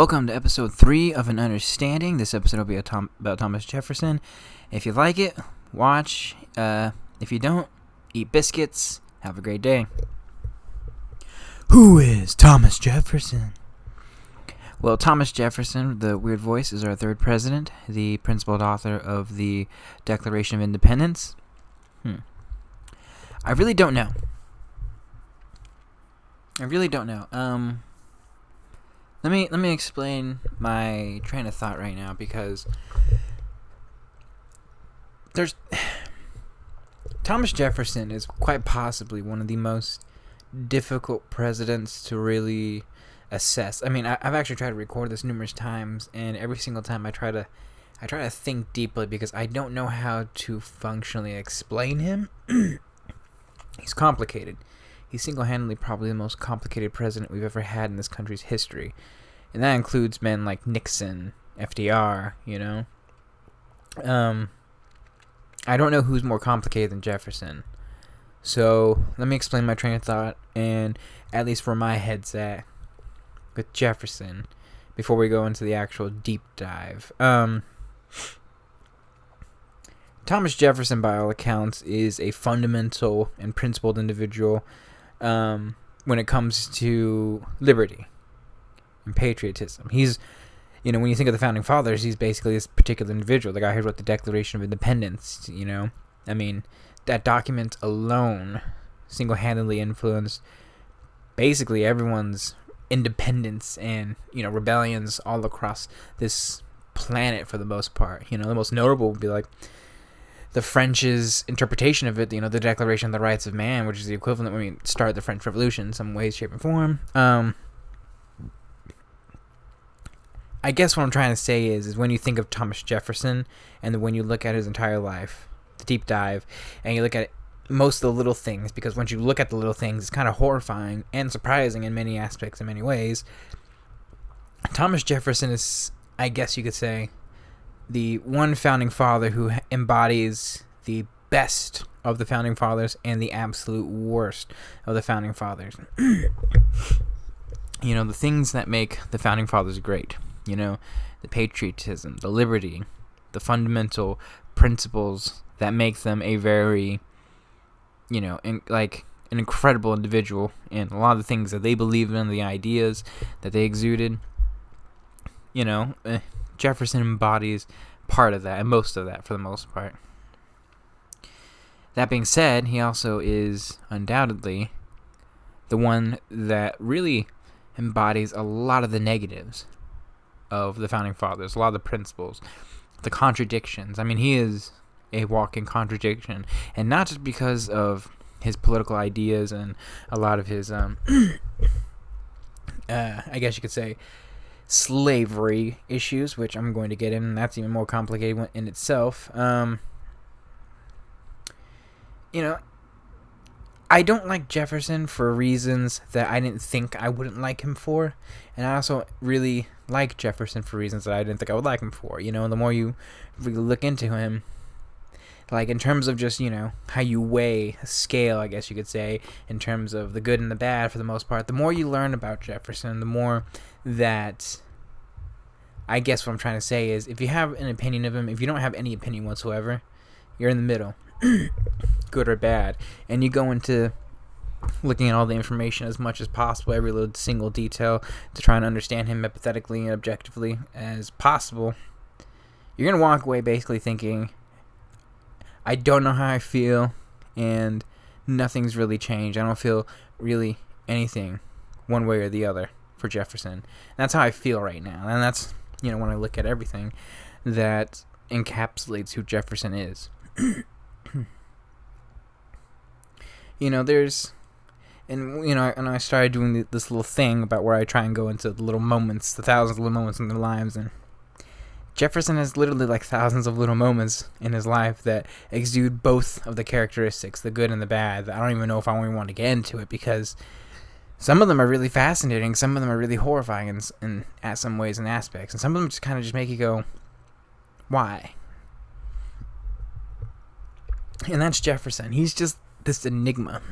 Welcome to episode 3 of An Understanding. This episode will be about Thomas Jefferson. If you like it, watch. If you don't, eat biscuits. Have a great day. Who is Thomas Jefferson? Well, Thomas Jefferson, the weird voice, is our third president, the principal author of the Declaration of Independence. I really don't know. Let me explain my train of thought right now, because Thomas Jefferson is quite possibly one of the most difficult presidents to really assess. I mean, I've actually tried to record this numerous times, and every single time I try to think deeply, because I don't know how to functionally explain him. He's complicated. He's single-handedly probably the most complicated president we've ever had in this country's history. And that includes men like Nixon, FDR, I don't know who's more complicated than Jefferson. So, let me explain my train of thought, and at least where my head's at with Jefferson, before we go into the actual deep dive. Thomas Jefferson, by all accounts, is a fundamental and principled individual when it comes to liberty and patriotism. He's, when you think of the Founding Fathers, he's basically this particular individual, the guy who wrote the Declaration of Independence, I mean, that document alone single-handedly influenced basically everyone's independence and, rebellions all across this planet for the most part. The most notable would be like the French's interpretation of it, the Declaration of the Rights of Man, which is the equivalent when we started the French Revolution in some way, shape, and form. I guess what I'm trying to say is when you think of Thomas Jefferson, and when you look at his entire life, the deep dive, and you look at most of the little things, because once you look at the little things, it's kind of horrifying and surprising in many aspects, in many ways. Thomas Jefferson is, I guess you could say, the one founding father who embodies the best of the founding fathers and the absolute worst of the founding fathers. The things that make the founding fathers great, the patriotism, the liberty, the fundamental principles that make them a very, an incredible individual, and a lot of the things that they believed in, the ideas that they exuded, Jefferson embodies part of that, and most of that for the most part. That being said, he also is undoubtedly the one that really embodies a lot of the negatives of the Founding Fathers, a lot of the principles, the contradictions. I mean, he is a walking contradiction, and not just because of his political ideas and a lot of his, I guess you could say, slavery issues, which I'm going to get in, and that's even more complicated in itself. I don't like Jefferson for reasons that I didn't think I wouldn't like him for, and I also really like Jefferson for reasons that I didn't think I would like him for. The more you really look into him, like in terms of just, how you weigh a scale, I guess you could say, in terms of the good and the bad for the most part, the more you learn about Jefferson, the more that, I guess what I'm trying to say is, if you have an opinion of him, if you don't have any opinion whatsoever, you're in the middle, good or bad, and you go into looking at all the information as much as possible, every little single detail, to try and understand him empathetically and objectively as possible. You're going to walk away basically thinking, I don't know how I feel, and nothing's really changed. I don't feel really anything one way or the other for Jefferson. And that's how I feel right now. And that's, when I look at everything that encapsulates who Jefferson is. There's, and I started doing this little thing about where I try and go into the little moments, the thousands of little moments in their lives, and Jefferson has literally like thousands of little moments in his life that exude both of the characteristics, the good and the bad. I don't even know if I want to get into it, because some of them are really fascinating, some of them are really horrifying in some ways and aspects, and some of them just kind of just make you go, why? And that's Jefferson. He's just this enigma,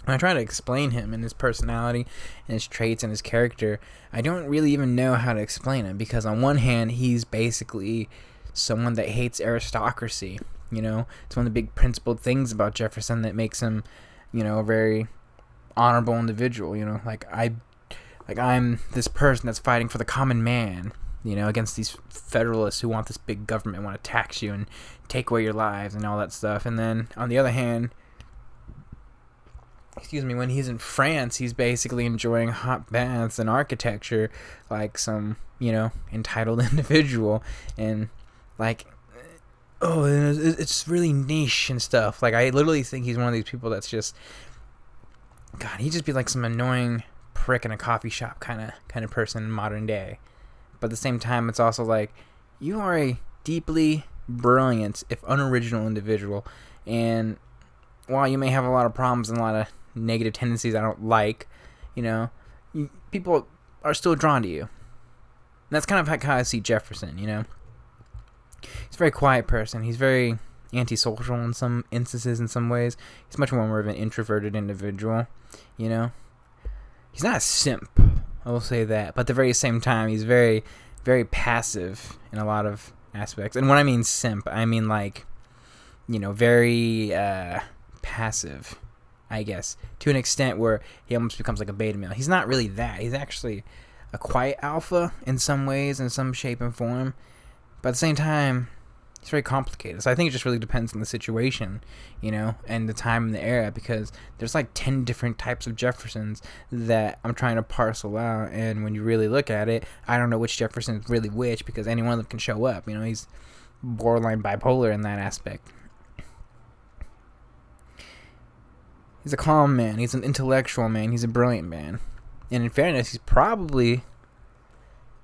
when I try to explain him and his personality and his traits and his character, I don't really even know how to explain him, because on one hand, he's basically someone that hates aristocracy. It's one of the big principled things about Jefferson that makes him, a very honorable individual. I'm this person that's fighting for the common man, against these federalists who want this big government, want to tax you and take away your lives and all that stuff. And then on the other hand, when he's in France, he's basically enjoying hot baths and architecture like some, entitled individual. And it's really niche and stuff. I literally think he's one of these people that's just, God, he'd just be like some annoying prick in a coffee shop kind of person in modern day. But at the same time, it's also like, you are a deeply brilliant, if unoriginal, individual. And while you may have a lot of problems and a lot of negative tendencies I don't like, people are still drawn to you. And that's kind of how I see Jefferson. He's a very quiet person. He's very antisocial in some instances, in some ways. He's much more of an introverted individual. He's not a simp, I will say that. But at the very same time, he's very, very passive in a lot of aspects. And when I mean simp, I mean very passive, I guess, to an extent where he almost becomes like a beta male. He's not really that. He's actually a quiet alpha in some ways, in some shape and form. But at the same time, it's very complicated. So I think it just really depends on the situation, and the time and the era, because there's 10 different types of Jeffersons that I'm trying to parcel out. And when you really look at it, I don't know which Jefferson is really which, because any one of them can show up. He's borderline bipolar in that aspect. He's a calm man. He's an intellectual man. He's a brilliant man. And in fairness, he's probably,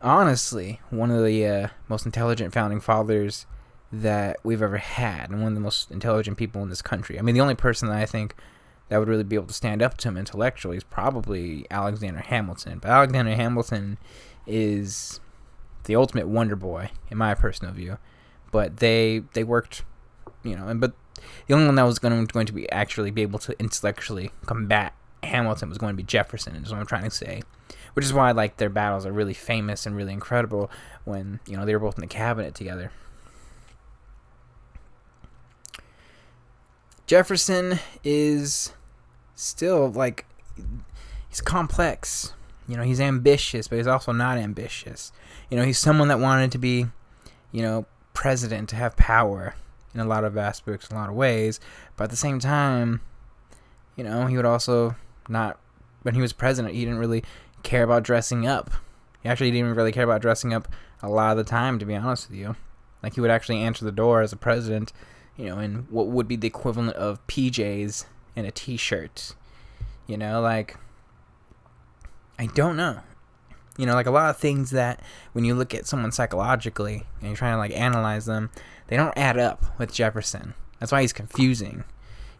honestly, one of the most intelligent founding fathers that we've ever had, and one of the most intelligent people in this country. I mean, the only person that I think that would really be able to stand up to him intellectually is probably Alexander Hamilton. But Alexander Hamilton is the ultimate wonder boy, in my personal view. But they worked, but the only one that was going to be actually be able to intellectually combat Hamilton was going to be Jefferson, is what I'm trying to say. Which is why their battles are really famous and really incredible when, they were both in the cabinet together. Jefferson is still, he's complex. He's ambitious, but he's also not ambitious. He's someone that wanted to be, president, to have power in a lot of aspects, in a lot of ways. But at the same time, he would also not, when he was president, he didn't really care about dressing up. He actually didn't really care about dressing up a lot of the time, to be honest with you. He would actually answer the door as a president, in what would be the equivalent of PJs and a t-shirt. I don't know. A lot of things that when you look at someone psychologically and you're trying to analyze them, they don't add up with Jefferson. That's why he's confusing.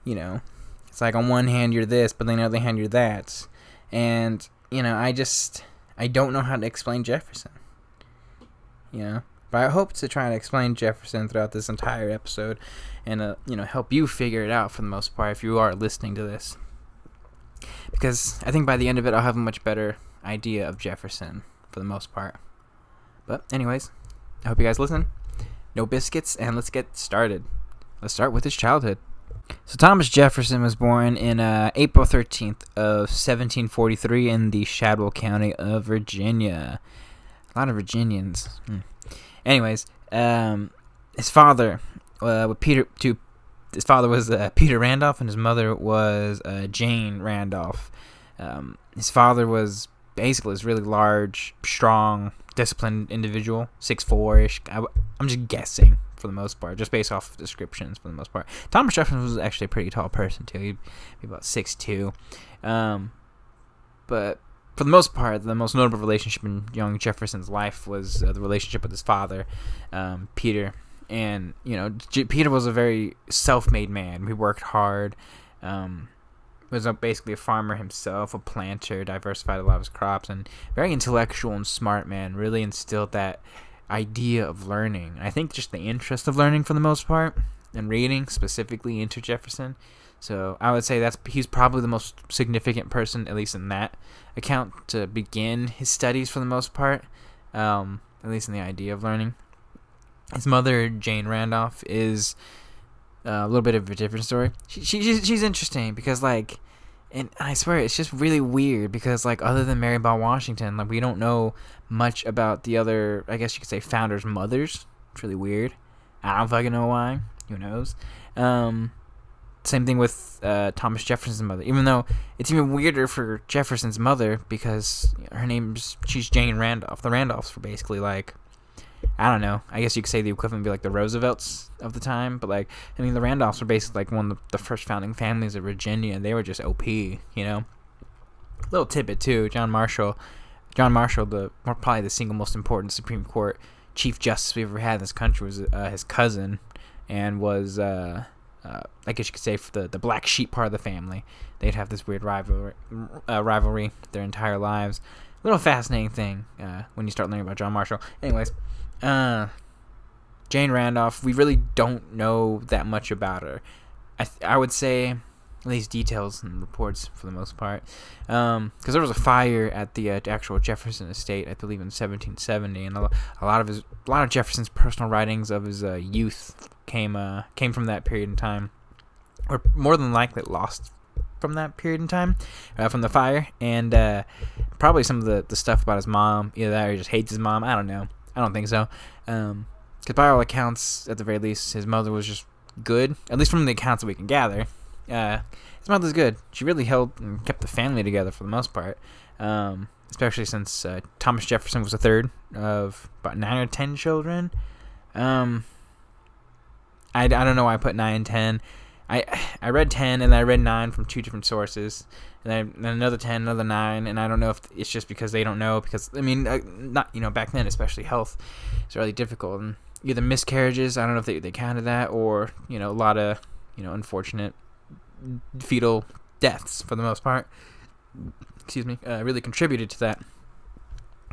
It's on one hand you're this, but on the other hand you're that. And, I don't know how to explain Jefferson. But I hope to try to explain Jefferson throughout this entire episode and, help you figure it out for the most part if you are listening to this. Because I think by the end of it, I'll have a much better idea of Jefferson for the most part. But anyways, I hope you guys listen. No biscuits, and let's get started. Let's start with his childhood. So Thomas Jefferson was born in April 13th of 1743 in the Shadwell County of Virginia. A lot of Virginians. Anyways, his father was Peter Randolph, and his mother was Jane Randolph. His father was basically this really large, strong, disciplined individual, 6'4"-ish. I'm just guessing for the most part, just based off of descriptions for the most part. Thomas Jefferson was actually a pretty tall person too. He'd be about 6'2". But for the most part, the most notable relationship in young Jefferson's life was the relationship with his father, Peter. And, Peter was a very self-made man. He worked hard, was basically a farmer himself, a planter, diversified a lot of his crops, and very intellectual and smart man, really instilled that idea of learning. I think just the interest of learning for the most part, and reading specifically into Jefferson. So I would say he's probably the most significant person, at least in that account, to begin his studies for the most part, at least in the idea of learning. His mother, Jane Randolph, is a little bit of a different story. She's interesting because, like, and I swear it's just really weird because, like, other than Mary Bell Washington, like, we don't know much about the other, I guess you could say, founders' mothers. It's really weird. I don't fucking know why. Who knows? Same thing with Thomas Jefferson's mother. Even though it's even weirder for Jefferson's mother because she's Jane Randolph. The Randolphs were basically like, I don't know. I guess you could say the equivalent would be like the Roosevelts of the time. But, like, I mean, the Randolphs were basically like one of the first founding families of Virginia. They were just OP, you know. Little tidbit, too. John Marshall, probably the single most important Supreme Court Chief Justice we ever had in this country, was his cousin, and was, I guess you could say, for the black sheep part of the family. They'd have this weird rivalry their entire lives. Little fascinating thing when you start learning about John Marshall. Anyways, Jane Randolph, we really don't know that much about her. I would say, at least details and reports for the most part, because there was a fire at the actual Jefferson estate, I believe, in 1770, and a lot of Jefferson's personal writings of his youth came from that period in time, or more than likely lost from that period in time, from the fire, and probably some of the stuff about his mom, either that or he just hates his mom. I don't know. I don't think so. Because by all accounts, at the very least, his mother was just good, at least from the accounts that we can gather. His mother's good. She really held and kept the family together for the most part, especially since Thomas Jefferson was the third of about 9 or 10 children. I don't know why I put 9 and 10. I read 10 and I read 9 from 2 different sources, and then another 10, another 9, and I don't know if it's just because they don't know, because I mean, not, you know, back then, especially, health is really difficult, and either miscarriages, I don't know if they counted that, or, you know, a lot of, you know, unfortunate fetal deaths for the most part. Excuse me, really contributed to that.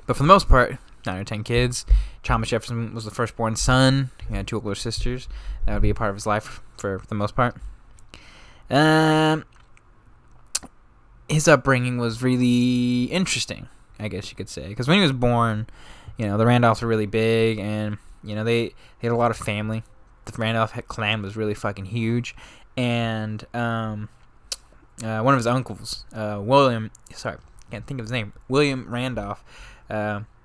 But for the most part, 9 or 10 kids. Thomas Jefferson was the firstborn son. He had 2 older sisters. That would be a part of his life for the most part. His upbringing was really interesting, I guess you could say. Because when he was born, you know, the Randolphs were really big, and, you know, they had a lot of family. The Randolph clan was really fucking huge. And one of his uncles, William Randolph,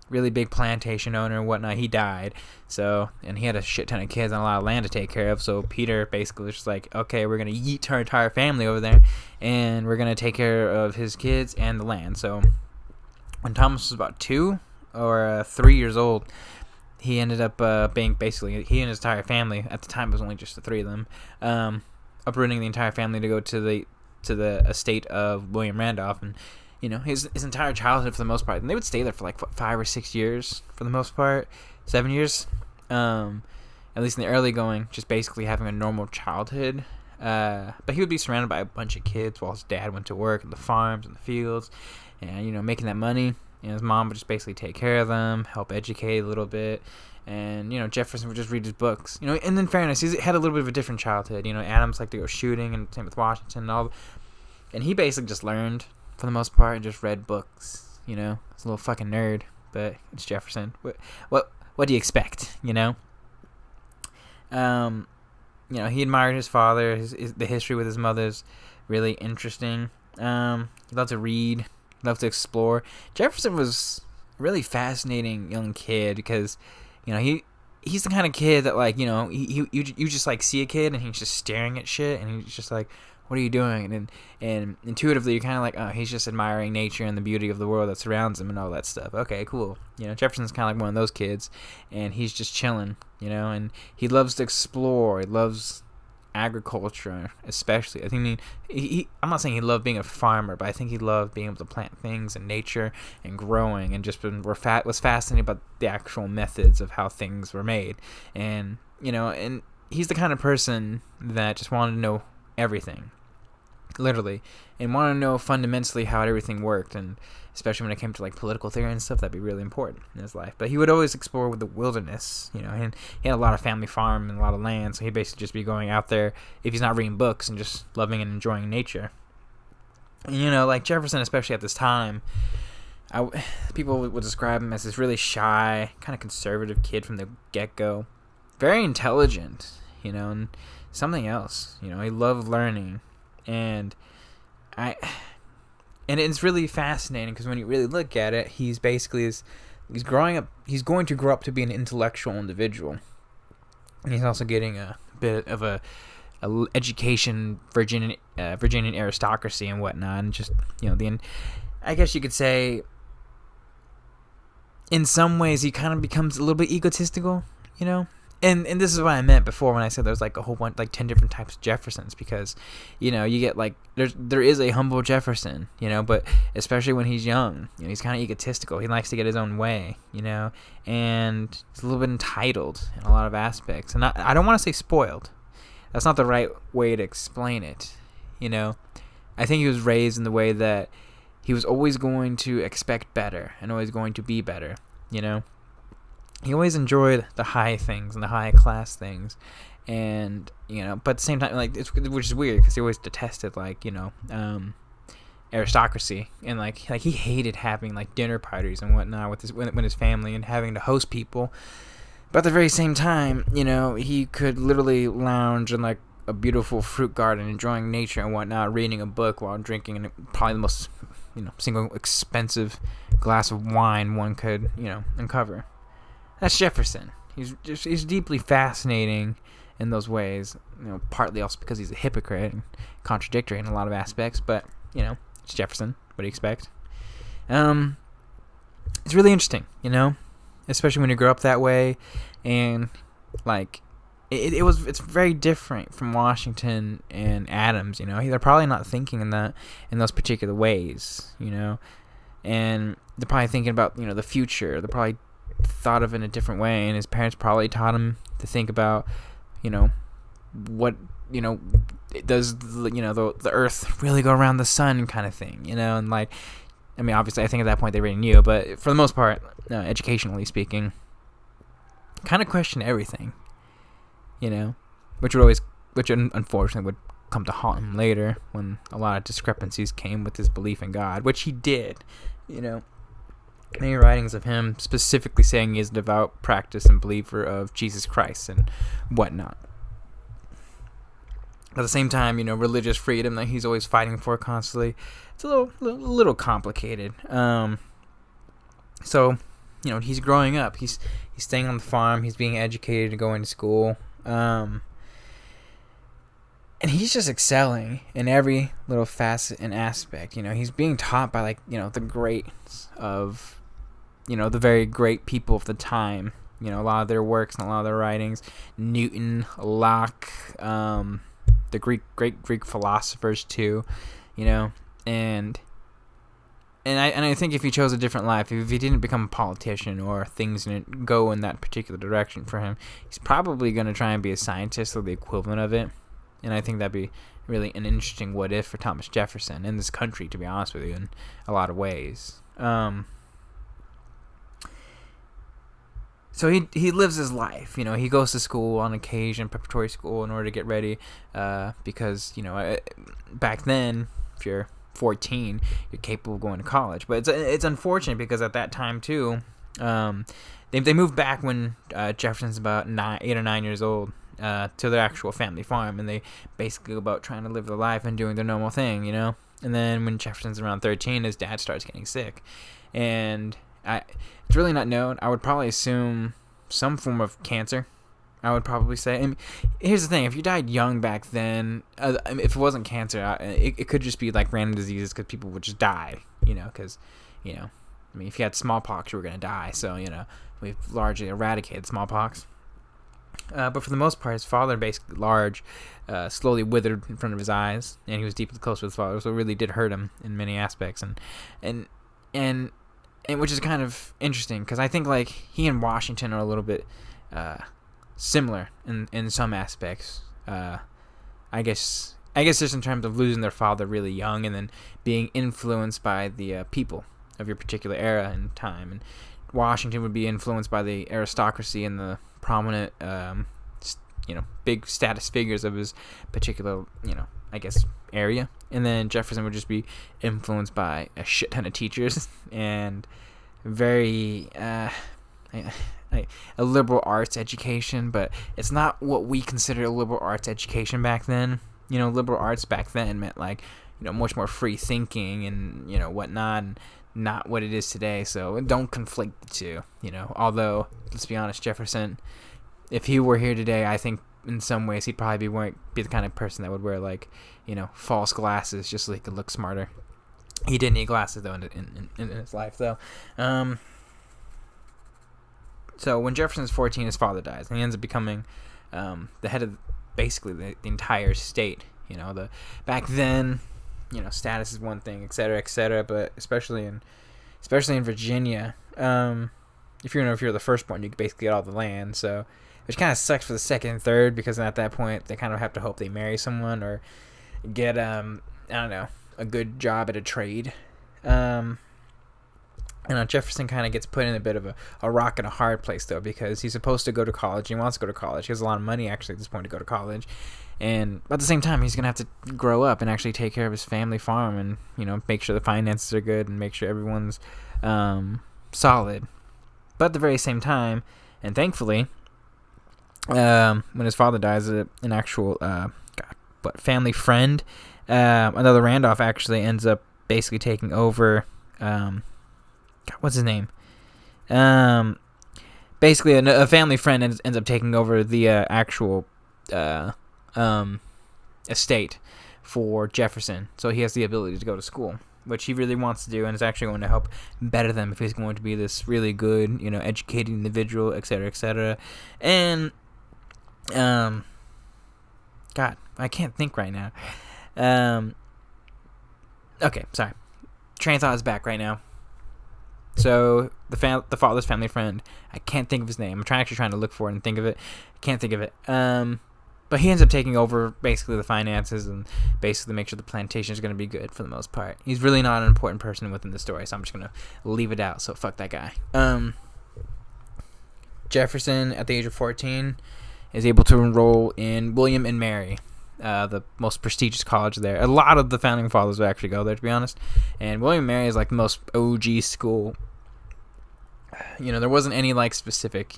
really big plantation owner and whatnot, he died. So, and he had a shit ton of kids and a lot of land to take care of. So Peter basically was just like, okay, we're gonna yeet our entire family over there, and we're gonna take care of his kids and the land. So when Thomas was about 2 or 3 years old, he ended up being basically, he and his entire family, at the time it was only just the 3 of them, uprooting the entire family to go to the estate of William Randolph, and, you know, his entire childhood for the most part, and they would stay there for like 5 or 6 years for the most part, 7 years, at least in the early going, just basically having a normal childhood. But he would be surrounded by a bunch of kids while his dad went to work in the farms and the fields, and, you know, making that money. And his mom would just basically take care of them, help educate a little bit, and, you know, Jefferson would just read his books. You know, and in fairness, he had a little bit of a different childhood. You know, Adams liked to go shooting, and same with Washington and all. And he basically just learned, for the most part, and just read books. You know, he's a little fucking nerd, but it's Jefferson. What do you expect? You know. You know, he admired his father. The history with his mother's really interesting. He loved to read. Loved to explore. Jefferson was a really fascinating young kid because, you know, he's the kind of kid that, like, you know, you just like see a kid and he's just staring at shit and he's just like, what are you doing? And intuitively you're kind of like, oh, he's just admiring nature and the beauty of the world that surrounds him and all that stuff. Okay, cool. You know, Jefferson's kind of like one of those kids, and he's just chilling, you know, and he loves to explore. He loves agriculture, especially. I think I'm not saying he loved being a farmer, but I think he loved being able to plant things in nature and growing, and just was fascinated about the actual methods of how things were made. And, you know, and he's the kind of person that just wanted to know everything. literally, and want to know fundamentally how everything worked, and especially when it came to like political theory and stuff, that'd be really important in his life. But he would always explore with the wilderness, and he had a lot of family farm and a lot of land, so he'd basically just be going out there if he's not reading books and just loving and enjoying nature. And, like Jefferson, especially at this time, people would describe him as this really shy, kind of conservative kid from the get-go. Very intelligent, and something else. He loved learning. And it's really fascinating because when you really look at it, he's basically he's growing up. He's going to grow up to be an intellectual individual, and he's also getting a bit of a education, Virginian aristocracy and whatnot, and just I guess you could say, in some ways, he kind of becomes a little bit egotistical, And this is what I meant before when I said there's like a whole bunch, like 10 different types of Jeffersons, because, you get like, there is a humble Jefferson, but especially when he's young, he's kind of egotistical. He likes to get his own way, and he's a little bit entitled in a lot of aspects. And I don't want to say spoiled. That's not the right way to explain it, I think he was raised in the way that he was always going to expect better and always going to be better, He always enjoyed the high things and the high class things, and but at the same time, like, which is weird because he always detested aristocracy, and like he hated having like dinner parties and whatnot with his family and having to host people. But at the very same time, he could literally lounge in like a beautiful fruit garden, enjoying nature and whatnot, reading a book while drinking probably the most single expensive glass of wine one could uncover. That's Jefferson. He's deeply fascinating in those ways. Partly also because he's a hypocrite and contradictory in a lot of aspects. But it's Jefferson. What do you expect? It's really interesting. Especially when you grow up that way, and like it's very different from Washington and Adams. They're probably not thinking in those particular ways. And they're probably thinking about the future. They're probably thought of in a different way, and his parents probably taught him to think about what does the earth really go around the sun kind of thing, and like, I mean, obviously I think at that point they already knew, but for the most part, educationally speaking, kind of question everything, which unfortunately would come to haunt him later when a lot of discrepancies came with his belief in God, which he did. Many writings of him specifically saying he is a devout practice and believer of Jesus Christ and whatnot. At the same time, religious freedom that he's always fighting for constantly, it's a little complicated. So, he's growing up. He's staying on the farm. He's being educated to go into school. And he's just excelling in every little facet and aspect. He's being taught by the greats of the very great people of the time, a lot of their works and a lot of their writings, Newton, Locke, the great Greek philosophers too, and I think if he chose a different life, if he didn't become a politician or things didn't go in that particular direction for him, he's probably going to try and be a scientist or the equivalent of it, and I think that'd be really an interesting what if for Thomas Jefferson in this country, to be honest with you, in a lot of ways. So he lives his life, he goes to school on occasion, preparatory school, in order to get ready, because, back then, if you're 14, you're capable of going to college. But it's unfortunate because at that time, too, they moved back when Jefferson's about 8 or 9 years old, to their actual family farm, and they basically go about trying to live their life and doing their normal thing, And then when Jefferson's around 13, his dad starts getting sick, and it's really not known. I would probably assume some form of cancer. I would probably say. And here's the thing: if you died young back then, if it wasn't cancer, it could just be like random diseases because people would just die. Because I mean, if you had smallpox, you were gonna die. So we've largely eradicated smallpox. But for the most part, his father basically slowly withered in front of his eyes, and he was deeply close with his father, so it really did hurt him in many aspects, and which is kind of interesting because I think like he and Washington are a little bit similar in some aspects. I guess I guess just in terms of losing their father really young and then being influenced by the people of your particular era and time. And Washington would be influenced by the aristocracy and the prominent, big status figures of his particular, I guess, area. And then Jefferson would just be influenced by a shit ton of teachers and very a liberal arts education, but it's not what we consider a liberal arts education back then. Liberal arts back then meant like, much more free thinking and, whatnot, and not what it is today. So don't conflate the two, although, let's be honest, Jefferson, if he were here today, I think in some ways he'd probably be the kind of person that would wear like, false glasses just so he could look smarter. He didn't need glasses though in his life though. So when Jefferson's 14, his father dies, and he ends up becoming the head of basically the entire state. Back then, status is one thing, et cetera, but especially in Virginia, if you're the firstborn, you basically get all the land. So, which kind of sucks for the second and third, because at that point they kind of have to hope they marry someone or get a good job at a trade. Jefferson kind of gets put in a bit of a rock and a hard place, though, because he's supposed to go to college. He wants to go to college. He has a lot of money, actually, at this point to go to college. And at the same time, he's going to have to grow up and actually take care of his family farm and, make sure the finances are good and make sure everyone's solid. But at the very same time, and thankfully, when his father dies, an actual family friend, another Randolph, actually ends up basically taking over... what's his name? Basically, a family friend ends up taking over the actual estate for Jefferson, so he has the ability to go to school, which he really wants to do, and is actually going to help better them if he's going to be this really good, educated individual, etc. And God, I can't think right now. Okay, sorry. Train of thought is back right now. So the father's family friend, I can't think of his name. I'm trying to look for it and think of it. I can't think of it. But he ends up taking over basically the finances and basically make sure the plantation is going to be good for the most part. He's really not an important person within the story, so I'm just going to leave it out. So fuck that guy. Jefferson, at the age of 14, is able to enroll in William and Mary, the most prestigious college there. A lot of the founding fathers would actually go there, to be honest. And William and Mary is like the most OG school. There wasn't any like specific,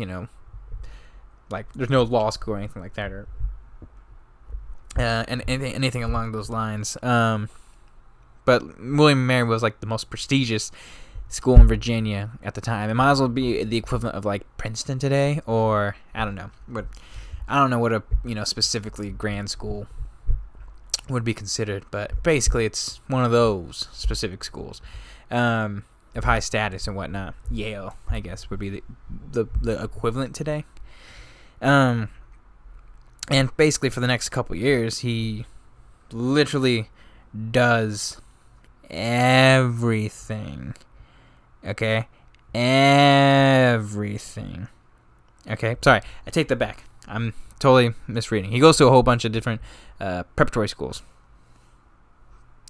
like there's no law school or anything like that, or and anything along those lines. But William and Mary was like the most prestigious school in Virginia at the time. It might as well be the equivalent of like Princeton today, or I don't know what a specifically grand school would be considered, but basically it's one of those specific schools of high status and whatnot. Yale, I guess, would be the equivalent today. And basically for the next couple years, he literally does everything. Okay? Everything. Okay? Sorry, I take that back. I'm totally misreading. He goes to a whole bunch of different preparatory schools.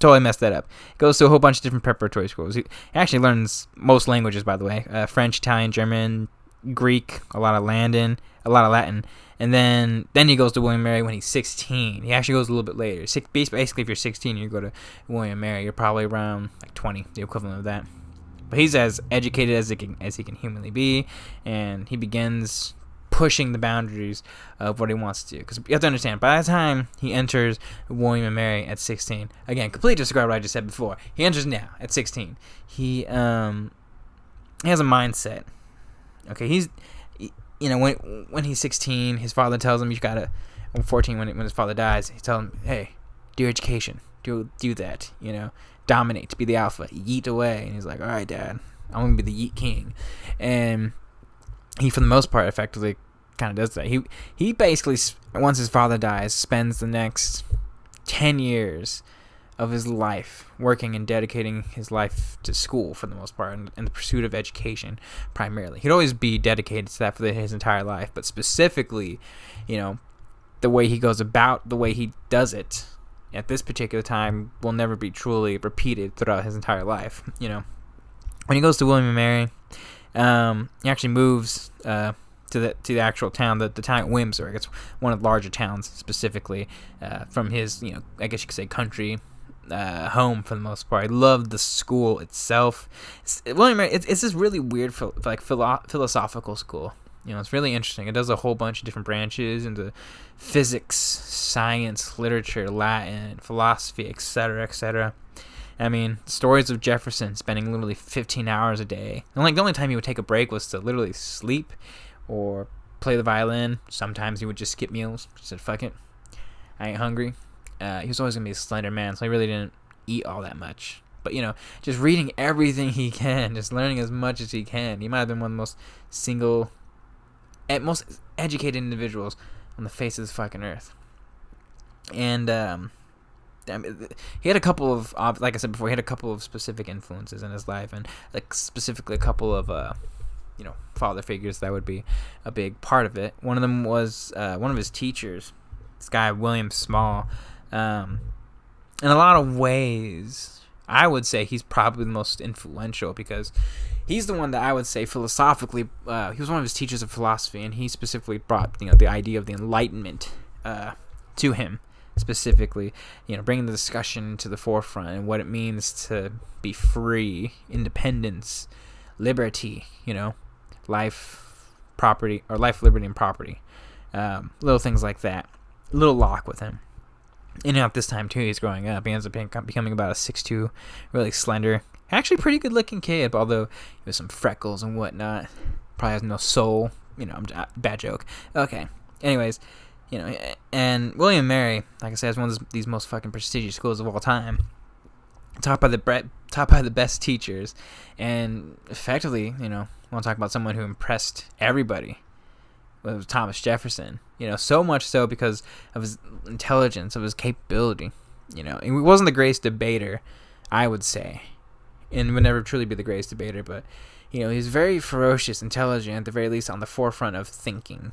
Totally messed that up. Goes to a whole bunch of different preparatory schools. He actually learns most languages, by the way. French, Italian, German, Greek, a lot of Latin. And then he goes to William & Mary when he's 16. He actually goes a little bit later. Basically, if you're 16 and you go to William & Mary, you're probably around like 20, the equivalent of that. But he's as educated as he can humanly be, and he begins pushing the boundaries of what he wants to do. Because you have to understand, by the time he enters William & Mary at 16, again, completely disregard what I just said before. He enters now at 16. He has a mindset. Okay, he's when he's 16, his father tells him, 14, when his father dies, he tells him, hey, do your education, do that, dominate, be the alpha, yeet away. And he's like, all right, Dad, I'm gonna be the yeet king. And he, for the most part, effectively kind of does that. He basically, once his father dies, spends the next 10 years of his life working and dedicating his life to school for the most part, and the pursuit of education primarily. He'd always be dedicated to that for his entire life, but specifically, the way he goes about, the way he does it, at this particular time will never be truly repeated throughout his entire life. When he goes to William and Mary, he actually moves to the actual town, the town at Windsor. It's one of the larger towns specifically from his, I guess you could say country home for the most part. I loved the school itself. William Mary, it's this really weird philosophical school. It's really interesting. It does a whole bunch of different branches into physics, science, literature, Latin, philosophy, etc., etc. I mean, stories of Jefferson spending literally 15 hours a day. And the only time he would take a break was to literally sleep or play the violin. Sometimes he would just skip meals. He said, fuck it, I ain't hungry. He was always going to be a slender man, so he really didn't eat all that much. But, just reading everything he can, just learning as much as he can. He might have been one of the most educated individuals on the face of this fucking earth. And he had a couple of, like I said before, he had a couple of specific influences in his life, and specifically a couple of father figures that would be a big part of it. One of them was one of his teachers, this guy William Small. In a lot of ways, I would say he's probably the most influential, because he's the one that I would say philosophically, he was one of his teachers of philosophy, and he specifically brought the idea of the Enlightenment to him, specifically, bringing the discussion to the forefront and what it means to be free, independence, liberty, life, property, or life, liberty, and property, little things like that. Little Locke with him. And at this time too, he's growing up. He ends up becoming about a 6'2", really slender, actually pretty good looking kid, although with some freckles and whatnot. Probably has no soul. Bad joke. Okay. Anyways, and William and Mary, like I said, is one of these most fucking prestigious schools of all time. Taught by the best teachers, and effectively, want to talk about someone who impressed everybody. It was Thomas Jefferson, so much so because of his intelligence, of his capability, and he wasn't the greatest debater, I would say, and would never truly be the greatest debater, but, he's very ferocious, intelligent, at the very least on the forefront of thinking,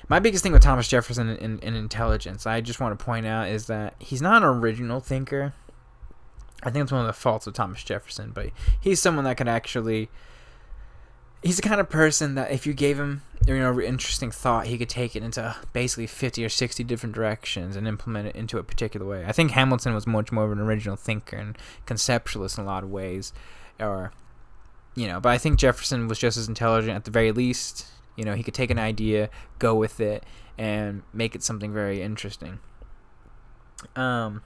My biggest thing with Thomas Jefferson and intelligence, I just want to point out, is that he's not an original thinker. I think it's one of the faults of Thomas Jefferson, but he's someone that could actually... He's the kind of person that if you gave him, interesting thought, he could take it into basically 50 or 60 different directions and implement it into a particular way. I think Hamilton was much more of an original thinker and conceptualist in a lot of ways, but I think Jefferson was just as intelligent at the very least. He could take an idea, go with it, and make it something very interesting. And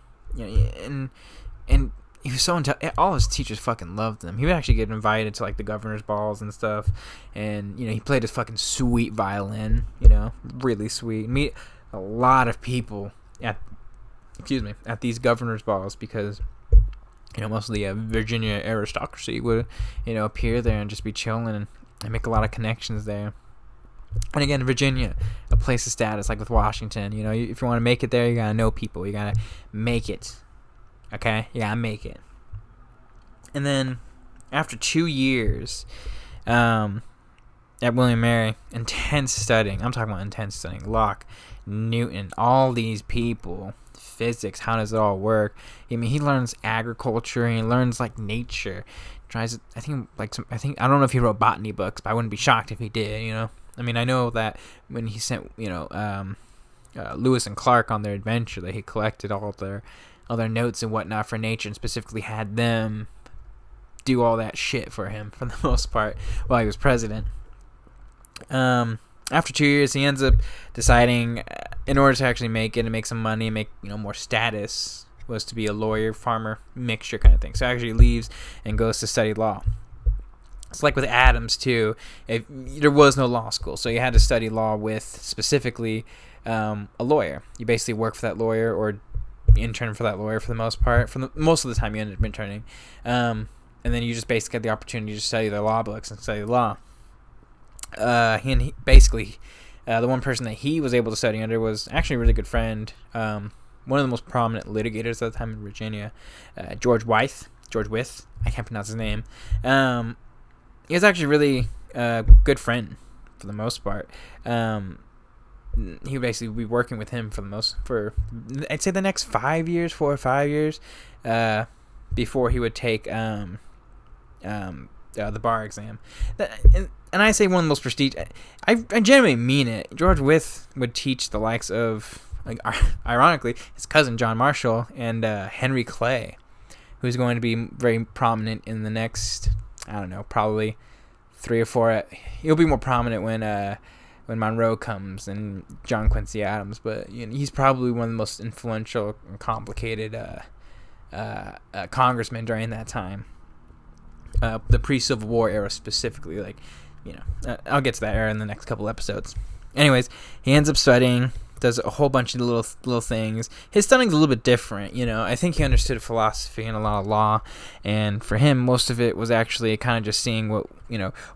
he was so all his teachers fucking loved him. He would actually get invited to the governor's balls and stuff, and he played his fucking sweet violin, really sweet. Meet a lot of people at these governor's balls, because most of the Virginia aristocracy would appear there and just be chilling and make a lot of connections there. And again, Virginia, a place of status, like with Washington. If you want to make it there, you gotta know people. You gotta make it. Okay? You gotta make it. And then, after 2 years at William Mary, intense studying. I'm talking about intense studying. Locke, Newton, all these people. Physics, how does it all work? He learns agriculture, and he learns, nature. I don't know if he wrote botany books, but I wouldn't be shocked if he did, I know that when he sent, Lewis and Clark on their adventure, that he collected all their notes and whatnot for nature, and specifically had them do all that shit for him for the most part while he was president. After 2 years, he ends up deciding, in order to actually make it and make some money and make more status, was to be a lawyer, farmer, mixture kind of thing. So he actually leaves and goes to study law. It's like with Adams too. There was no law school, so you had to study law with specifically a lawyer. You basically work for that lawyer or intern for that lawyer for the most part. Most of the time, you ended up interning, and then you just basically had the opportunity to study the law books and study law. He basically, the one person that he was able to study under was actually a really good friend. One of the most prominent litigators at the time in Virginia, George Wythe. I can't pronounce his name. He was actually really a good friend for the most part. he would basically be working with him for I'd say the next 5 years, 4 or 5 years, before he would take the bar exam. And I say one of the most prestigious. I genuinely mean it. George Wythe would teach the likes of, like, ironically, his cousin John Marshall and Henry Clay, who's going to be very prominent in the next, I don't know, probably 3 or 4. He'll be more prominent when Monroe comes and John Quincy Adams, but he's probably one of the most influential and complicated congressmen during that time. The pre-Civil War era specifically, like, I'll get to that era in the next couple episodes. Anyways, he ends up studying, does a whole bunch of little things. His studying's a little bit different, I think he understood philosophy and a lot of law, and for him, most of it was actually kind of just seeing what,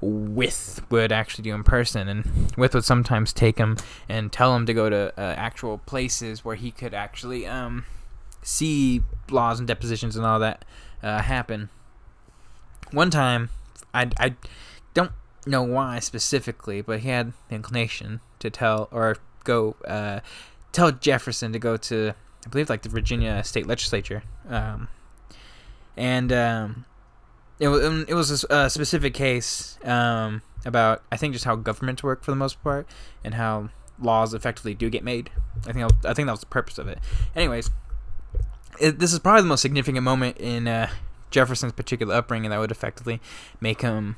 Wythe would actually do in person, and Wythe would sometimes take him and tell him to go to actual places where he could actually see laws and depositions and all that happen. One time, I don't know why specifically, but he had the inclination to tell Jefferson to go to, I believe, like the Virginia state legislature, and it was a specific case about, I think, just how governments work for the most part and how laws effectively do get made. I think that was the purpose of it. Anyways, this is probably the most significant moment in Jefferson's particular upbringing that would effectively make him,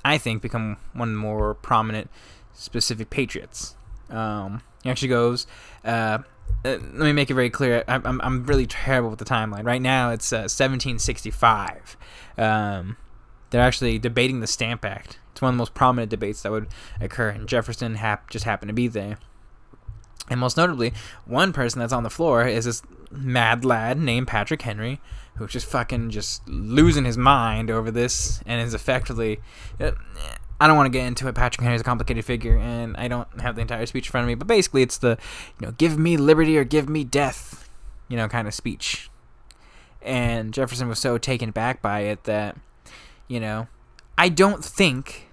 I think, become one of the more prominent specific patriots. He actually goes, let me make it very clear, I'm really terrible with the timeline. Right now it's 1765. They're actually debating the Stamp Act. It's one of the most prominent debates that would occur, and Jefferson just happened to be there. And most notably, one person that's on the floor is this mad lad named Patrick Henry, who's just losing his mind over this, and is effectively, I don't want to get into it. Patrick Henry's a complicated figure, and I don't have the entire speech in front of me, but basically it's the, give me liberty or give me death, kind of speech. And Jefferson was so taken back by it that, I don't think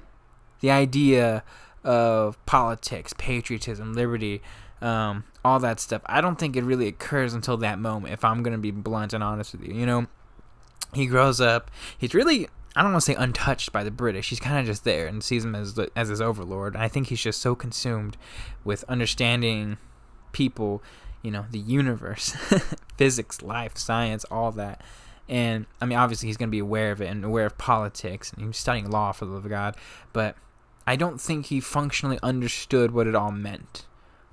the idea of politics, patriotism, liberty, all that stuff, I don't think it really occurs until that moment, if I'm going to be blunt and honest with you. He grows up, he's really, I don't want to say untouched by the British. He's kind of just there and sees him as his overlord. I think he's just so consumed with understanding people, the universe, physics, life, science, all that. And, I mean, obviously he's going to be aware of it and aware of politics, and he's studying law, for the love of God. But I don't think he functionally understood what it all meant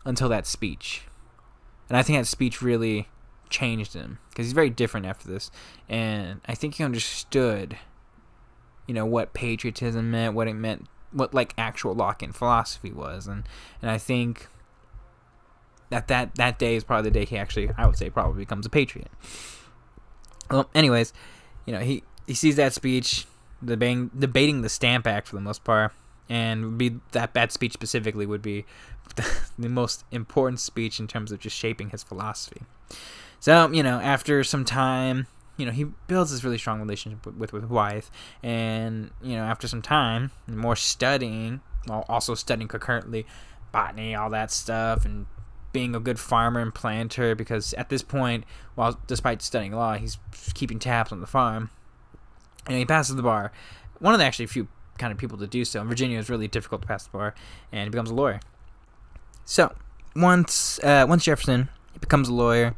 until that speech. And I think that speech really changed him, because he's very different after this. And I think he understood, what patriotism meant, what it meant, what, like, actual Lockean philosophy was. And I think that day is probably the day he actually, I would say, probably becomes a patriot. Well, anyways, he sees that speech, debating the Stamp Act for the most part, and that speech specifically would be the most important speech in terms of just shaping his philosophy. So, after some time, he builds this really strong relationship with Wythe, and, after some time, more studying, while also studying concurrently botany, all that stuff, and being a good farmer and planter, because at this point, despite studying law, he's keeping tabs on the farm, and he passes the bar. One of the actually few kind of people to do so. In Virginia, it's really difficult to pass the bar, and he becomes a lawyer. So once Jefferson, he becomes a lawyer,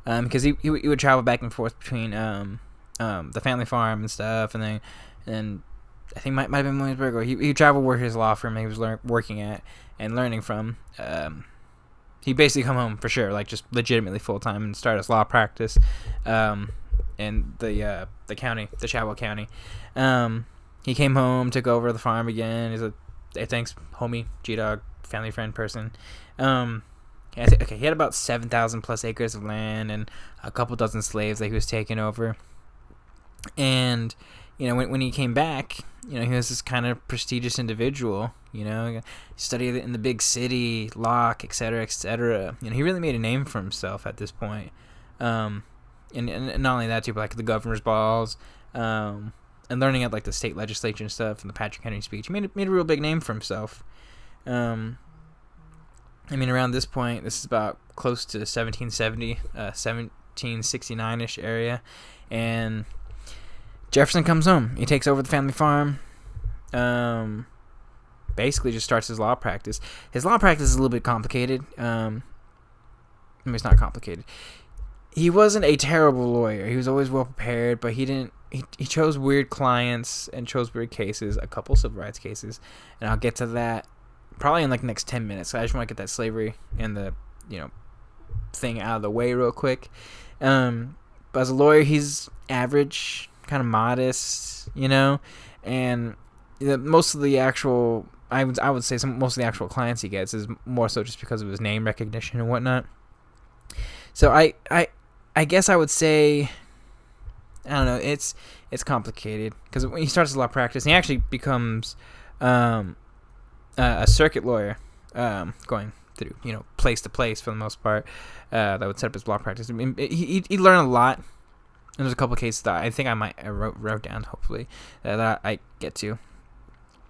because he would travel back and forth between the family farm and stuff, and I think might have been Williamsburg, or he traveled where his law firm he was working at and learning from. He basically come home for sure, like, just legitimately full time, and start his law practice in the county, the Chadwell County. He came home, took over the farm again. He's a thanks homie, G-Dog, family friend person. He had about 7,000 plus acres of land and a couple dozen slaves that he was taking over. And when he came back, he was this kind of prestigious individual. He studied in the big city, Locke, etc., etc. He really made a name for himself at this point. And not only that too, but like the governor's balls, and learning at like the state legislature and stuff, and the Patrick Henry speech. He made a real big name for himself. I mean, around this point, this is about close to 1770, 1769-ish area, and Jefferson comes home. He takes over the family farm. Basically just starts his law practice. His law practice is a little bit complicated. I mean, it's not complicated. He wasn't a terrible lawyer. He was always well prepared, but he chose weird clients and chose weird cases, a couple civil rights cases, and I'll get to that probably in like the next 10 minutes. So I just want to get that slavery and the, thing out of the way real quick. But as a lawyer, he's average, kind of modest, and most of the actual, I would say most of the actual clients he gets is more so just because of his name recognition and whatnot. So I guess I would say, I don't know, it's complicated because when he starts his law practice, he actually becomes a circuit lawyer, going through place to place for the most part, that would set up his law practice. I mean, he learned a lot. And there's a couple of cases that I think I wrote down, hopefully, that I get to.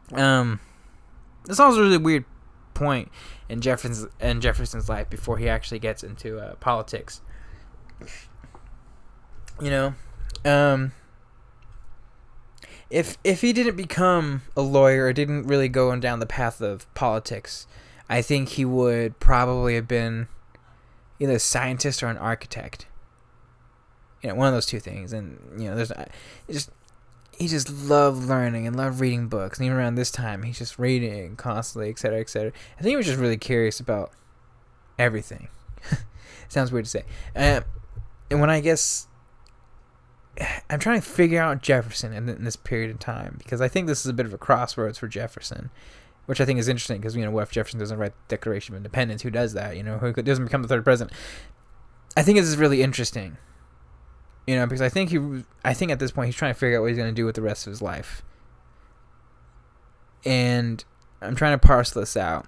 This also a really weird point in Jefferson's life before he actually gets into politics. If he didn't become a lawyer or didn't really go down the path of politics, I think he would probably have been either a scientist or an architect. One of those two things. And he just loved learning and loved reading books. And even around this time, he's just reading constantly, etc., etc. I think he was just really curious about everything. Sounds weird to say. And when I'm trying to figure out Jefferson in this period of time, because I think this is a bit of a crossroads for Jefferson, which I think is interesting because, what if Jefferson doesn't write the Declaration of Independence? Who does that? Who doesn't become the third president? I think this is really interesting. Because I think at this point he's trying to figure out what he's going to do with the rest of his life. And I'm trying to parse this out.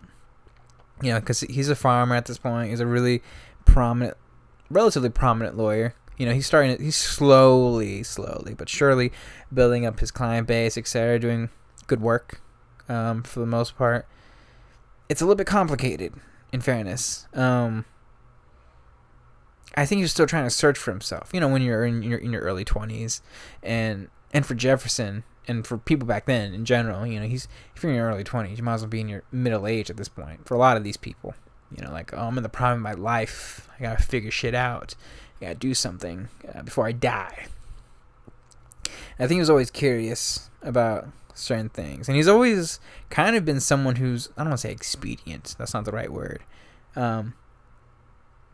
Because he's a farmer at this point. He's a really relatively prominent lawyer. He's slowly but surely building up his client base, etc., doing good work, for the most part. It's a little bit complicated, in fairness. I think he's still trying to search for himself. When you're in your early 20s, and for Jefferson and for people back then in general, if you're in your early 20s, you might as well be in your middle age at this point. For a lot of these people, I'm in the prime of my life. I gotta figure shit out. I gotta do something before I die. I think he was always curious about certain things, and he's always kind of been someone who's, I don't want to say expedient. That's not the right word.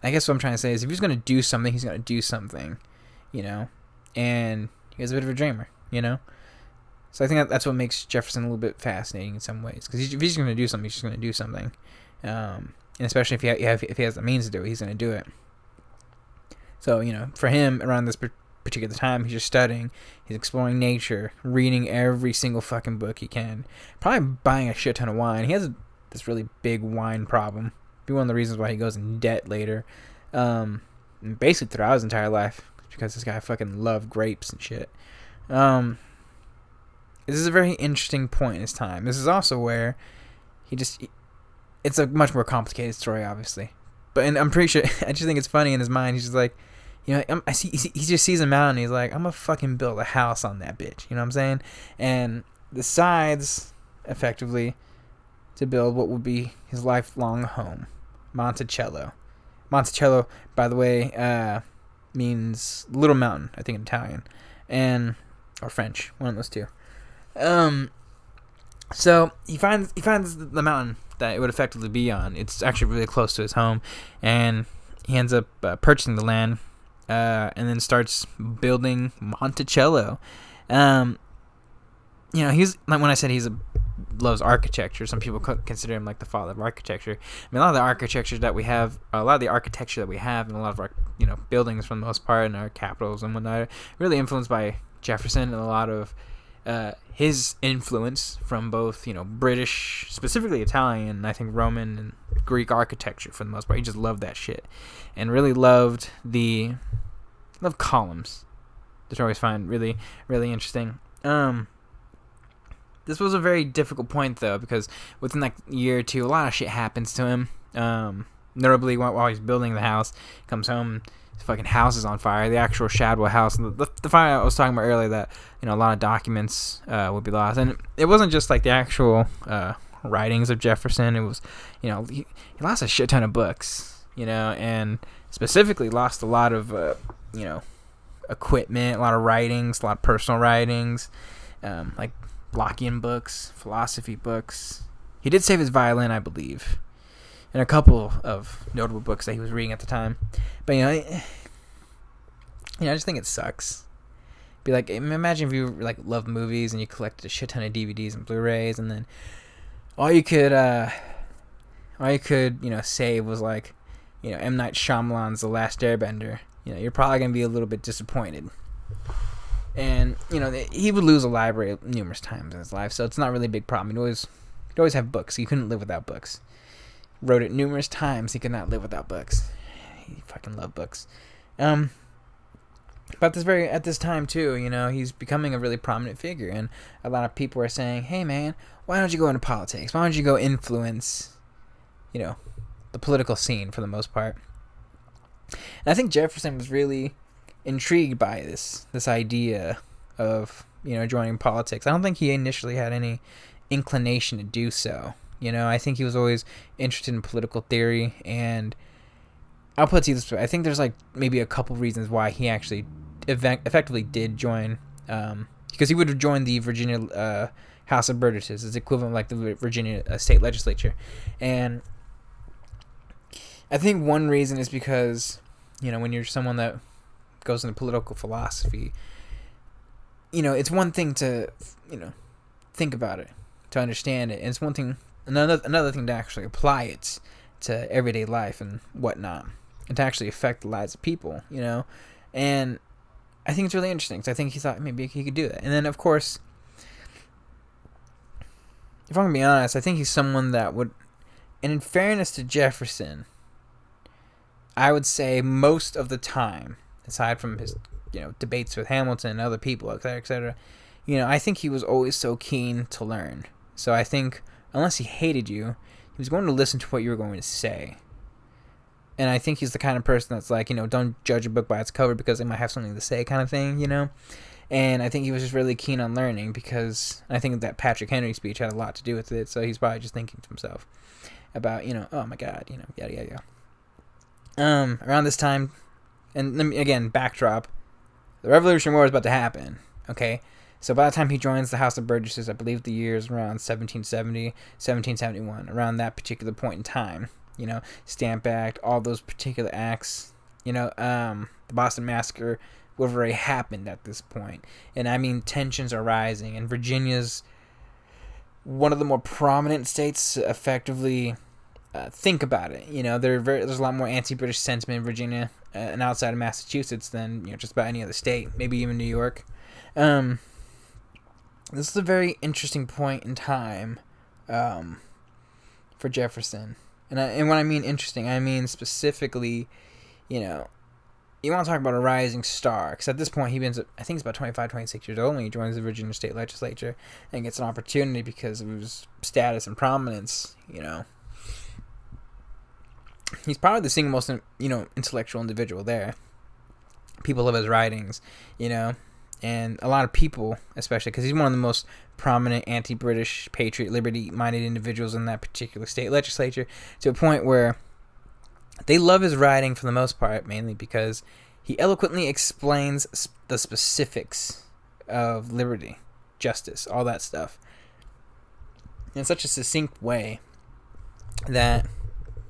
I guess what I'm trying to say is if he's going to do something, he's going to do something, and he was a bit of a dreamer, So I think that's what makes Jefferson a little bit fascinating in some ways, because if he's going to do something, he's just going to do something, and especially if he has the means to do it, he's going to do it. So, for him, around this particular time, he's just studying, he's exploring nature, reading every single fucking book he can, probably buying a shit ton of wine. He has this really big wine problem. Be one of the reasons why he goes in debt later, basically throughout his entire life, because this guy fucking loved grapes and shit. This is a very interesting point in his time. This is also where it's a much more complicated story, obviously, and I'm pretty sure, I just think it's funny in his mind. He's just like, he just sees a mountain, he's like, I'm gonna fucking build a house on that bitch, you know what I'm saying? And decides, effectively, to build what would be his lifelong home, Monticello. Monticello, by the way, means little mountain, I think in Italian, or French, one of those two. So he finds the mountain that it would effectively be on. It's actually really close to his home, and he ends up purchasing the land, and then starts building Monticello. He's like, when I said loves architecture, some people consider him like the father of architecture. I mean, a lot of the architecture that we have, and a lot of our buildings for the most part, and our capitals and whatnot, are really influenced by Jefferson, and a lot of his influence from both British, specifically Italian, and I think Roman and Greek architecture for the most part. He just loved that shit, and really loved columns, which I always find really, really interesting. This was a very difficult point, though, because within like a year or two, a lot of shit happens to him. Notably, while he's building the house, comes home, his fucking house is on fire. The actual Shadwell house, the fire I was talking about earlier, that a lot of documents would be lost, and it wasn't just like the actual writings of Jefferson. It was, he lost a shit ton of books, and specifically lost a lot of equipment, a lot of writings, a lot of personal writings, like Lockean books, philosophy books. He did save his violin, I believe, and a couple of notable books that he was reading at the time. But I just think it sucks. Be like, imagine if you like love movies and you collected a shit ton of DVDs and Blu-rays, and then all you could save was like, M. Night Shyamalan's The Last Airbender. You're probably gonna be a little bit disappointed. And he would lose a library numerous times in his life, so it's not really a big problem. He'd always have books. He couldn't live without books. Wrote it numerous times. He could not live without books. He fucking loved books. But at this time too, he's becoming a really prominent figure, and a lot of people are saying, "Hey man, why don't you go into politics? Why don't you go influence, the political scene for the most part?" And I think Jefferson was really intrigued by this idea of joining politics. I don't think he initially had any inclination to do so. I think he was always interested in political theory, and I'll put it to you this way: I think there's like maybe a couple reasons why he actually effectively did join, because he would have joined the Virginia House of Burgesses, it's equivalent like the Virginia state legislature, and I think one reason is because when you're someone that goes into political philosophy, it's one thing to think about it, to understand it, and it's one thing, another thing to actually apply it to everyday life and whatnot, and to actually affect the lives of people, and I think it's really interesting, because I think he thought maybe he could do that. And then, of course, if I'm going to be honest, I think he's someone that would, and in fairness to Jefferson, I would say most of the time, aside from his, debates with Hamilton and other people, etc., I think he was always so keen to learn. So I think, unless he hated you, he was going to listen to what you were going to say. And I think he's the kind of person that's like, don't judge a book by its cover because they might have something to say kind of thing, And I think he was just really keen on learning, because I think that Patrick Henry speech had a lot to do with it. So he's probably just thinking to himself about, oh my God, yada, yada, yada. Around this time, and let me, again, backdrop, the Revolutionary War is about to happen, okay? So by the time he joins the House of Burgesses, I believe the year is around 1770, 1771, around that particular point in time. Stamp Act, all those particular acts, the Boston Massacre would have already happened at this point. And I mean, tensions are rising, and Virginia's one of the more prominent states to effectively think about it. There's a lot more anti-British sentiment in Virginia and outside of Massachusetts than, just about any other state, maybe even New York. This is a very interesting point in time for Jefferson. And when I mean interesting, I mean specifically, you want to talk about a rising star. Because at this point, I think he's about 25, 26 years old when he joins the Virginia State Legislature and gets an opportunity because of his status and prominence, He's probably the single most, intellectual individual there. People love his writings, and a lot of people, especially because he's one of the most prominent anti-British, patriot, liberty-minded individuals in that particular state legislature, to a point where they love his writing for the most part, mainly because he eloquently explains the specifics of liberty, justice, all that stuff, in such a succinct way that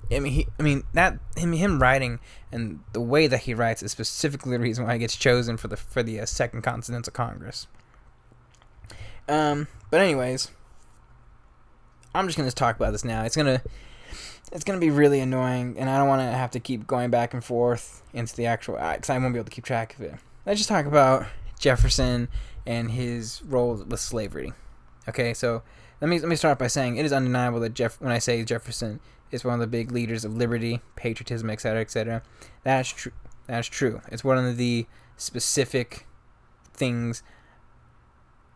him writing and the way that he writes is specifically the reason why he gets chosen for the Second Continental Congress. But anyways, I'm just gonna talk about this now. It's gonna be really annoying, and I don't want to have to keep going back and forth into the actual, because I won't be able to keep track of it. Let's just talk about Jefferson and his role with slavery. Okay, so let me start by saying it is undeniable that when I say Jefferson is one of the big leaders of liberty, patriotism, etc., etc., that is true. It's one of the specific things,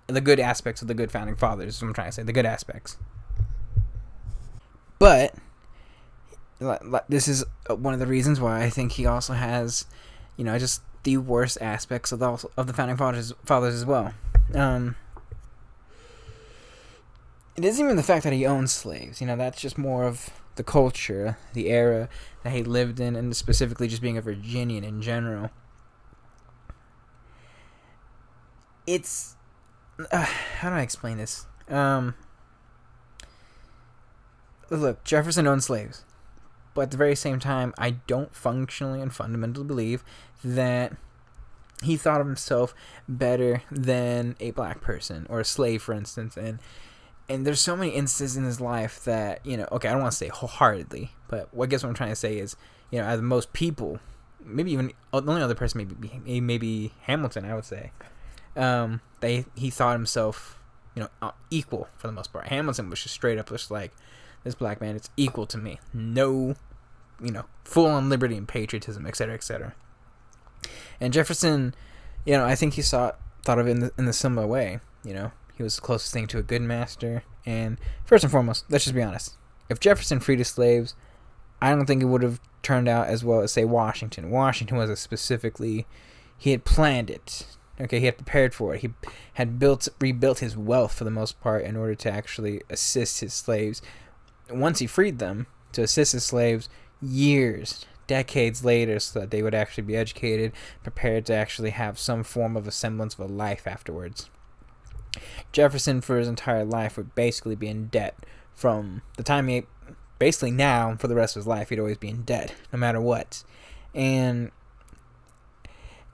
the good aspects of the good founding fathers, is what I'm trying to say, the good aspects. But This is one of the reasons why I think he also has, just the worst aspects of the founding fathers as well. It isn't even the fact that he owns slaves. That's just more of the culture, the era that he lived in, and specifically just being a Virginian in general. It's how do I explain this? Look, Jefferson owned slaves, but at the very same time, I don't functionally and fundamentally believe that he thought of himself better than a black person or a slave, for instance. And there's so many instances in his life that, okay, I don't want to say wholeheartedly, but I guess what I'm trying to say is, out of most people, maybe even the only other person maybe Hamilton, I would say, he thought himself, equal for the most part. Hamilton was just straight up just like, this black man is equal to me. No, full on liberty and patriotism, etc., etc. And Jefferson, I think he thought of it in the similar way. He was the closest thing to a good master. And first and foremost, let's just be honest. If Jefferson freed his slaves, I don't think it would have turned out as well as, say, Washington. Washington was he had planned it. Okay, he had prepared for it. He had rebuilt his wealth for the most part in order to actually assist his slaves. Once he freed them, to assist his slaves decades later, so that they would actually be educated, prepared to actually have some form of a semblance of a life afterwards. Jefferson, for his entire life, would basically be in debt from the time basically now, for the rest of his life, he'd always be in debt, no matter what. And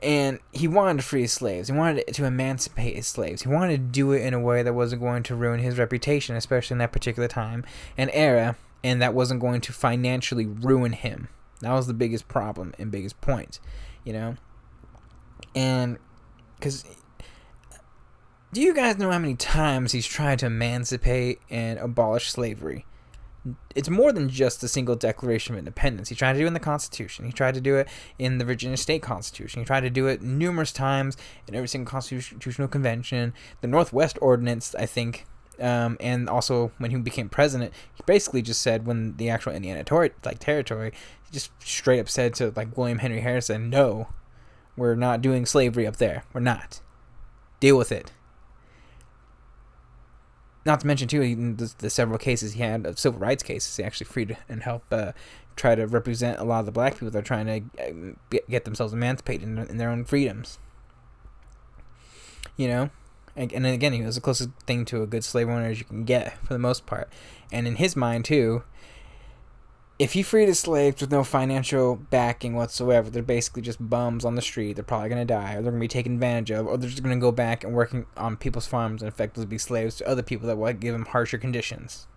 he wanted to free his slaves. He wanted to emancipate his slaves. He wanted to do it in a way that wasn't going to ruin his reputation, especially in that particular time and era, and that wasn't going to financially ruin him. That was the biggest problem and biggest point, And because do you guys know how many times he's tried to emancipate and abolish slavery? It's more than just a single Declaration of Independence. He tried to do it in the Constitution. He tried to do it in the Virginia State Constitution. He tried to do it numerous times in every single constitutional convention. The Northwest Ordinance, I think, and also when he became president, he basically just said, when the actual Indiana territory, he just straight up said to William Henry Harrison, no, we're not doing slavery up there. We're not. Deal with it. Not to mention, too, the several cases he had of civil rights cases. He actually freed and helped try to represent a lot of the black people that are trying to get themselves emancipated in their own freedoms. And again, he was the closest thing to a good slave owner as you can get, for the most part. And in his mind, too, if he freed his slaves with no financial backing whatsoever, they're basically just bums on the street. They're probably going to die, or they're going to be taken advantage of, or they're just going to go back and working on people's farms and effectively be slaves to other people that will give them harsher conditions.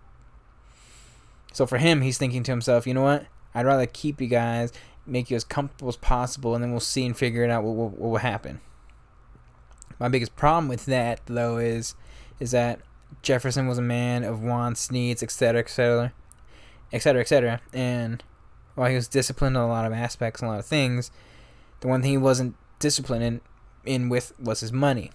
So for him, he's thinking to himself, you know what? I'd rather keep you guys, make you as comfortable as possible, and then we'll see and figure it out what will happen. My biggest problem with that, though, is that Jefferson was a man of wants, needs, etc., etc., etc., etc. And while he was disciplined in a lot of aspects and a lot of things, the one thing he wasn't disciplined in with was his money.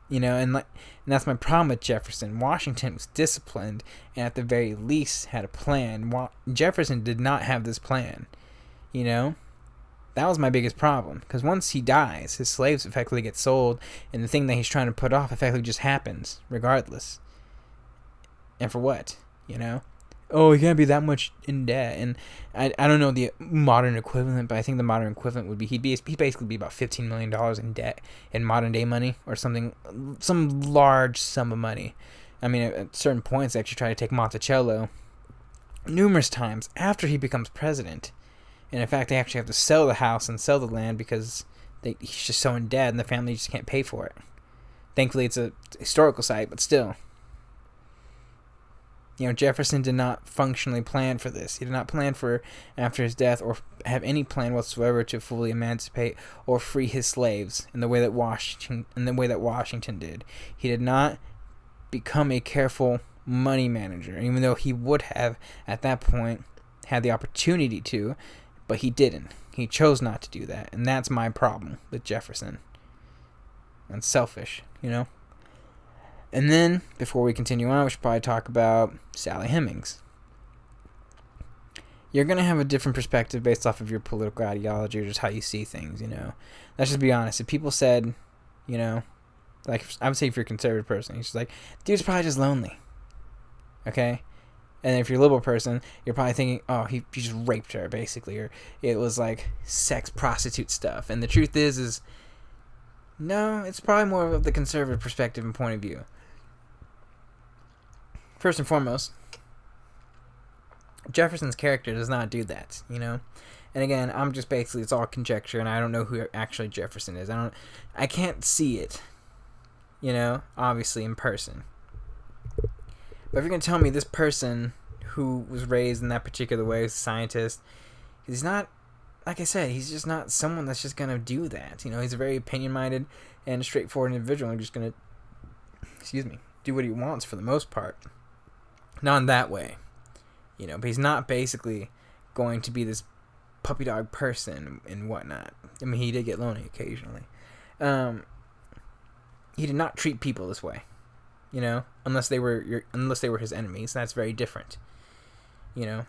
And that's my problem with Jefferson. Washington was disciplined and at the very least had a plan. Jefferson did not have this plan. That was my biggest problem, because once he dies, his slaves effectively get sold, and the thing that he's trying to put off effectively just happens regardless. And for what? Oh, he can't be that much in debt. And I don't know the modern equivalent, but I think the modern equivalent would be he'd basically be about $15 million in debt in modern day money, or some large sum of money. I mean, at certain points, they actually try to take Monticello numerous times after he becomes president. And in fact, they actually have to sell the house and sell the land because he's just so in debt and the family just can't pay for it. Thankfully, it's a historical site, but still. Jefferson did not functionally plan for this. He did not plan for after his death, or have any plan whatsoever to fully emancipate or free his slaves in the way that Washington did. He did not become a careful money manager, even though he would have at that point had the opportunity to, but he didn't. He chose not to do that, and that's my problem with Jefferson. And selfish, And then, before we continue on, we should probably talk about Sally Hemings. you're going to have a different perspective based off of your political ideology or just how you see things, Let's just be honest. If people said, like, I would say if you're a conservative person, you're just like, dude's probably just lonely. Okay? And if you're a liberal person, you're probably thinking, oh, he just raped her, basically. Or it was, like, sex prostitute stuff. And the truth is no, it's probably more of the conservative perspective and point of view. First and foremost, Jefferson's character does not do that, And again, I'm just basically, it's all conjecture, and I don't know who actually Jefferson is. I can't see it, obviously in person. But if you're going to tell me this person who was raised in that particular way, as a scientist, he's not, like I said, he's just not someone that's just going to do that. He's a very opinion-minded and straightforward individual, and just going to, do what he wants for the most part. Not in that way. But he's not basically going to be this puppy dog person and whatnot. I mean, he did get lonely occasionally. He did not treat people this way, unless they were his enemies. That's very different, The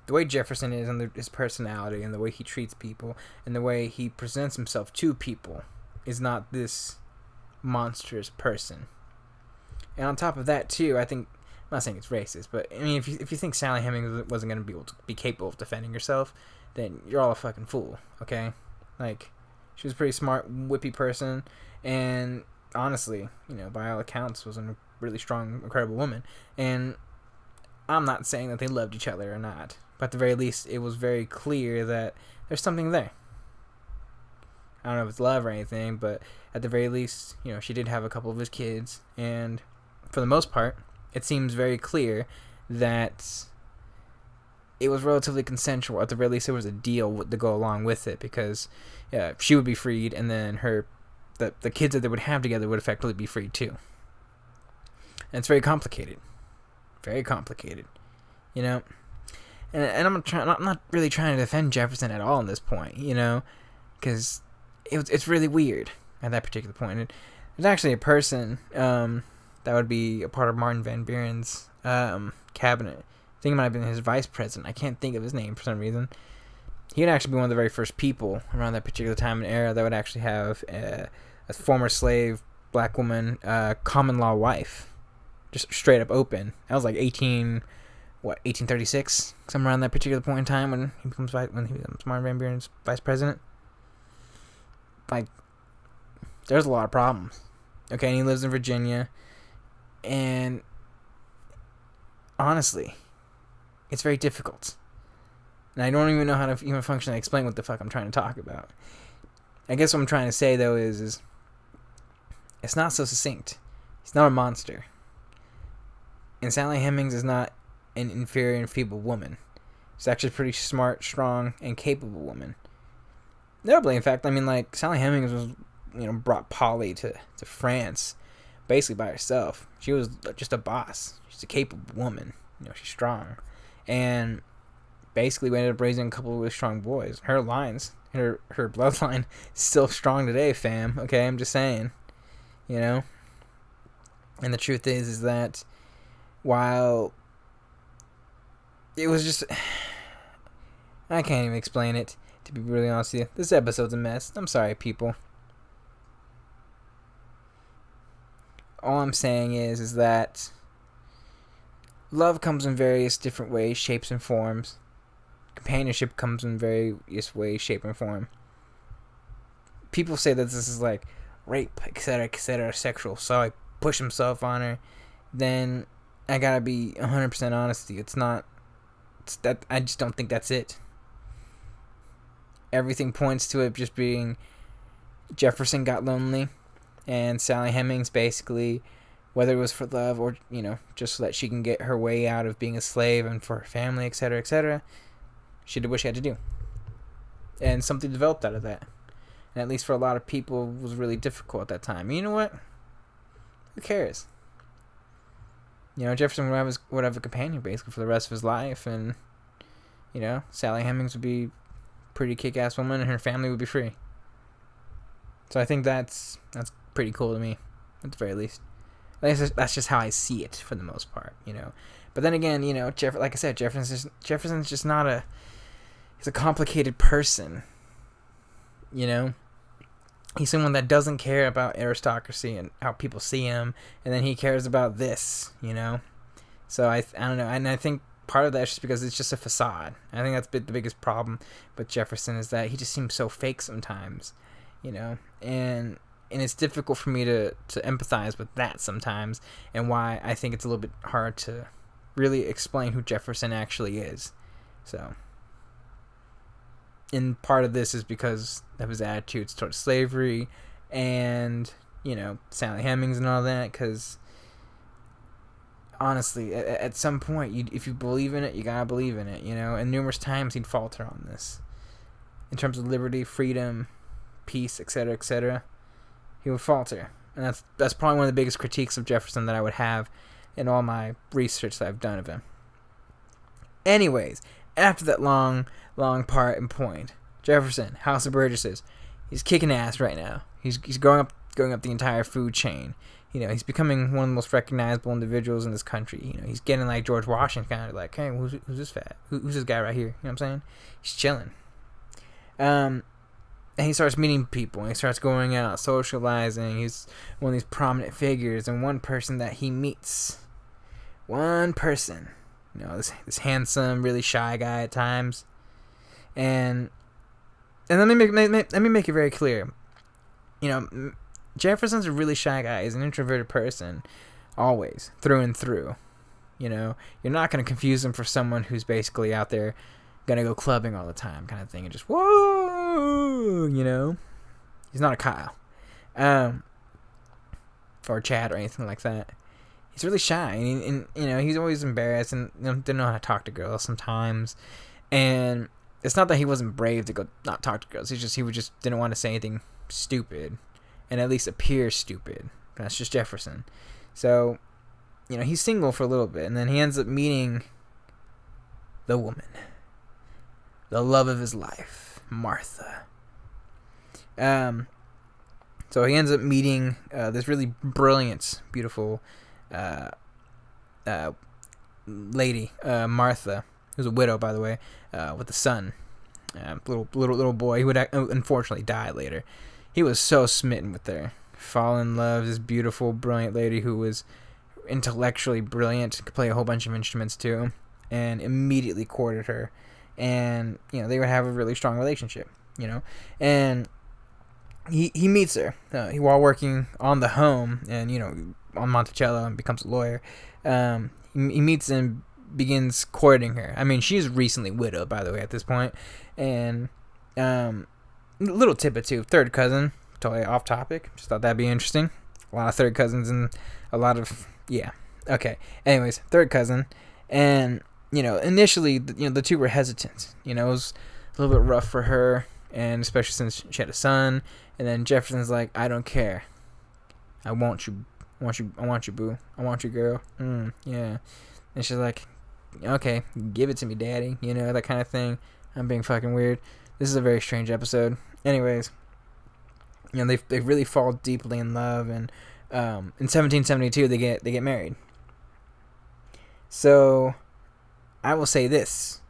way Jefferson is, and his personality, and the way he treats people, and the way he presents himself to people, is not this monstrous person. And on top of that, too, I think, I'm not saying it's racist, but I mean, if you think Sally Hemings wasn't going to be able to be capable of defending herself, then you're all a fucking fool, okay? Like, she was a pretty smart, whippy person, and honestly, by all accounts, was a really strong, incredible woman. And I'm not saying that they loved each other or not, but at the very least, it was very clear that there's something there. I don't know if it's love or anything, but at the very least, she did have a couple of his kids, and for the most part, it seems very clear that it was relatively consensual. At the very least, there was a deal to go along with it, because she would be freed, and then the kids that they would have together would effectively be freed too. And it's very complicated. Very complicated. And I'm not really trying to defend Jefferson at all in this point, because it's really weird at that particular point. There's actually a person that would be a part of Martin Van Buren's cabinet. I think it might have been his vice president. I can't think of his name for some reason. He would actually be one of the very first people around that particular time and era that would actually have a former slave black woman common law wife, just straight up open. That was like 1836, somewhere around that particular point in time when he becomes Martin Van Buren's vice president. Like, there's a lot of problems. Okay, and he lives in Virginia. And honestly, it's very difficult. And I don't even know how to even functionally explain what the fuck I'm trying to talk about. I guess what I'm trying to say, though, is it's not so succinct. He's not a monster. And Sally Hemings is not an inferior and feeble woman. She's actually a pretty smart, strong, and capable woman. Notably, in fact, I mean, like, Sally Hemings was, brought Polly to France basically by herself. She was just a boss. She's a capable woman. She's strong. And basically we ended up raising a couple of really strong boys. Her lines, her bloodline is still strong today, fam. Okay, I'm just saying. And the truth is that while it was just, I can't even explain it, to be really honest with you. This episode's a mess. I'm sorry, people. All I'm saying is that love comes in various different ways, shapes, and forms. Companionship comes in various ways, shape, and form. People say that this is like rape, etc., sexual. So I push himself on her. Then I gotta be 100% honest with you. It's not. It's that I just don't think that's it. Everything points to it just being Jefferson got lonely. And Sally Hemings basically, whether it was for love or, just so that she can get her way out of being a slave and for her family, etc., she did what she had to do. And something developed out of that. And at least for a lot of people, it was really difficult at that time. And you know what? Who cares? Jefferson would have a companion basically for the rest of his life. And, Sally Hemings would be a pretty kick-ass woman and her family would be free. So I think that's pretty cool to me, at the very least. That's just how I see it for the most part, But then again, like I said, Jefferson's just not he's a complicated person, He's someone that doesn't care about aristocracy and how people see him, and then he cares about this, So I don't know, and I think part of that is just because it's just a facade. I think that's the biggest problem with Jefferson is that he just seems so fake sometimes, and it's difficult for me to empathize with that sometimes, and why I think it's a little bit hard to really explain who Jefferson actually is. So, and part of this is because of his attitudes towards slavery and, Sally Hemings and all that, because honestly, at some point, if you believe in it, you gotta believe in it, and numerous times he'd falter on this. In terms of liberty, freedom, peace, etc., he would falter. And that's probably one of the biggest critiques of Jefferson that I would have in all my research that I've done of him. Anyways, after that long part and point, Jefferson, House of Burgesses, he's kicking ass right now. He's going up the entire food chain. He's becoming one of the most recognizable individuals in this country. He's getting like George Washington, kind of like, hey, who's this fat? Who's this guy right here? You know what I'm saying? He's chilling. And he starts meeting people, and he starts going out, socializing. He's one of these prominent figures, and one person that he meets, this handsome, really shy guy at times, and let me make it very clear, Jefferson's a really shy guy. He's an introverted person, always, through and through. You're not going to confuse him for someone who's basically out there gonna go clubbing all the time kind of thing and just whoa, he's not a Kyle or Chad or anything like that. He's really shy, and he's always embarrassed and didn't know how to talk to girls sometimes. And it's not that he wasn't brave to go not talk to girls. He just didn't want to say anything stupid and at least appear stupid. That's just Jefferson. So he's single for a little bit, and then he ends up meeting the woman, the love of his life, Martha. So he ends up meeting this really brilliant, beautiful lady, Martha, who's a widow, by the way, with a son, little boy. He would unfortunately die later. He was so smitten with her, fall in love. This beautiful, brilliant lady who was intellectually brilliant, could play a whole bunch of instruments too, and immediately courted her. And they would have a really strong relationship, and he meets her while working on the home, and on Monticello, and becomes a lawyer. He meets and begins courting her. I mean, she's recently widowed, by the way, at this point. And little tidbit too, third cousin, totally off topic, just thought that'd be interesting. A lot of third cousins and a lot of okay, anyways, third cousin. And initially, the two were hesitant. It was a little bit rough for her, and especially since she had a son. And then Jefferson's like, I don't care. I want you, boo. I want you, girl. Yeah. And she's like, okay, give it to me, daddy. That kind of thing. I'm being fucking weird. This is a very strange episode. Anyways, they really fall deeply in love, and in 1772 they get married. So I will say this.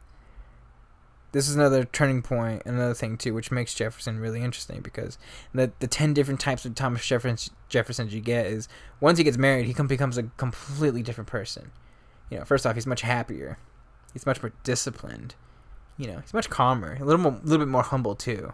This is another turning point, another thing too, which makes Jefferson really interesting, because the 10 different types of Thomas Jeffersons you get is, once he gets married, he becomes a completely different person. First off, he's much happier. He's much more disciplined. He's much calmer, a little bit more humble too.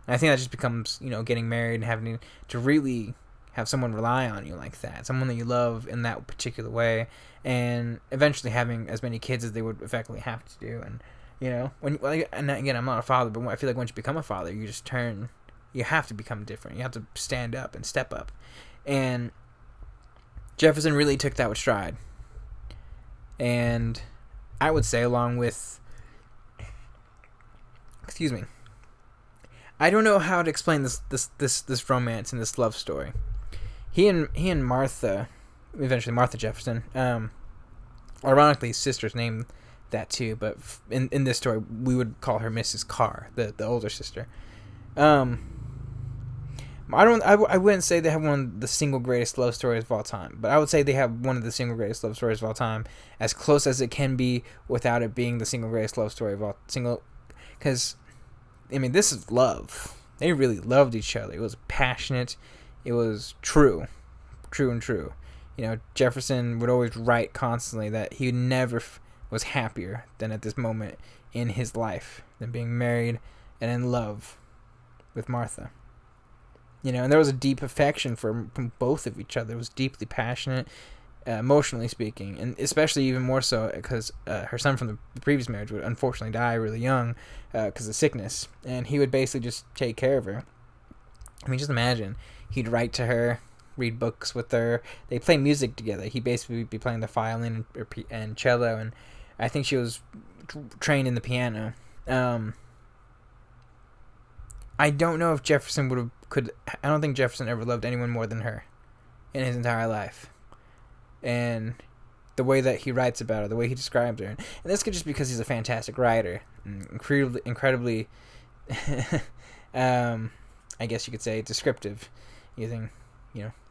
And I think that just becomes, getting married and having to really have someone rely on you like that, someone that you love in that particular way, and eventually having as many kids as they would effectively have to do. And and again, I'm not a father, but I feel like once you become a father, you have to become different. You have to stand up and step up. And Jefferson really took that with stride. And I would say, along with, I don't know how to explain this romance and this love story. He and Martha, eventually Martha Jefferson, ironically his sister's named that too, but in this story we would call her Mrs. Carr, the older sister. I wouldn't say they have one of the single greatest love stories of all time, but I would say they have one of the single greatest love stories of all time, as close as it can be without it being the single greatest love story of all because, I mean, this is love. They really loved each other. It was passionate. It was true and true. Jefferson would always write constantly that he never was happier than at this moment in his life, than being married and in love with Martha. And there was a deep affection from both of each other. It was deeply passionate, emotionally speaking, and especially even more so because her son from the previous marriage would unfortunately die really young because of sickness, and he would basically just take care of her. I mean, just imagine. He'd write to her, read books with her. They play music together. He'd basically be playing the violin and cello, and I think she was trained in the piano. I don't know if Jefferson I don't think Jefferson ever loved anyone more than her in his entire life. And the way that he writes about her, the way he describes her, and this could just because he's a fantastic writer, incredibly I guess you could say descriptive, using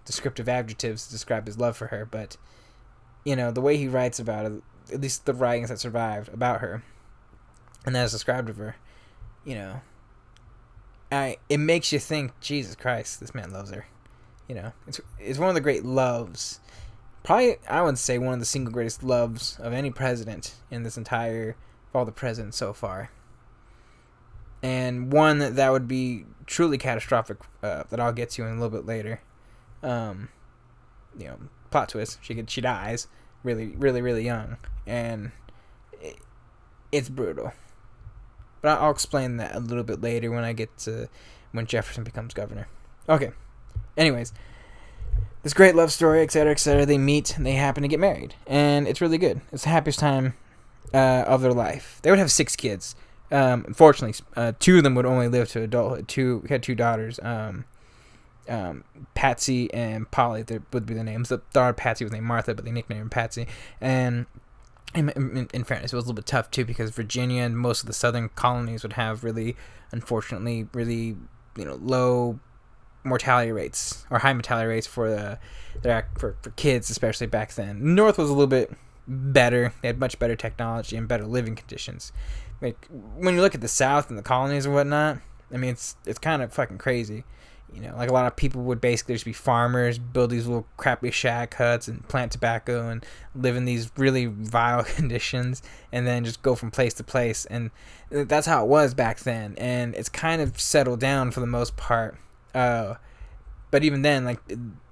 descriptive adjectives to describe his love for her. But the way he writes about her, at least the writings that survived about her and that is described of her, it makes you think, Jesus Christ, this man loves her. It's one of the great loves. Probably, I would say, one of the single greatest loves of any president in this of all the presidents so far. And one that would be truly catastrophic, that I'll get to in a little bit later. Plot twist, she dies really, really, really young. And it's brutal. But I'll explain that a little bit later when I get to when Jefferson becomes governor. Okay. Anyways, this great love story, etc., etc. They meet and they happen to get married, and it's really good. It's the happiest time of their life. They would have 6 kids. Unfortunately, 2 of them would only live to adulthood. We had 2 daughters. Patsy and Polly would be the names. The daughter Patsy was named Martha, but they nicknamed her Patsy. And in fairness, it was a little bit tough too because Virginia and most of the southern colonies would have unfortunately, really low mortality rates or high mortality rates for kids, especially back then. The North was a little bit better. They had much better technology and better living conditions. Like, when you look at the South and the colonies and whatnot, I mean, it's kind of fucking crazy. Like a lot of people would basically just be farmers, build these little crappy shack huts and plant tobacco and live in these really vile conditions and then just go from place to place. And that's how it was back then. And it's kind of settled down for the most part. But even then, like,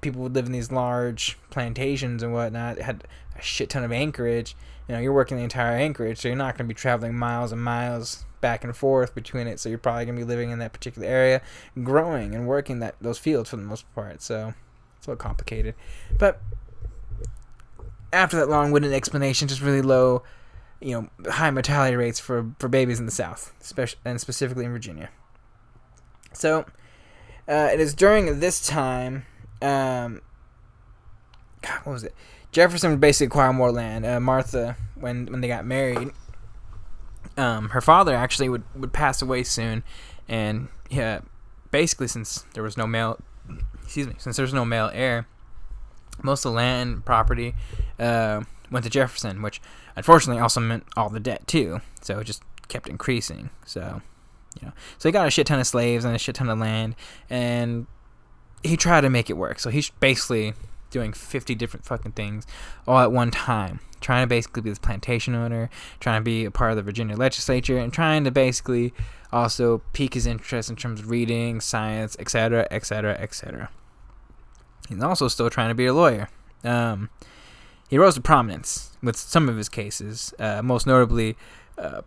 people would live in these large plantations and whatnot. It had a shit ton of acreage. You're working the entire acreage, so you're not going to be traveling miles and miles back and forth between it. So you're probably going to be living in that particular area, growing and working those fields for the most part. So it's a little complicated. But after that long-winded explanation, just really low, high mortality rates for babies in the South, and specifically in Virginia. So it is during this time, what was it? Jefferson would basically acquire more land. Martha, when they got married, her father actually would pass away soon, and basically since there was no male heir, most of the land property went to Jefferson, which unfortunately also meant all the debt too. So it just kept increasing. So he got a shit ton of slaves and a shit ton of land, and he tried to make it work. So he's basically doing 50 different fucking things all at one time, trying to basically be this plantation owner, trying to be a part of the Virginia legislature, and trying to basically also pique his interest in terms of reading, science, etc., etc., etc. He's also still trying to be a lawyer. He rose to prominence with some of his cases, most notably, he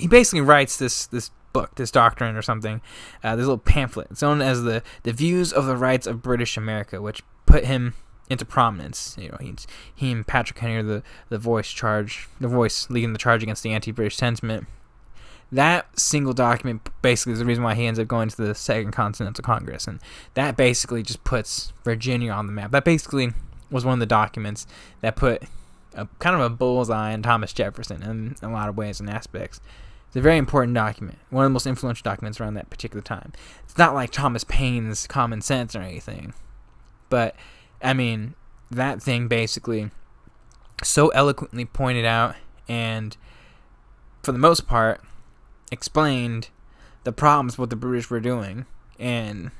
basically writes this book, this doctrine or something, this little pamphlet. It's known as the Views of the Rights of British America, which put him into prominence. He and Patrick Henry are the voice leading the charge against the anti-British sentiment. That single document basically is the reason why he ends up going to the Second Continental Congress, and that basically just puts Virginia on the map. That basically was one of the documents that put kind of a bullseye on Thomas Jefferson in a lot of ways and aspects. It's a very important document. One of the most influential documents around that particular time. It's not like Thomas Paine's Common Sense or anything. But, I mean, that thing basically so eloquently pointed out and, for the most part, explained the problems what the British were doing. And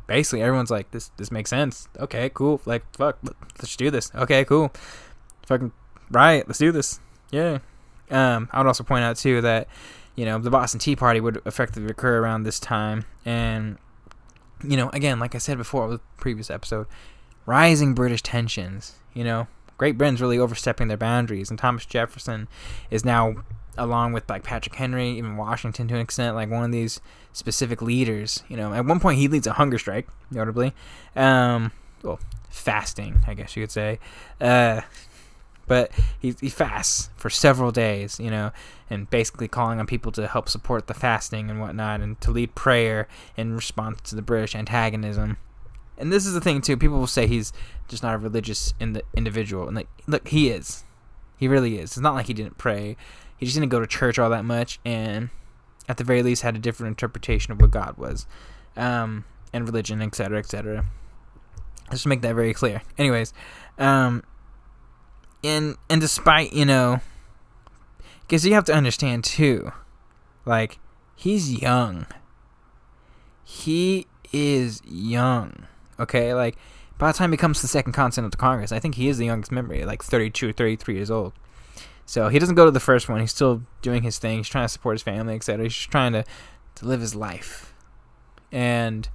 basically everyone's like, this makes sense. Okay, cool. Like, fuck, let's do this. Okay, cool. Fucking right, let's do this. Yeah. I would also point out too that, the Boston Tea Party would effectively occur around this time. And, again, like I said before with the previous episode, rising British tensions. Great Britain's really overstepping their boundaries, and Thomas Jefferson is now, along with like Patrick Henry, even Washington to an extent, like one of these specific leaders. At one point he leads a hunger strike, notably. Fasting, I guess you could say. But he fasts for several days, and basically calling on people to help support the fasting and whatnot, and to lead prayer in response to the British antagonism. And this is the thing too. People will say he's just not a religious individual, and look, he is. He really is. It's not like he didn't pray. He just didn't go to church all that much, and at the very least had a different interpretation of what God was, and religion, etc., etc. Just to make that very clear. Anyways, and despite, because you have to understand too, like, he's young. He is young. Okay, like, by the time he comes to the Second Continental Congress, I think he is the youngest member, like 32 or 33 years old. So he doesn't go to the first one. He's still doing his thing. He's trying to support his family, etc. He's just trying to live his life and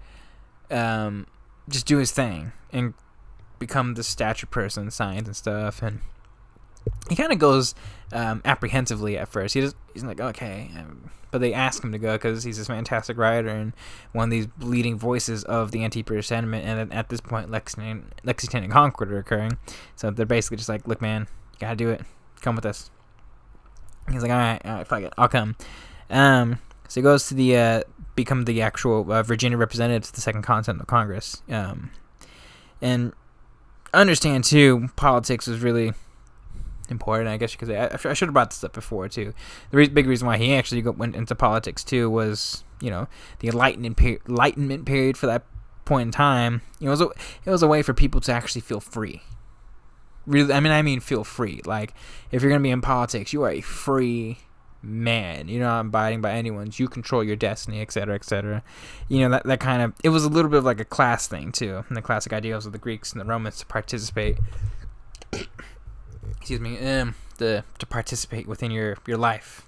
just do his thing and become the stature person, science and stuff. And he kind of goes apprehensively at first. He's like, okay. But they ask him to go because he's this fantastic writer and one of these leading voices of the anti-British sentiment. And at this point, Lexington and Concord are occurring. So they're basically just like, look, man, you got to do it. Come with us. He's like, all right, fuck it, I'll come. So he goes to become the actual Virginia representative to the Second Continental Congress. And understand too, politics was really important, I guess you could say. I should have brought this up before too. The big reason why he actually went into politics too was, the Enlightenment period for that point in time. It was a way for people to actually feel free. Really, I mean, feel free. Like, if you're gonna be in politics, you are a free man. You're not abiding by anyone's. You control your destiny, etc., etc. That kind of. It was a little bit of like a class thing too, and the classic ideals of the Greeks and the Romans to participate. Excuse me. To participate within your life.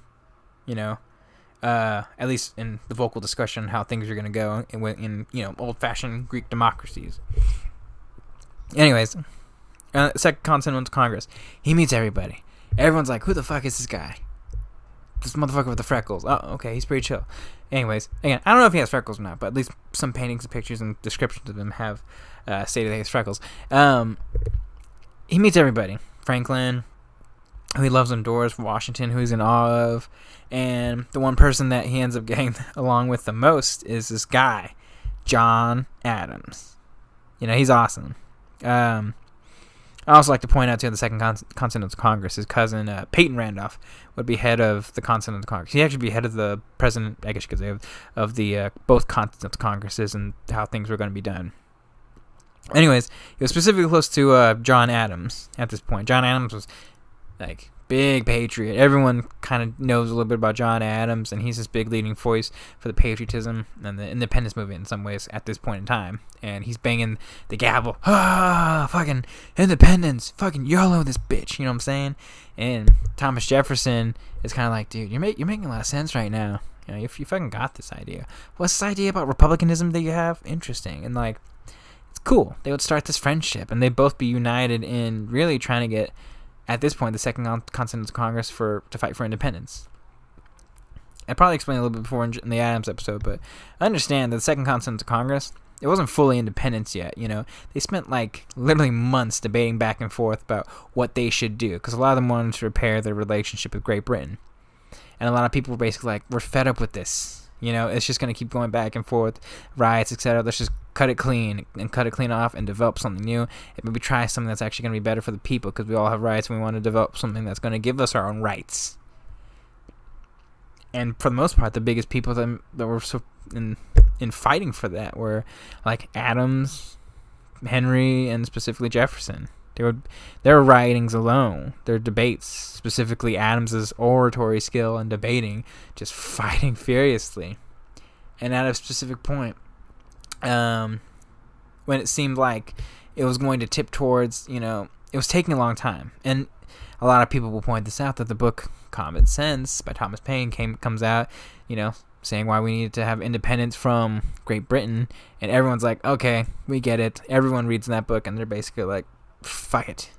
At least in the vocal discussion on how things are gonna go in old-fashioned Greek democracies. Anyways. Second Continental Congress. He meets everybody. Everyone's like, who the fuck is this guy? This motherfucker with the freckles. Oh, okay, he's pretty chill. Anyways, again, I don't know if he has freckles or not, but at least some paintings and pictures and descriptions of him have stated that he has freckles. He meets everybody. Franklin, who he loves indoors, Washington, who he's in awe of, and the one person that he ends up getting along with the most is this guy, John Adams. He's awesome. I also like to point out, too, the Second Continental Congress, his cousin, Peyton Randolph, would be head of the Continental Congress. He'd actually be head of the president, I guess you could say, of the both Continental Congresses and how things were going to be done. Anyways, he was specifically close to John Adams at this point. John Adams was, like, big patriot. Everyone kind of knows a little bit about John Adams, and he's this big leading voice for the patriotism and the independence movement in some ways at this point in time. And he's banging the gavel. Fucking independence. Fucking YOLO this bitch. You know what I'm saying? And Thomas Jefferson is kind of like, dude, you're making a lot of sense right now. You fucking got this idea. What's this idea about republicanism that you have? Interesting. And, like, it's cool. They would start this friendship, and they'd both be united in really trying to get, at this point, the Second Continental Congress to fight for independence. I probably explained a little bit before in the Adams episode, but I understand that the Second Continental Congress, it wasn't fully independence yet. They spent like literally months debating back and forth about what they should do, because a lot of them wanted to repair their relationship with Great Britain, and a lot of people were basically like, we're fed up with this. It's just going to keep going back and forth, riots, etc. Let's just cut it clean off and develop something new. And maybe try something that's actually going to be better for the people, because we all have rights and we want to develop something that's going to give us our own rights. And for the most part, the biggest people that were so in fighting for that were like Adams, Henry, and specifically Jefferson. Their writings alone, their debates, specifically Adams's oratory skill and debating, just fighting furiously. And at a specific point, when it seemed like it was going to tip towards, it was taking a long time. And a lot of people will point this out, that the book Common Sense by Thomas Paine comes out, saying why we needed to have independence from Great Britain. And everyone's like, okay, we get it. Everyone reads that book, and they're basically like, fuck it.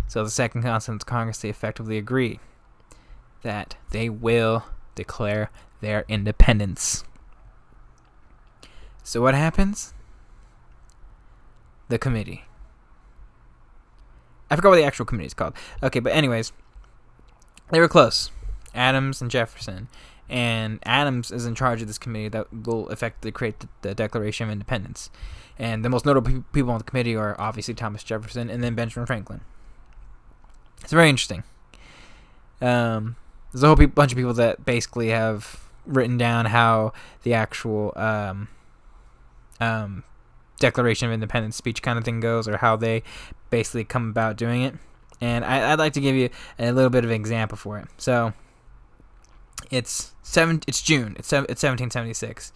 So the Second Continental Congress, they effectively agree that they will declare their independence. So what happens? The committee. I forgot what the actual committee is called. Okay, but anyways, they were close. Adams and Jefferson. And Adams is in charge of this committee that will effectively create the Declaration of Independence. And the most notable people on the committee are obviously Thomas Jefferson and then Benjamin Franklin. It's very interesting. There's a whole bunch of people that basically have written down how the actual Declaration of Independence speech kind of thing goes, or how they basically come about doing it. And I'd like to give you a little bit of an example for it. So it's June. It's 1776.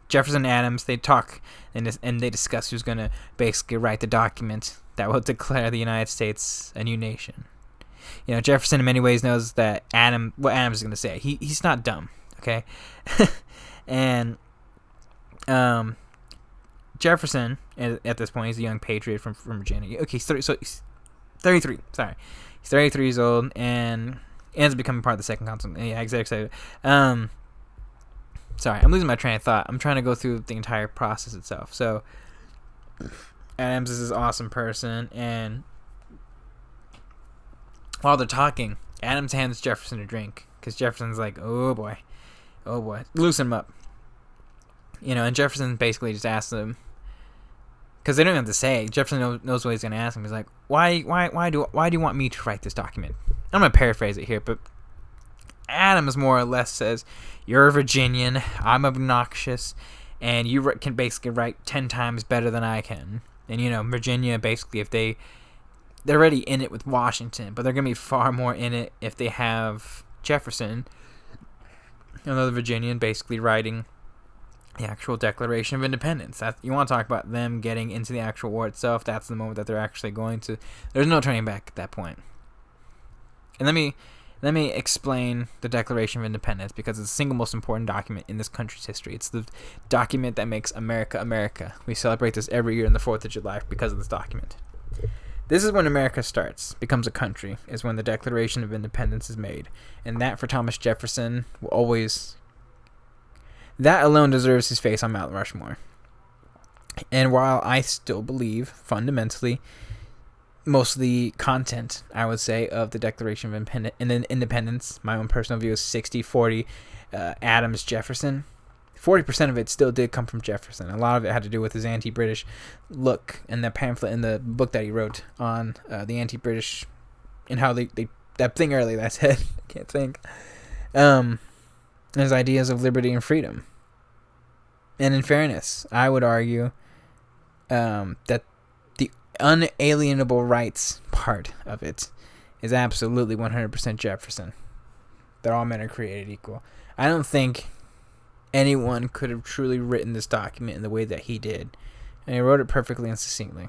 Jefferson and Adams, they talk and they discuss who's going to basically write the document that will declare the United States a new nation. Jefferson in many ways knows that what Adams is going to say. He's not dumb, okay? And Jefferson, at this point, he's a young patriot from Virginia. Okay, he's 33. Sorry, he's 33 years old and ends up becoming part of the Second Continental. Yeah, exactly. Sorry, I'm losing my train of thought. I'm trying to go through the entire process itself. So, Adams is this awesome person, and while they're talking, Adams hands Jefferson a drink, because Jefferson's like, oh boy, loosen him up. And Jefferson basically just asks him, because they don't have to say. Jefferson knows what he's going to ask him. He's like, why do you want me to write this document? I'm going to paraphrase it here, but Adams more or less says, you're a Virginian, I'm obnoxious, and you can basically write 10 times better than I can. And, Virginia, basically, if they're already in it with Washington, but they're going to be far more in it if they have Jefferson, another Virginian, basically writing the actual Declaration of Independence. You want to talk about them getting into the actual war itself, that's the moment that they're actually going to. There's no turning back at that point. And let me explain the Declaration of Independence, because it's the single most important document in this country's history. It's the document that makes America America. We celebrate this every year on the 4th of July because of this document. This is when America starts, becomes a country, is when the Declaration of Independence is made. And that, for Thomas Jefferson, will always... that alone deserves his face on Mount Rushmore. And while I still believe, fundamentally, most of the content, I would say, of the Declaration of Independence, my own personal view is 60-40 Adams-Jefferson. 40% of it still did come from Jefferson. A lot of it had to do with his anti-British look and the pamphlet in the book that he wrote on the anti-British and how they that thing earlier that I said, I can't think. His ideas of liberty and freedom. And in fairness, I would argue that the unalienable rights part of it is absolutely 100% Jefferson. That all men are created equal. I don't think anyone could have truly written this document in the way that he did. And he wrote it perfectly and succinctly.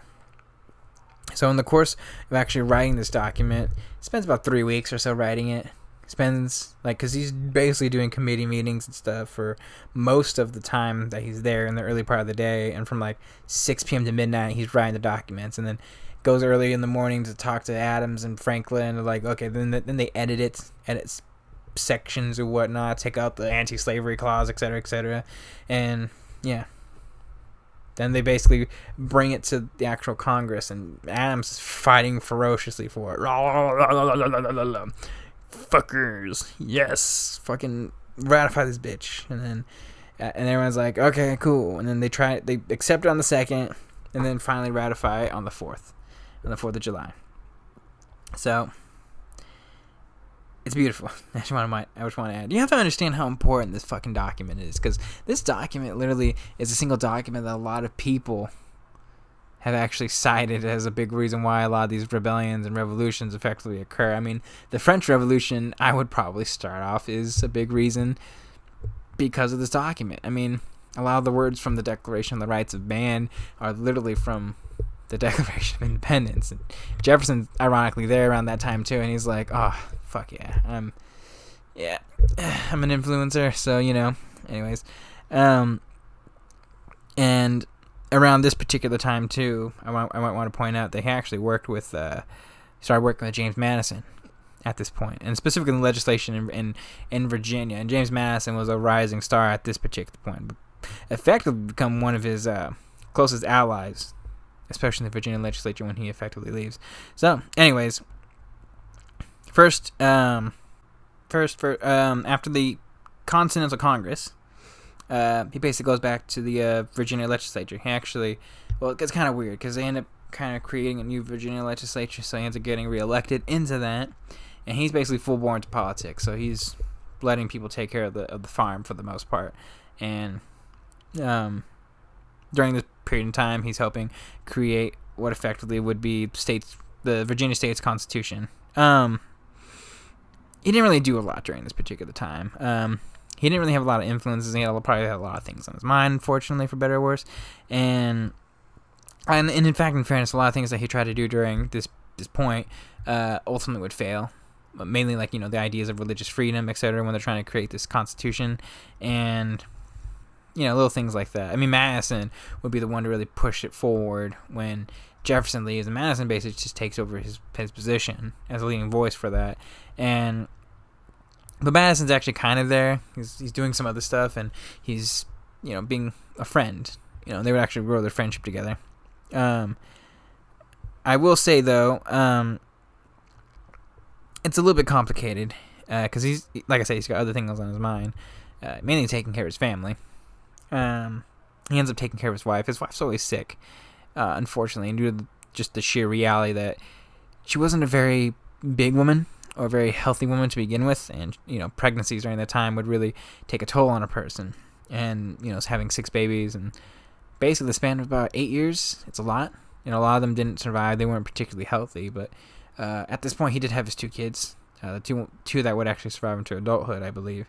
So in the course of actually writing this document, he spends about 3 weeks or so writing it. Spends, because he's basically doing committee meetings and stuff for most of the time that he's there in the early part of the day, and from 6 p.m. to midnight he's writing the documents, and then goes early in the morning to talk to Adams and Franklin, then they edit sections or whatnot, take out the anti-slavery clause, etc., and yeah. Then they basically bring it to the actual Congress, and Adams is fighting ferociously for it. Fuckers, yes, fucking ratify this bitch. And everyone's like, okay, cool. And then they accept it on the 2nd, and then finally ratify it on the 4th of July. So It's beautiful. I just want to add. You have to understand how important this fucking document is, because this document literally is a single document that a lot of people have actually cited as a big reason why a lot of these rebellions and revolutions effectively occur. I mean, the French Revolution, I would probably start off, is a big reason because of this document. I mean, a lot of the words from the Declaration of the Rights of Man are literally from the Declaration of Independence. And Jefferson's ironically there around that time too, and he's like, oh, fuck yeah, I'm an influencer, so, you know. Anyways, and around this particular time too, I might want to point out that he actually started working with James Madison at this point, and specifically in legislation in Virginia. And James Madison was a rising star at this particular point, but effectively become one of his closest allies, especially in the Virginia legislature when he effectively leaves. So, anyways, first after the Continental Congress, he basically goes back to the Virginia legislature. He actually, well, it gets kind of weird because they end up kind of creating a new Virginia legislature, so he ends up getting reelected into that, and he's basically full bore into politics. So he's letting people take care of the farm for the most part, and during this period of time, he's helping create what effectively would be the Virginia State's Constitution. He didn't really do a lot during this particular time. He didn't really have a lot of influences. He probably had a lot of things on his mind, unfortunately, for better or worse. And in fact, in fairness, a lot of things that he tried to do during this point ultimately would fail. Mainly, like, you know, the ideas of religious freedom, etc., when they're trying to create this constitution, and, you know, little things like that. I mean, Madison would be the one to really push it forward when Jefferson leaves, and Madison basically just takes over his position as a leading voice for that. But Madison's actually kind of there. He's doing some other stuff, and he's, you know, being a friend. You know, they would actually grow their friendship together. I will say, though, it's a little bit complicated, because he's, like I said, he's got other things on his mind, mainly taking care of his family. He ends up taking care of his wife. His wife's always sick, unfortunately, and due to just the sheer reality that she wasn't a very big woman or a very healthy woman to begin with, and, you know, pregnancies during that time would really take a toll on a person. And, you know, having 6 babies, and basically the span of about 8 years, it's a lot. You know, a lot of them didn't survive. They weren't particularly healthy, but at this point, he did have his 2 kids, the two that would actually survive into adulthood, I believe.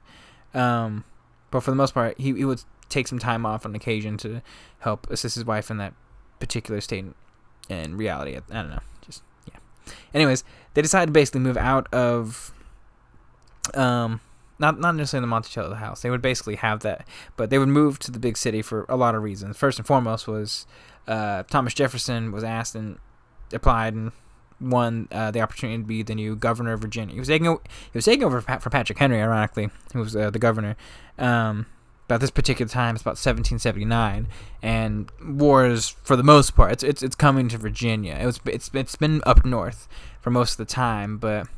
But for the most part, he would take some time off on occasion to help assist his wife in that particular state and reality. I don't know. Just, yeah. Anyways, they decided to basically move out of, not necessarily the Monticello house. They would basically have that, but they would move to the big city for a lot of reasons. First and foremost was Thomas Jefferson was asked and applied and won the opportunity to be the new governor of Virginia. He was taking over for Patrick Henry, ironically, who was the governor. About this particular time, it's about 1779, and wars, for the most part, it's coming to Virginia. It's been up north for most of the time, but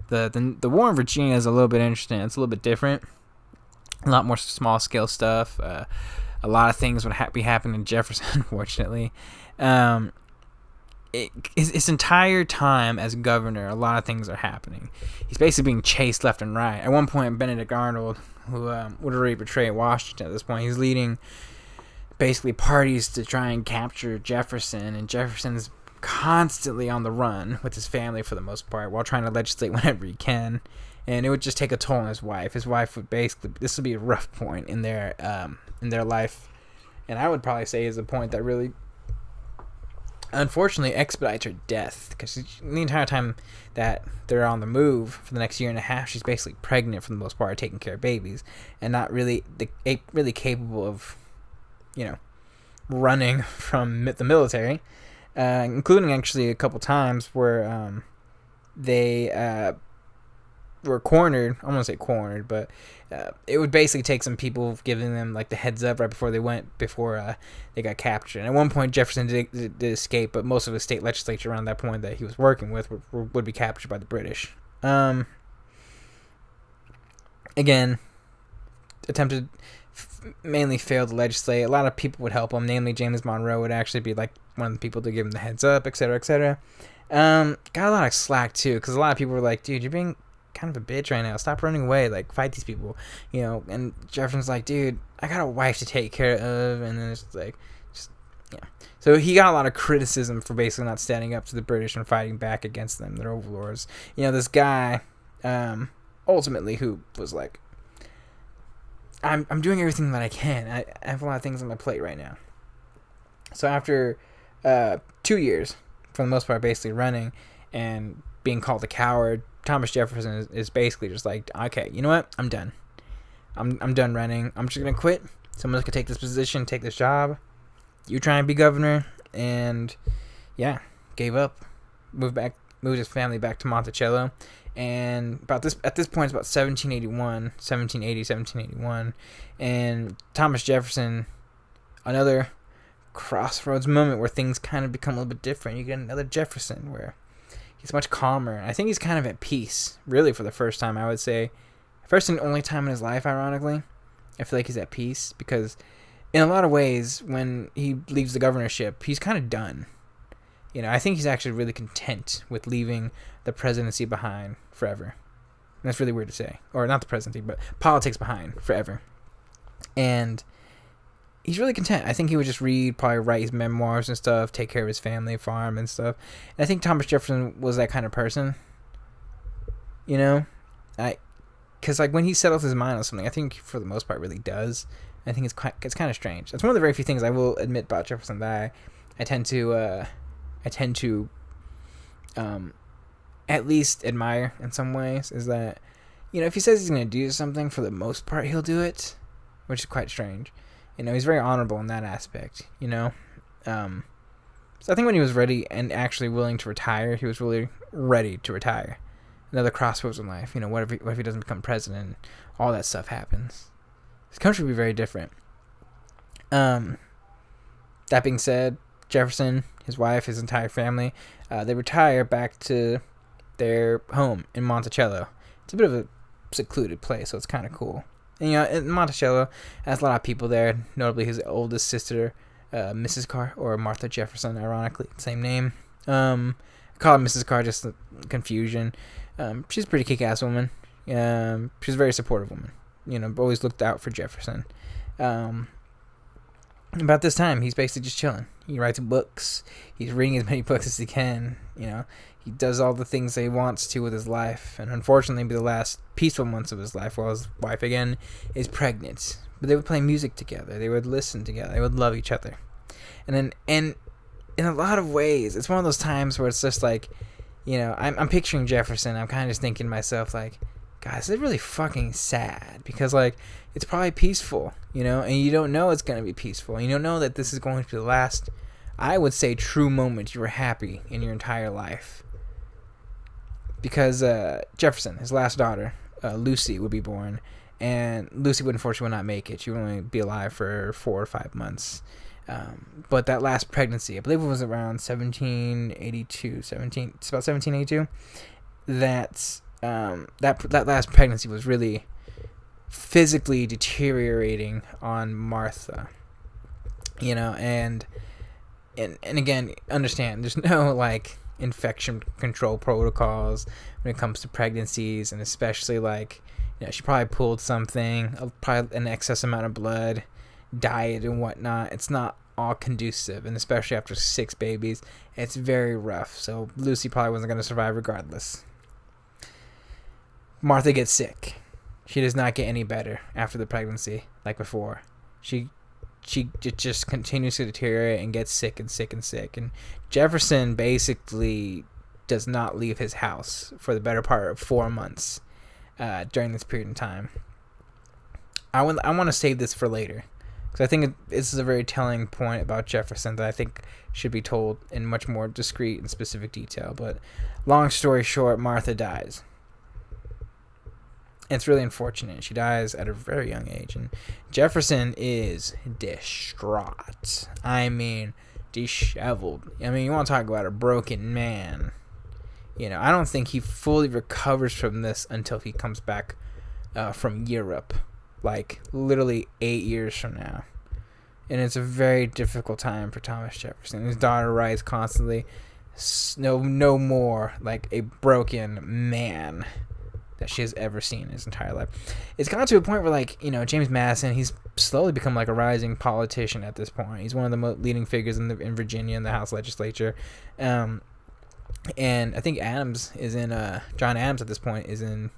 the war in Virginia is a little bit interesting. It's a little bit different, a lot more small scale stuff. A lot of things would be happening in Jefferson, unfortunately. His entire time as governor, a lot of things are happening. He's basically being chased left and right. At one point, Benedict Arnold, who would already betray Washington at this point, he's leading basically parties to try and capture Jefferson, and Jefferson's constantly on the run with his family for the most part, while trying to legislate whenever he can. And it would just take a toll on his wife. His wife would basically, this would be a rough point in their life, and I would probably say is a point that really, unfortunately, expedites her death, because the entire time that they're on the move for the next year and a half, she's basically pregnant for the most part, taking care of babies, and not really really capable of, you know, running from the military, including actually a couple times where they were cornered. I don't want to say cornered, but it would basically take some people giving them like the heads up right before they got captured. And at one point, Jefferson did escape, but most of the state legislature around that point that he was working with would be captured by the British. Again, attempted, mainly failed to legislate. A lot of people would help him, namely James Monroe would actually be like one of the people to give him the heads up, etc., etc. Got a lot of slack too, because a lot of people were like, dude, you're being kind of a bitch right now. Stop running away. Like, fight these people, you know. And Jefferson's like, dude, I got a wife to take care of. And then it's like, just, yeah. So he got a lot of criticism for basically not standing up to the British and fighting back against them, their overlords. You know, this guy, ultimately, who was like, I'm doing everything that I can. I have a lot of things on my plate right now. So after 2 years, for the most part, basically running and being called a coward, Thomas Jefferson is basically just like, okay, you know what? I'm done. I'm done running. I'm just going to quit. Someone's going to take this position, take this job. You try and be governor. And, yeah, gave up. Moved his family back to Monticello. And at this point, it's about 1781. And Thomas Jefferson, another crossroads moment where things kind of become a little bit different. You get another Jefferson where he's much calmer. I think he's kind of at peace, really, for the first time, I would say. First and only time in his life, ironically. I feel like he's at peace because in a lot of ways, when he leaves the governorship, he's kind of done. You know, I think he's actually really content with leaving the presidency behind forever. And that's really weird to say. Or not the presidency, but politics behind forever. And he's really content. I think he would just probably write his memoirs and stuff, take care of his family, farm and stuff. And I think Thomas Jefferson was that kind of person. You know? Because like when he settles his mind on something, I think for the most part really does. I think it's kind of strange. That's one of the very few things I will admit about Jefferson that I tend to at least admire in some ways, is that, you know, if he says he's going to do something, for the most part, he'll do it, which is quite strange. You know, he's very honorable in that aspect, you know. So I think when he was ready and actually willing to retire, he was really ready to retire. Another crossroads in life, you know, what if he doesn't become president? All that stuff happens. His country would be very different. That being said, Jefferson, his wife, his entire family, they retire back to their home in Monticello. It's a bit of a secluded place, so it's kind of cool. And, you know, in Monticello has a lot of people there, notably his oldest sister, Mrs. Carr, or Martha Jefferson, ironically, same name. I call her Mrs. Carr just confusion. She's a pretty kick-ass woman. She's a very supportive woman. You know, always looked out for Jefferson. About this time, he's basically just chilling. He writes books. He's reading as many books as he can. You know, he does all the things that he wants to with his life. And unfortunately, the last peaceful months of his life, while his wife, again, is pregnant. But they would play music together. They would listen together. They would love each other. And in a lot of ways, it's one of those times where it's just like, you know, I'm picturing Jefferson. I'm kind of just thinking to myself, like, guys, it's really fucking sad because, like, it's probably peaceful, you know, and you don't know it's going to be peaceful. And you don't know that this is going to be the last, I would say, true moment you were happy in your entire life. Because Jefferson, his last daughter, Lucy, would be born, and Lucy would unfortunately not make it. She would only be alive for 4 or 5 months. But that last pregnancy, I believe it was around 1782, it's about 1782, that last pregnancy was really physically deteriorating on Martha, you know, and again, understand, there's no, like, infection control protocols when it comes to pregnancies, and especially, like, you know, she probably pulled something, probably an excess amount of blood, diet and whatnot. It's not all conducive, and especially after 6 babies, it's very rough. So Lucy probably wasn't going to survive regardless. Martha gets sick. She does not get any better after the pregnancy like before. She just continues to deteriorate and gets sick and sick and sick. And Jefferson basically does not leave his house for the better part of 4 months during this period of time. I want to save this for later, because I think this is a very telling point about Jefferson that I think should be told in much more discreet and specific detail. But long story short, Martha dies. It's really unfortunate. She dies at a very young age, and Jefferson is distraught. I mean, disheveled. I mean, you want to talk about a broken man. You know, I don't think he fully recovers from this until he comes back from Europe, like literally 8 years from now. And it's a very difficult time for Thomas Jefferson. His daughter writes constantly, no more like a broken man. that she has ever seen in his entire life. It's gotten to a point where, like, James Madison, he's slowly become like a rising politician at this point. He's one of the leading figures in Virginia in the House legislature. And I think John Adams at this point is in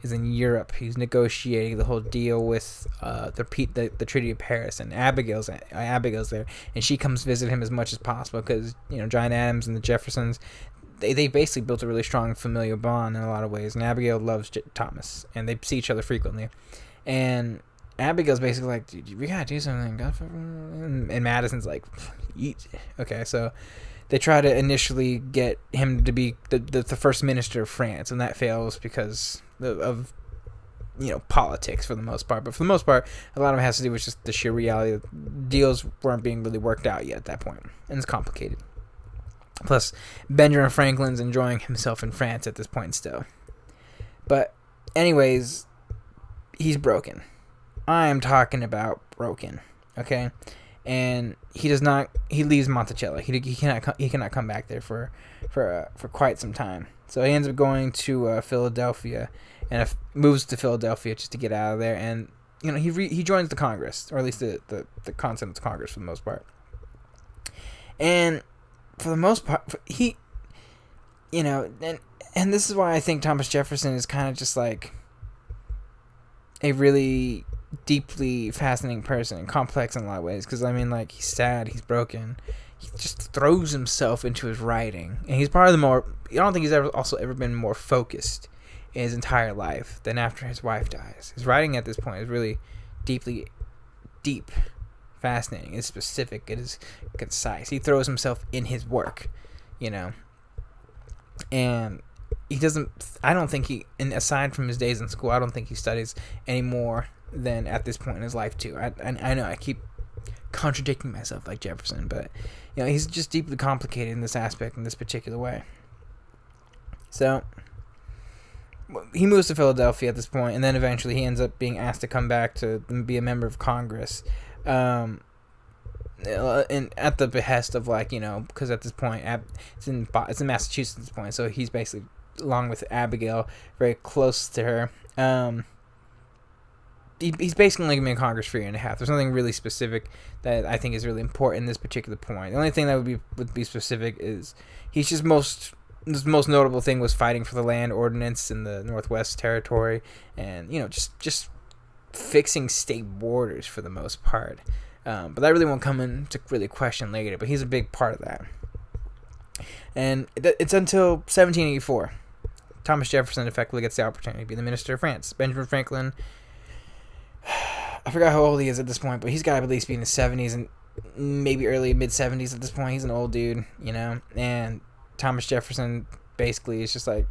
Europe. He's negotiating the whole deal with the Treaty of Paris, and Abigail's there, and she comes visit him as much as possible because John Adams and the Jeffersons, they basically built a really strong familial bond in a lot of ways, and Abigail loves Thomas, and they see each other frequently, and Abigail's basically like, dude, we gotta do something, and Madison's like, eat. Okay, so they try to initially get him to be the first minister of France, and that fails because of politics for the most part. But for the most part, a lot of it has to do with just the sheer reality that deals weren't being really worked out yet at that point, and it's complicated. Plus, Benjamin Franklin's enjoying himself in France at this point still. But anyways, he's broken. I am talking about broken, okay? And he leaves Monticello. He cannot come back there for quite some time. So he ends up going to Philadelphia, and moves to Philadelphia just to get out of there. And he joins the Congress, or at least the Continental Congress for the most part. And for the most part, and this is why I think Thomas Jefferson is kind of just like a really deeply fascinating person and complex in a lot of ways, because he's sad, he's broken, he just throws himself into his writing, and he's probably I don't think he's ever been more focused in his entire life than after his wife dies. His writing at this point is really deep, fascinating, it's specific, it is concise. He throws himself in his work, and I don't think and aside from his days in school, I don't think he studies anymore than at this point in his life too. I know I keep contradicting myself like Jefferson, but he's just deeply complicated in this aspect, in this particular way. So he moves to Philadelphia at this point, and then eventually he ends up being asked to come back to be a member of Congress, and at the behest of because at this point it's in Massachusetts at this point, so he's basically, along with Abigail, very close to her. He's basically only going to be in Congress for a year and a half. There's nothing really specific that I think is really important in this particular point. The only thing that would be specific is he's just his most notable thing was fighting for the land ordinance in the Northwest Territory, and just fixing state borders for the most part. But that really won't come into really question later. But he's a big part of that. And it's until 1784, Thomas Jefferson effectively gets the opportunity to be the minister of France. Benjamin Franklin, I forgot how old he is at this point, but he's got to at least be in his 70s and maybe early mid-70s at this point. He's an old dude, and Thomas Jefferson basically is just like,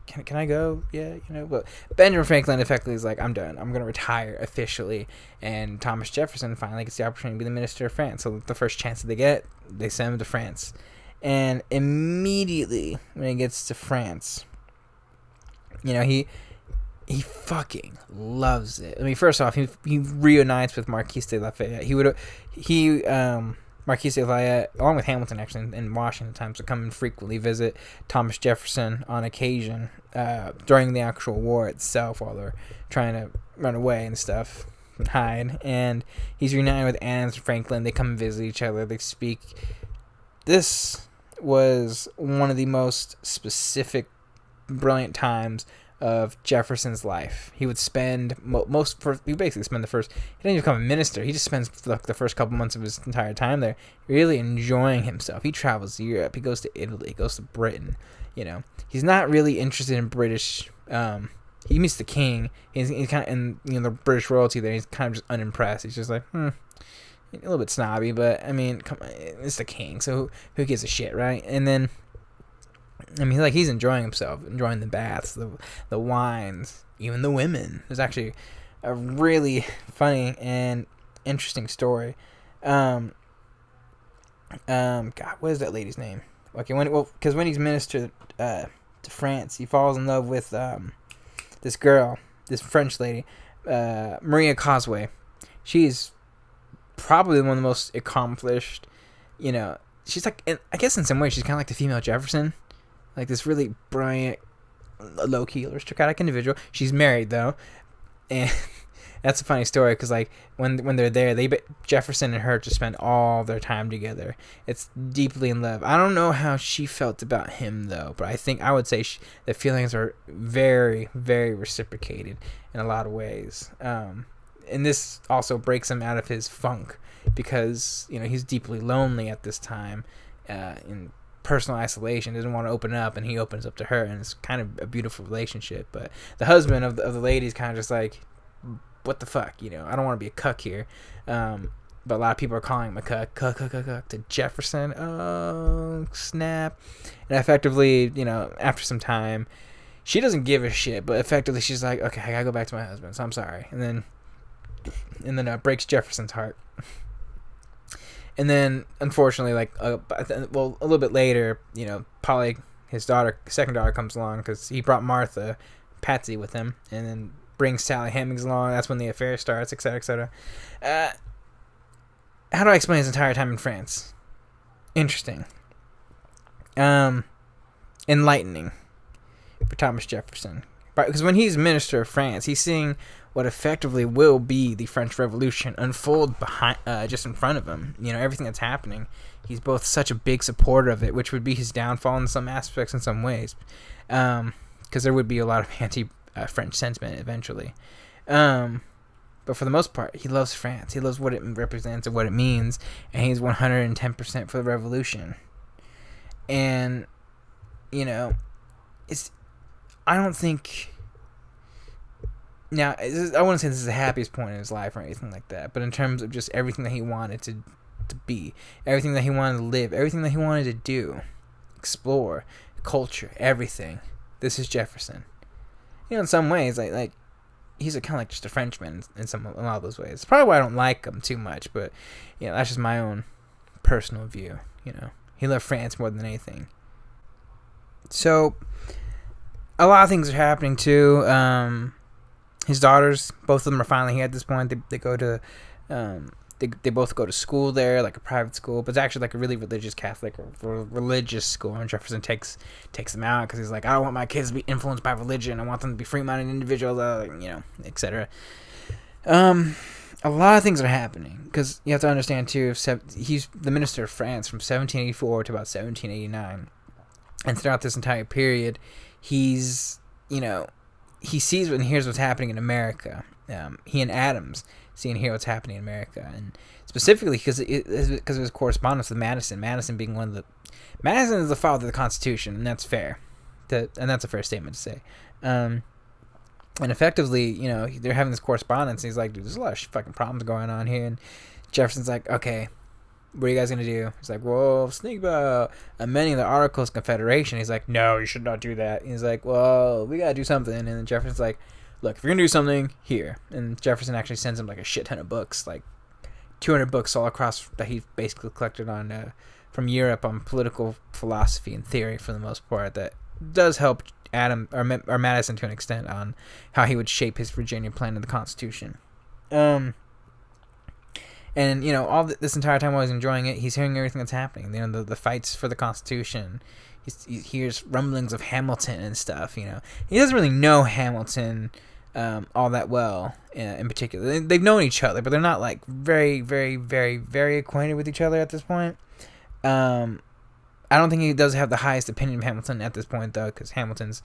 can I go? Yeah, But Benjamin Franklin effectively is like, I'm done. I'm going to retire officially. And Thomas Jefferson finally gets the opportunity to be the minister of France. So the first chance that they get, they send him to France. And immediately when he gets to France, he fucking loves it. First off, he reunites with Marquis de Lafayette. Marquis de Lafayette, along with Hamilton, actually, in Washington times, would come and frequently visit Thomas Jefferson on occasion during the actual war itself, while they're trying to run away and stuff and hide. And he's reunited with Adams and Franklin. They come and visit each other. They speak. This was one of the most specific, brilliant times of Jefferson's life. He would spend he basically spend the first, he didn't even become a minister, he just spends the first couple months of his entire time there really enjoying himself. He travels to Europe, he goes to Italy, he goes to Britain, he's not really interested in British, he meets the king, he's kind of, and the British royalty there, he's kind of just unimpressed. He's just like, a little bit snobby, but come on, it's the king, so who gives a shit, right? And then he's enjoying himself, enjoying the baths, the wines, even the women. There's actually a really funny and interesting story. God, what is that lady's name? Okay, because when he's minister to France, he falls in love with this girl, this French lady, Maria Causeway. She's probably one of the most accomplished. She's like, I guess in some ways she's kind of like the female Jefferson. Like this really brilliant, a low-key aristocratic individual. She's married, though. And that's a funny story because, like, when they're there, Jefferson and her just spend all their time together. It's deeply in love. I don't know how she felt about him, though, but I would say the feelings are very, very reciprocated in a lot of ways. And this also breaks him out of his funk because, he's deeply lonely at this time in personal isolation, doesn't want to open up, and he opens up to her, and it's kind of a beautiful relationship. But the husband of the lady is kind of just like, what the fuck, I don't want to be a cuck here. But a lot of people are calling him a cuck to Jefferson. Oh, snap. And effectively, after some time, she doesn't give a shit, but effectively she's like, okay, I gotta go back to my husband, so I'm sorry. And then it breaks Jefferson's heart. And then, unfortunately, a little bit later, Polly, his second daughter, comes along because he brought Martha, Patsy, with him, and then brings Sally Hemings along. That's when the affair starts, etc., etc. How do I explain his entire time in France? Interesting. Enlightening for Thomas Jefferson. Because when he's Minister of France, he's seeing what effectively will be the French Revolution unfold just in front of him. Everything that's happening. He's both such a big supporter of it, which would be his downfall in some aspects, in some ways. Because there would be a lot of anti-French sentiment eventually. But for the most part, he loves France. He loves what it represents and what it means. And he's 110% for the revolution. And, I don't think... Now, I wouldn't say this is the happiest point in his life or anything like that, but in terms of just everything that he wanted to be, everything that he wanted to live, everything that he wanted to do, explore, culture, everything, this is Jefferson. In some ways, like he's kind of like just a Frenchman in a lot of those ways. It's probably why I don't like him too much, but, that's just my own personal view, He loved France more than anything. So, a lot of things are happening, too. His daughters, both of them are finally here at this point. They go to, they both go to school there, like a private school, but it's actually like a really religious Catholic or religious school. And Jefferson takes them out because he's like, I don't want my kids to be influenced by religion. I want them to be free-minded individuals, etc. A lot of things are happening because you have to understand too. He's the minister of France from 1784 to about 1789, and throughout this entire period, he's he sees and hears what's happening in America. He and Adams see and hear what's happening in America, and specifically because of his correspondence with Madison. Madison being Madison is the father of the Constitution, and that's fair. And that's a fair statement to say. And effectively, they're having this correspondence, and he's like, dude, there's a lot of fucking problems going on here. And Jefferson's like, okay, what are you guys going to do? He's like, well, think about amending the Articles of Confederation. He's like, no, you should not do that. He's like, well, we got to do something. And then Jefferson's like, look, if you're going to do something, here. And Jefferson actually sends him like a shit ton of books, like 200 books all across that he basically collected on from Europe on political philosophy and theory for the most part. That does help Madison to an extent on how he would shape his Virginia plan of the Constitution. And, all this entire time while he's enjoying it, he's hearing everything that's happening. The fights for the Constitution. He hears rumblings of Hamilton and stuff, He doesn't really know Hamilton all that well, in particular. They've known each other, but they're not, like, very, very, very, very acquainted with each other at this point. I don't think he does have the highest opinion of Hamilton at this point, though, because Hamilton's,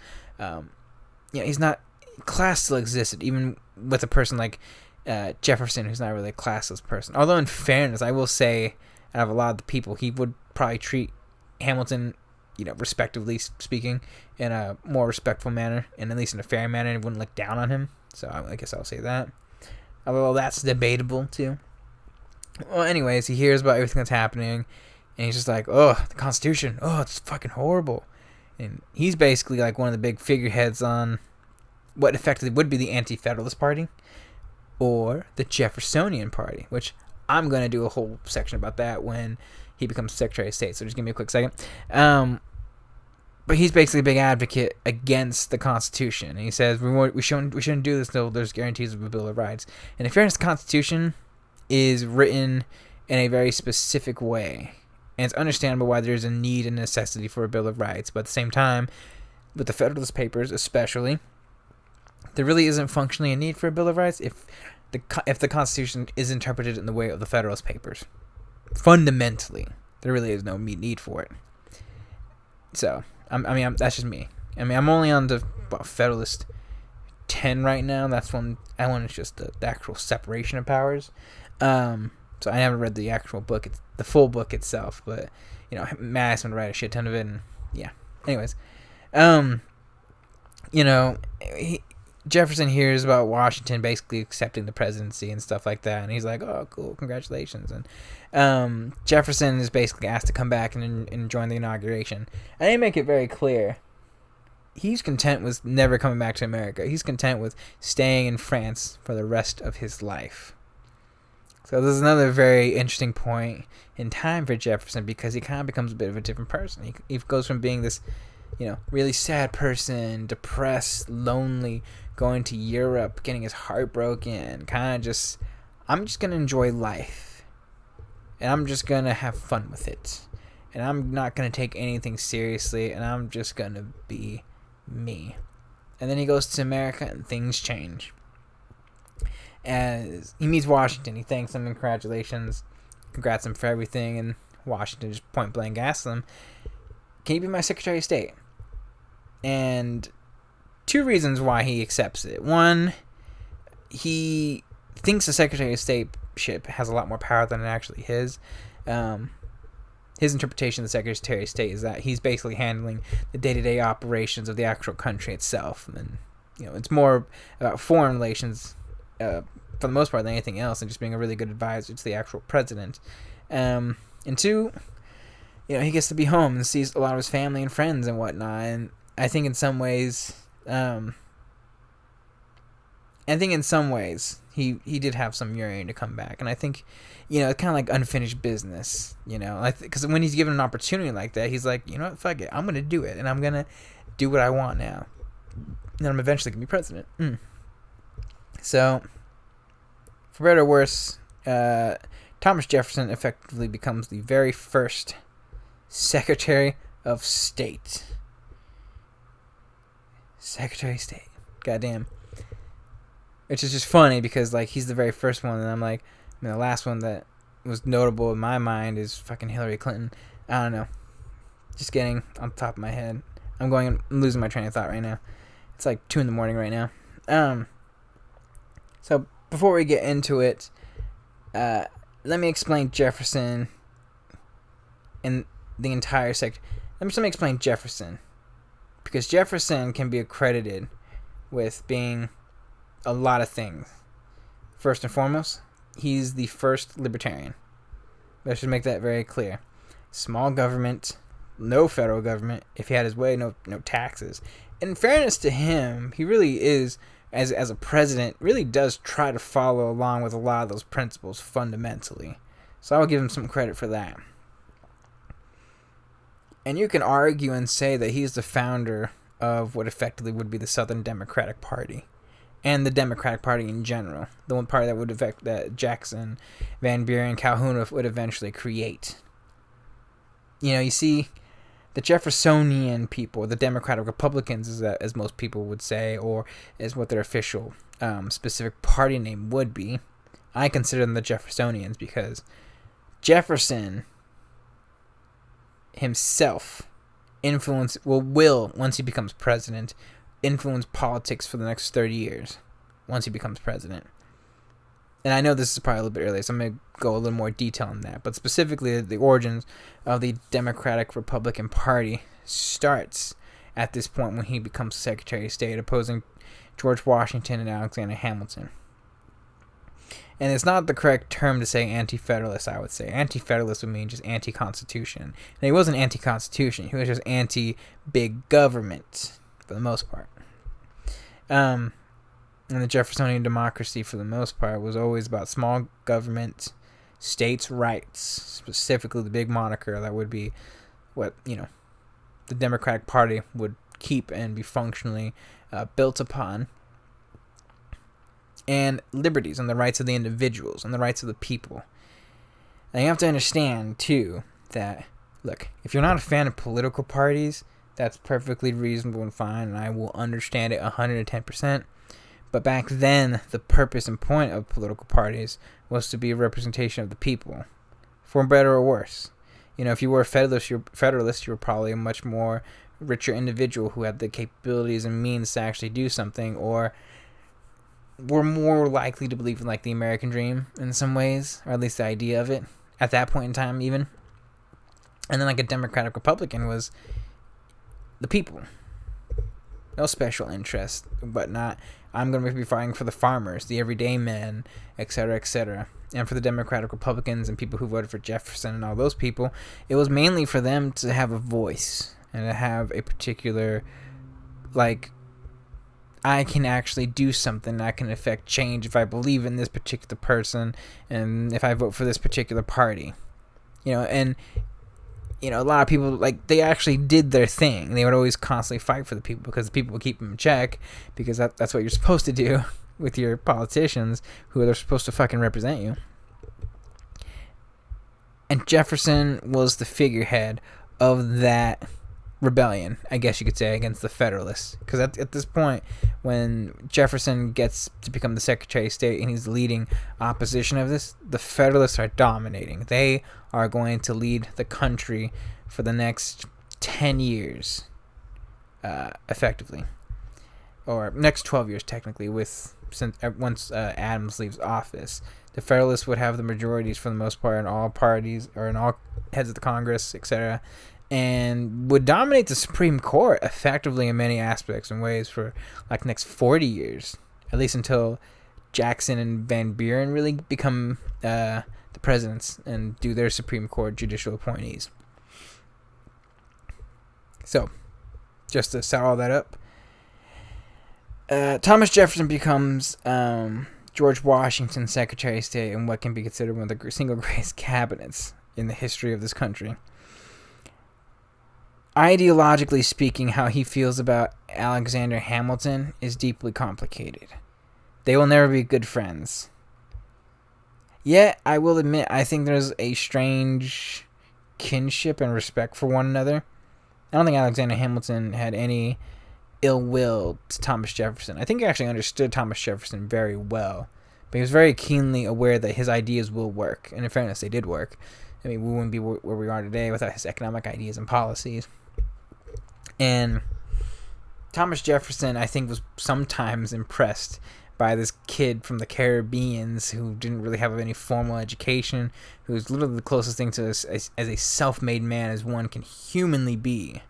he's not... Class still existed, even with a person like... Jefferson, who's not really a classless person. Although, in fairness, I will say, out of a lot of the people, he would probably treat Hamilton, respectively speaking, in a more respectful manner, and at least in a fair manner, and wouldn't look down on him. So I guess I'll say that. Although that's debatable, too. Well, anyways, he hears about everything that's happening, and he's just like, oh, the Constitution, oh, it's fucking horrible. And he's basically like one of the big figureheads on what effectively would be the Anti-Federalist Party, or the Jeffersonian Party, which I'm going to do a whole section about that when he becomes Secretary of State, so just give me a quick second. But he's basically a big advocate against the Constitution, and he says we shouldn't do this until there's guarantees of a Bill of Rights. And in fairness, the Constitution is written in a very specific way, and it's understandable why there's a need and necessity for a Bill of Rights, but at the same time, with the Federalist Papers especially, there really isn't functionally a need for a Bill of Rights if the Constitution is interpreted in the way of the Federalist Papers. Fundamentally, there really is no need for it. So, that's just me. I'm only on the Federalist 10 right now. That one is just the actual separation of powers. So I haven't read the actual book, the full book itself, but Madison would write a shit ton of it, and yeah. Anyways, Jefferson hears about Washington basically accepting the presidency and stuff like that, and he's like, "Oh, cool, congratulations!" And Jefferson is basically asked to come back and join the inauguration, and they make it very clear he's content with never coming back to America. He's content with staying in France for the rest of his life. So this is another very interesting point in time for Jefferson, because he kind of becomes a bit of a different person. He goes from being this, really sad person, depressed, lonely, going to Europe, getting his heart broken, kind of just, I'm just going to enjoy life. And I'm just going to have fun with it. And I'm not going to take anything seriously, and I'm just going to be me. And then he goes to America, and things change. As he meets Washington, he thanks him and congratulations, congrats him for everything, and Washington just point blank asks him, "Can you be my Secretary of State?" And two reasons why he accepts it. One, he thinks the Secretary of State ship has a lot more power than it actually is. His interpretation of the Secretary of State is that he's basically handling the day-to-day operations of the actual country itself, and it's more about foreign relations for the most part than anything else, and just being a really good advisor to the actual president. And two, he gets to be home and sees a lot of his family and friends and whatnot. And I think in some ways, he did have some yearning to come back. And I think, it's kind of like unfinished business, because when he's given an opportunity like that, he's like, you know what, fuck it, I'm going to do it, and I'm going to do what I want now. And I'm eventually going to be president. So, for better or worse, Thomas Jefferson effectively becomes the very first Secretary of State. Secretary of State. Goddamn. Which is just funny because, he's the very first one, and I'm like, the last one that was notable in my mind is fucking Hillary Clinton. I don't know. Just getting on top of my head. I'm losing my train of thought right now. It's like 2 a.m. right now. So, before we get into it, let me explain Jefferson and the entire sector. Let me explain Jefferson. Because Jefferson can be accredited with being a lot of things. First and foremost, he's the first libertarian. Let's just make that very clear. Small government, no federal government. If he had his way, no taxes. In fairness to him, he really is, as a president, really does try to follow along with a lot of those principles fundamentally. So I'll give him some credit for that. And you can argue and say that he's the founder of what effectively would be the Southern Democratic Party. And the Democratic Party in general. The one party that would affect that Jackson, Van Buren, Calhoun would eventually create. You see, the Jeffersonian people, the Democratic Republicans, as most people would say, or as what their official specific party name would be, I consider them the Jeffersonians because Jefferson himself will, once he becomes president, influence politics for the next 30 years once he becomes president. And I know this is probably a little bit early, so I'm going to go a little more detail on that. But specifically, the origins of the Democratic Republican Party starts at this point when he becomes Secretary of State, opposing George Washington and Alexander Hamilton. And it's not the correct term to say anti-federalist, I would say. Anti-federalist would mean just anti-constitution. And he wasn't anti-constitution. He was just anti-big government, for the most part. And the Jeffersonian democracy, for the most part, was always about small government, states' rights, specifically the big moniker that would be what, the Democratic Party would keep and be functionally built upon. And liberties and the rights of the individuals and the rights of the people. And you have to understand, too, that, look, if you're not a fan of political parties, That's perfectly reasonable and fine, and I will understand it 110%. But back then, the purpose and point of political parties was to be a representation of the people, for better or worse. If you were a Federalist, you were probably a much more richer individual who had the capabilities and means to actually do something, or were more likely to believe in like the American dream in some ways, or at least the idea of it at that point in time, even. And then like a Democratic Republican was the people. No special interest, but not. I'm going to be fighting for the farmers, the everyday men, etc., etc. And for the Democratic Republicans and people who voted for Jefferson and all those people, it was mainly for them to have a voice and to have a particular, like, I can actually do something that can affect change if I believe in this particular person and if I vote for this particular party. And a lot of people, like, they actually did their thing. They would always constantly fight for the people because the people would keep them in check, because that's what you're supposed to do with your politicians, who are supposed to fucking represent you. And Jefferson was the figurehead of that rebellion, I guess you could say, against the Federalists. Because at this point, when Jefferson gets to become the Secretary of State and he's leading opposition of this, the Federalists are dominating. They are going to lead the country for the next 10 years, effectively. Or next 12 years, technically, once Adams leaves office. The Federalists would have the majorities for the most part in all parties, or in all heads of the Congress, etc., and would dominate the Supreme Court effectively in many aspects and ways for like the next 40 years, at least until Jackson and Van Buren really become the presidents and do their Supreme Court judicial appointees. So, just to set all that up, Thomas Jefferson becomes George Washington's Secretary of State in what can be considered one of the single greatest cabinets in the history of this country. Ideologically speaking, how he feels about Alexander Hamilton is deeply complicated. They will never be good friends. Yet, I will admit, I think there's a strange kinship and respect for one another. I don't think Alexander Hamilton had any ill will to Thomas Jefferson. I think he actually understood Thomas Jefferson very well. But he was very keenly aware that his ideas will work. And in fairness, they did work. I mean, we wouldn't be where we are today without his economic ideas and policies. And Thomas Jefferson, I think, was sometimes impressed by this kid from the Caribbeans who didn't really have any formal education, who was literally the closest thing to as a self-made man as one can humanly be.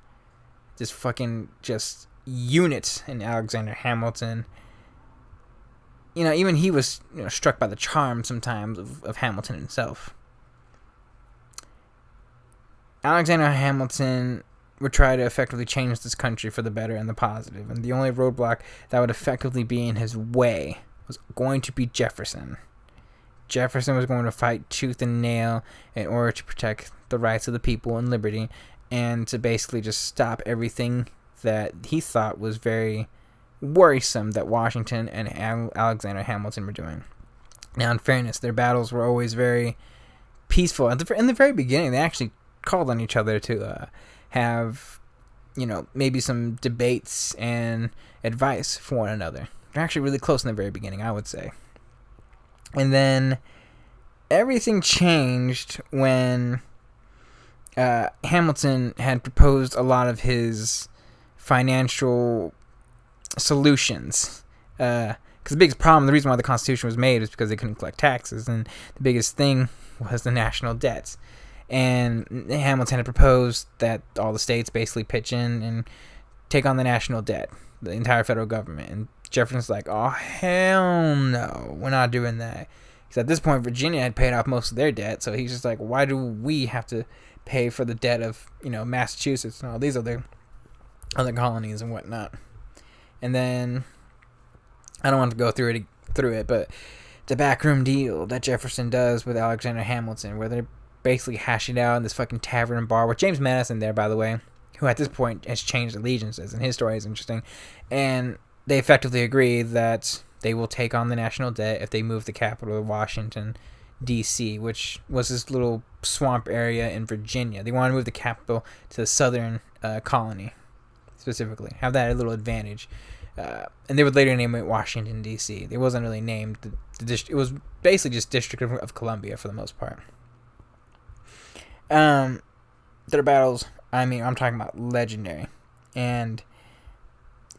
Just unit in Alexander Hamilton. Even he was struck by the charm sometimes of Hamilton himself. Alexander Hamilton would try to effectively change this country for the better and the positive, and the only roadblock that would effectively be in his way was going to be Jefferson. Jefferson was going to fight tooth and nail in order to protect the rights of the people and liberty, and to basically just stop everything that he thought was very worrisome that Washington and Alexander Hamilton were doing. Now, in fairness, their battles were always very peaceful. In the very beginning, they actually called on each other to have, maybe some debates and advice for one another. They're actually really close in the very beginning, I would say. And then everything changed when Hamilton had proposed a lot of his financial solutions. Because the biggest problem, the reason why the Constitution was made is because they couldn't collect taxes, and the biggest thing was the national debts. And Hamilton had proposed that all the states basically pitch in and take on the national debt, the entire federal government. And Jefferson's like, oh, hell no, we're not doing that. Because at this point, Virginia had paid off most of their debt, so he's just like, why do we have to pay for the debt of, Massachusetts and all these other colonies and whatnot? And then, I don't want to go through it, but the backroom deal that Jefferson does with Alexander Hamilton, where they're basically hashing out in this fucking tavern and bar with James Madison there, by the way, who at this point has changed allegiances, and his story is interesting. And they effectively agree that they will take on the national debt if they move the capital to Washington, D.C., which was this little swamp area in Virginia. They want to move the capital to the southern colony, specifically, have that little advantage. And they would later name it Washington, D.C. It wasn't really named. It was basically just District of Columbia for the most part. Their battles, I mean, I'm talking about legendary. And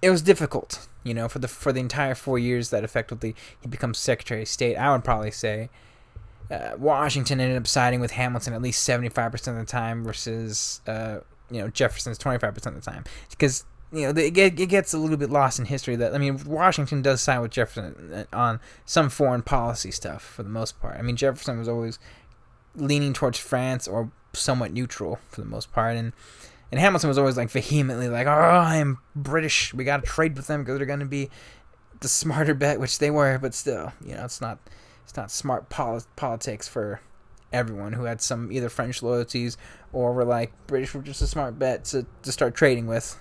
it was difficult, for the entire 4 years that effectively he becomes Secretary of State. I would probably say Washington ended up siding with Hamilton at least 75% of the time versus, Jefferson's 25% of the time. Because, it gets a little bit lost in history that, Washington does side with Jefferson on some foreign policy stuff for the most part. Jefferson was always leaning towards France or somewhat neutral for the most part. And Hamilton was always vehemently I'm British. We got to trade with them because they're going to be the smarter bet, which they were. But still, it's not smart politics for everyone who had some either French loyalties or were British were just a smart bet to start trading with.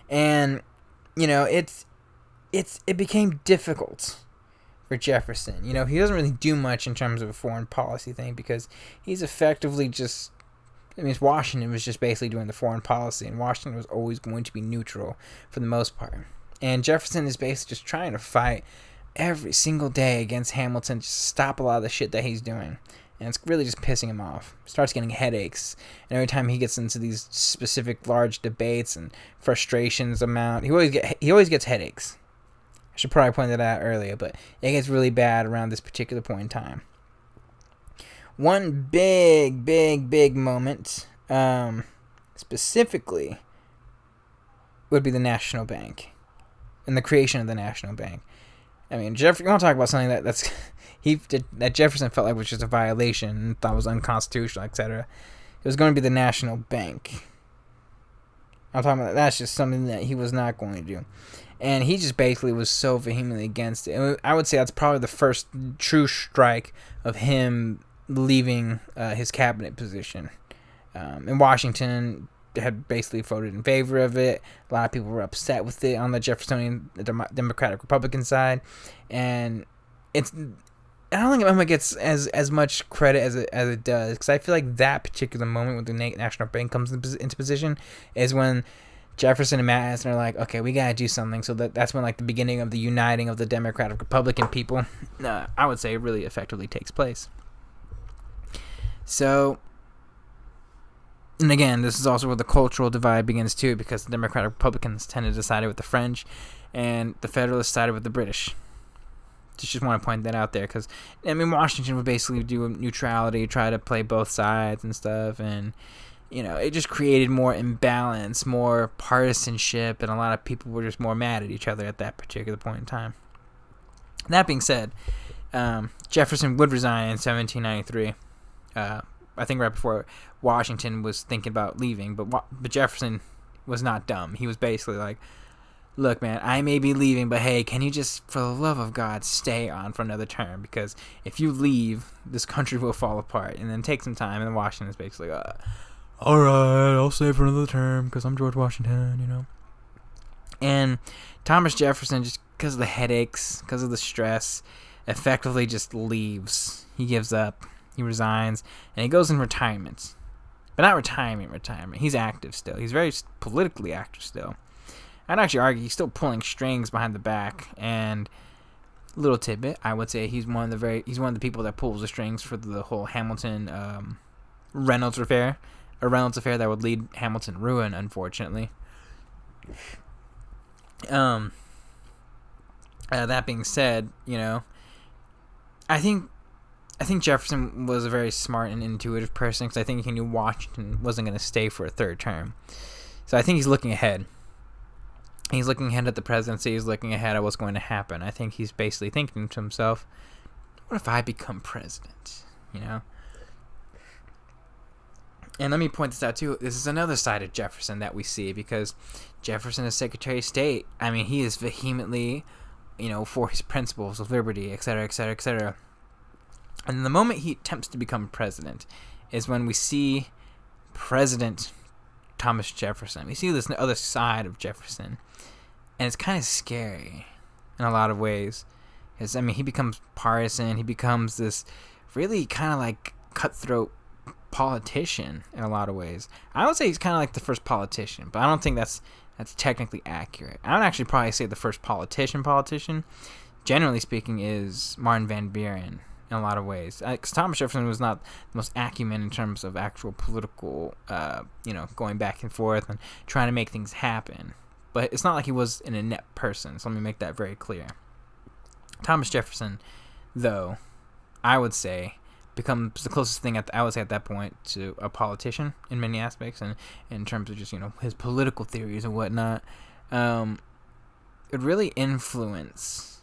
And it became difficult for Jefferson. He doesn't really do much in terms of a foreign policy thing because he's effectively just. Washington was just basically doing the foreign policy, and Washington was always going to be neutral for the most part. And Jefferson is basically just trying to fight every single day against Hamilton to stop a lot of the shit that he's doing. And it's really just pissing him off. Starts getting headaches. And every time he gets into these specific large debates and frustrations amount, he always gets headaches. I should probably point that out earlier, but it gets really bad around this particular point in time. One big moment, specifically, would be the National Bank and the creation of the National Bank. You want to talk about something that Jefferson felt like was just a violation and thought was unconstitutional, etc. It was going to be the National Bank. I'm talking about that's just something that he was not going to do. And he just basically was so vehemently against it. And I would say that's probably the first true strike of him leaving his cabinet position. And Washington had basically voted in favor of it. A lot of people were upset with it on the Jeffersonian Democratic Republican side. And I don't think it gets as much credit as it does, because I feel like that particular moment when the National Bank comes into position is when Jefferson and Madison are like, okay, we gotta do something. So that's when the beginning of the uniting of the Democratic Republican people, I would say, really effectively takes place. So, and again, this is also where the cultural divide begins too, because the Democratic Republicans tended to side with the French, and the Federalists sided with the British. Just want to point that out there, because Washington would basically do neutrality, try to play both sides and stuff, and it just created more imbalance, more partisanship, and a lot of people were just more mad at each other at that particular point in time. That being said, Jefferson would resign in 1793. I think right before Washington was thinking about leaving, but Jefferson was not dumb. He was basically like, look, man, I may be leaving, but hey, can you just, for the love of God, stay on for another term? Because if you leave, this country will fall apart. And then take some time, and then Washington's basically, all right, I'll stay for another term because I'm George Washington, And Thomas Jefferson, just because of the headaches, because of the stress, effectively just leaves. He gives up. He resigns, and he goes in retirement. But not retirement. He's active still. He's very politically active still. I'd actually argue he's still pulling strings behind the back. And little tidbit, I would say he's one of the people that pulls the strings for the whole Hamilton Reynolds affair. A Reynolds affair that would lead Hamilton ruin, unfortunately. That being said, I think Jefferson was a very smart and intuitive person, because I think he knew Washington wasn't going to stay for a third term. So I think he's looking ahead. He's looking ahead at the presidency. He's looking ahead at what's going to happen. I think he's basically thinking to himself, what if I become president? And let me point this out too. This is another side of Jefferson that we see, because Jefferson is Secretary of State. He is vehemently, for his principles of liberty, etc., etc., etc. And the moment he attempts to become president is when we see President Thomas Jefferson. We see this other side of Jefferson. And it's kind of scary in a lot of ways. Because, he becomes partisan. He becomes this really kind of cutthroat politician in a lot of ways. I would say he's kind of like the first politician, but I don't think that's technically accurate. I would actually probably say the first politician, generally speaking, is Martin Van Buren in a lot of ways. Because Thomas Jefferson was not the most acumen in terms of actual political, going back and forth and trying to make things happen. But it's not like he was an inept person, so let me make that very clear. Thomas Jefferson, though, I would say, becomes the closest thing I would say at that point to a politician in many aspects, and in terms of just his political theories and whatnot. It really influenced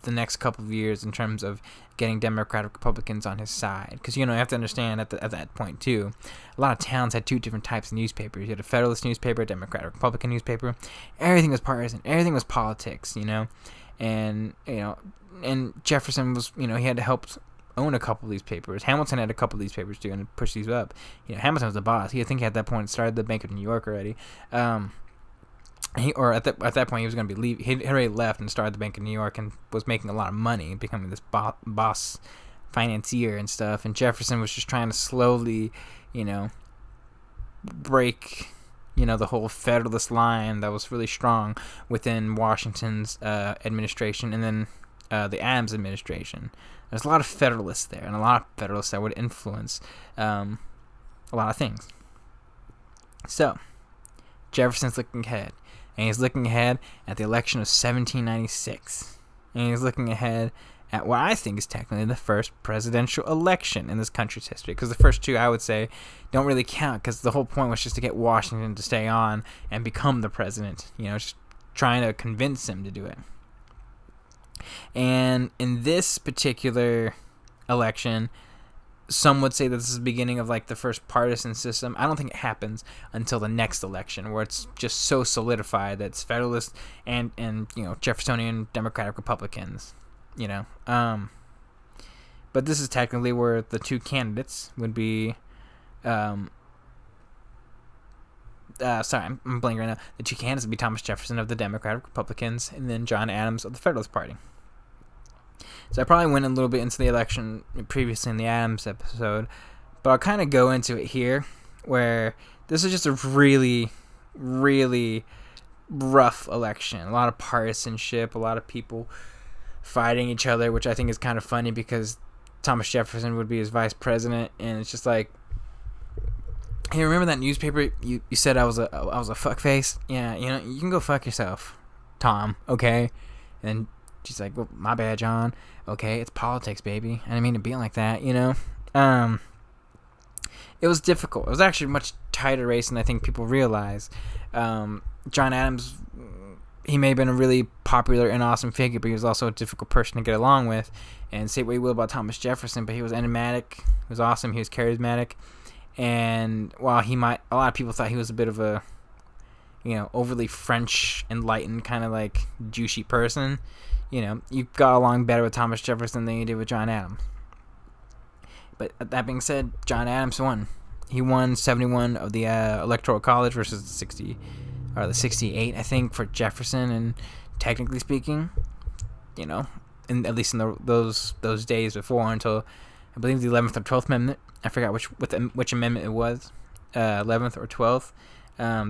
the next couple of years in terms of getting Democratic Republicans on his side, because you have to understand at that point too, a lot of towns had two different types of newspapers. You had a Federalist newspaper, a Democratic Republican newspaper. Everything was partisan. Everything was politics. And Jefferson was he had to help own a couple of these papers. Hamilton had a couple of these papers too, and push these up. Hamilton was the boss. I think he at that point started the Bank of New York already. At that point he was going to be leave. He had already left and started the Bank of New York and was making a lot of money, becoming this boss financier and stuff. And Jefferson was just trying to slowly, break, the whole Federalist line that was really strong within Washington's administration, and then the Adams administration. There's a lot of Federalists there, and a lot of Federalists that would influence a lot of things. So, Jefferson's looking ahead, and he's looking ahead at the election of 1796, and he's looking ahead at what I think is technically the first presidential election in this country's history, because the first two, I would say, don't really count, because the whole point was just to get Washington to stay on and become the president, just trying to convince him to do it. And in this particular election, some would say that this is the beginning of like the first partisan system. I don't think it happens until the next election, where it's just so solidified that it's Federalist and Jeffersonian Democratic Republicans. But this is technically where the two candidates would be. I'm blanking right now. The two candidates would be Thomas Jefferson of the Democratic Republicans, and then John Adams of the Federalist Party. So I probably went a little bit into the election previously in the Adams episode, but I'll kind of go into it here, where this is just a really, really rough election. A lot of partisanship, a lot of people fighting each other, which I think is kind of funny because Thomas Jefferson would be his vice president, and it's just like, hey, remember that newspaper you said I was a fuckface? Yeah, you can go fuck yourself, Tom. Okay, and she's like, well, my bad, John. Okay, it's politics, baby. I didn't mean to be like that, It was difficult. It was actually a much tighter race than I think people realize. John Adams, he may have been a really popular and awesome figure, but he was also a difficult person to get along with. And say what you will about Thomas Jefferson, but he was enigmatic. He was awesome. He was charismatic. And while a lot of people thought he was a bit of a, overly French, enlightened, kind of like douchey person, you got along better with Thomas Jefferson than you did with John Adams. But that being said, John Adams won. He won 71 of the Electoral College versus the 68, I think, for Jefferson. And technically speaking, at least in those days before, until I believe the 11th or 12th Amendment. I forgot which amendment it was, 11th or 12th.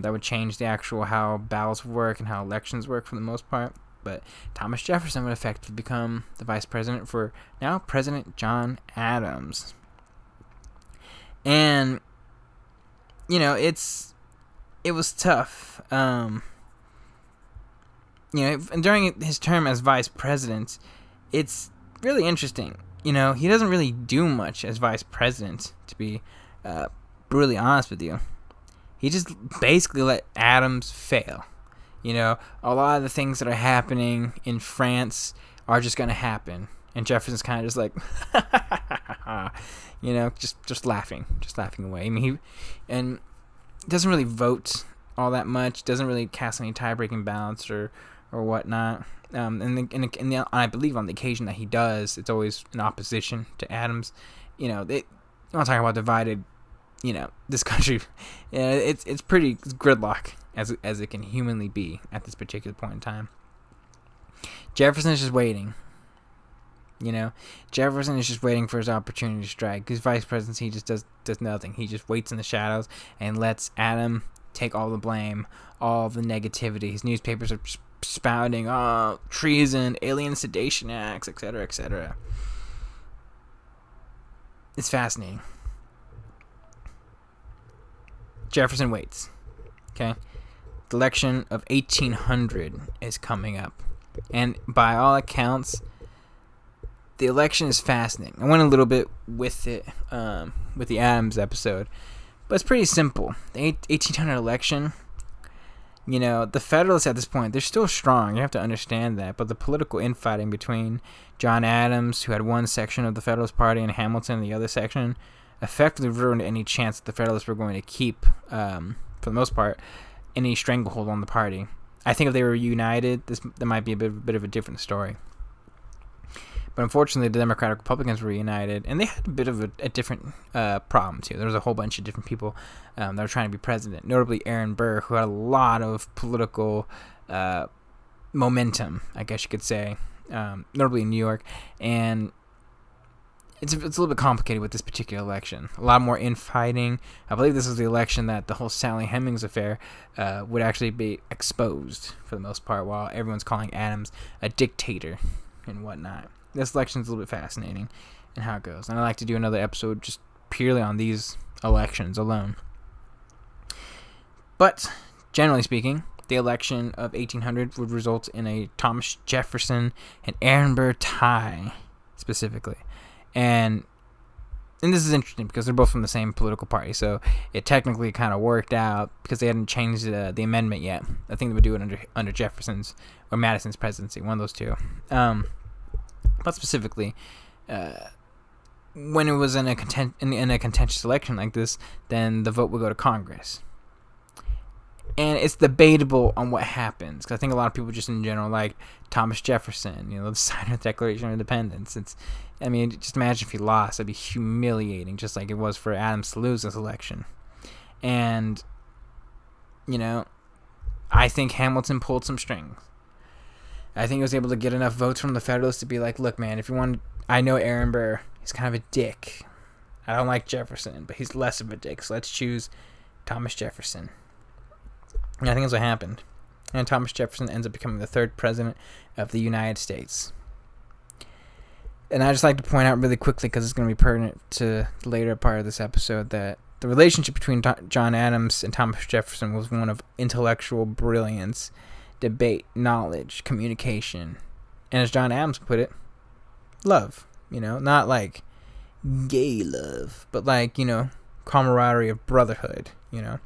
That would change the actual how ballots work and how elections work for the most part. But Thomas Jefferson would effectively become the vice president for now President John Adams. And it was tough. And during his term as vice president, it's really interesting. He doesn't really do much as vice president, to be brutally honest with you. He just basically let Adams fail. A lot of the things that are happening in France are just going to happen. And Jefferson's kind of just like, just laughing away. I mean, he doesn't really vote all that much, doesn't really cast any tie-breaking ballots or whatnot. I believe on the occasion that he does, it's always in opposition to Adams. I'm not talking about divided, this country. It's pretty gridlock as it can humanly be at this particular point in time. Jefferson's just waiting. You know, Jefferson is just waiting for his opportunity to strike. His vice presidency just does nothing. He just waits in the shadows and lets Adam take all the blame, all the negativity. His newspapers are spouting, oh, treason, alien sedation acts, etc., etc. It's fascinating. Jefferson waits. Okay? The election of 1800 is coming up. And by all accounts, the election is fascinating. I went a little bit with it, with the Adams episode. But it's pretty simple. The 1800 election, you know, the Federalists at this point, they're still strong. You have to understand that. But the political infighting between John Adams, who had one section of the Federalist Party, and Hamilton, the other section, effectively ruined any chance that the Federalists were going to keep, for the most part, any stranglehold on the party. I think if they were united, there might be a bit of a different story. But unfortunately, the Democratic Republicans were united, and they had a bit of a different problem, too. There was a whole bunch of different people that were trying to be president, notably Aaron Burr, who had a lot of political momentum, I guess you could say, notably in New York. And it's a little bit complicated with this particular election. A lot more infighting. I believe this is the election that the whole Sally Hemings affair would actually be exposed, for the most part, while everyone's calling Adams a dictator and whatnot. This election is a little bit fascinating and how it goes. And I'd like to do another episode just purely on these elections alone. But, generally speaking, the election of 1800 would result in a Thomas Jefferson and Aaron Burr tie, specifically. And this is interesting because they're both from the same political party. So it technically kind of worked out because they hadn't changed the amendment yet. I think they would do it under Jefferson's or Madison's presidency, one of those two. But specifically, when it was in a contentious election like this, then the vote would go to Congress. And it's debatable on what happens, because I think a lot of people just in general like Thomas Jefferson, you know, the signer of the Declaration of Independence. Just imagine if he lost. It'd be humiliating, just like it was for Adams to lose this election. And, you know, I think Hamilton pulled some strings. I think he was able to get enough votes from the Federalists to be like, look, man, if you want, I know Aaron Burr, he's kind of a dick. I don't like Jefferson, but he's less of a dick, so let's choose Thomas Jefferson. And I think that's what happened. And Thomas Jefferson ends up becoming the third president of the United States. And I just like to point out really quickly, because it's going to be pertinent to the later part of this episode, that the relationship between John Adams and Thomas Jefferson was one of intellectual brilliance, debate, knowledge, communication, and as John Adams put it, love. You know, not like gay love, but like, you know, camaraderie of brotherhood, you know.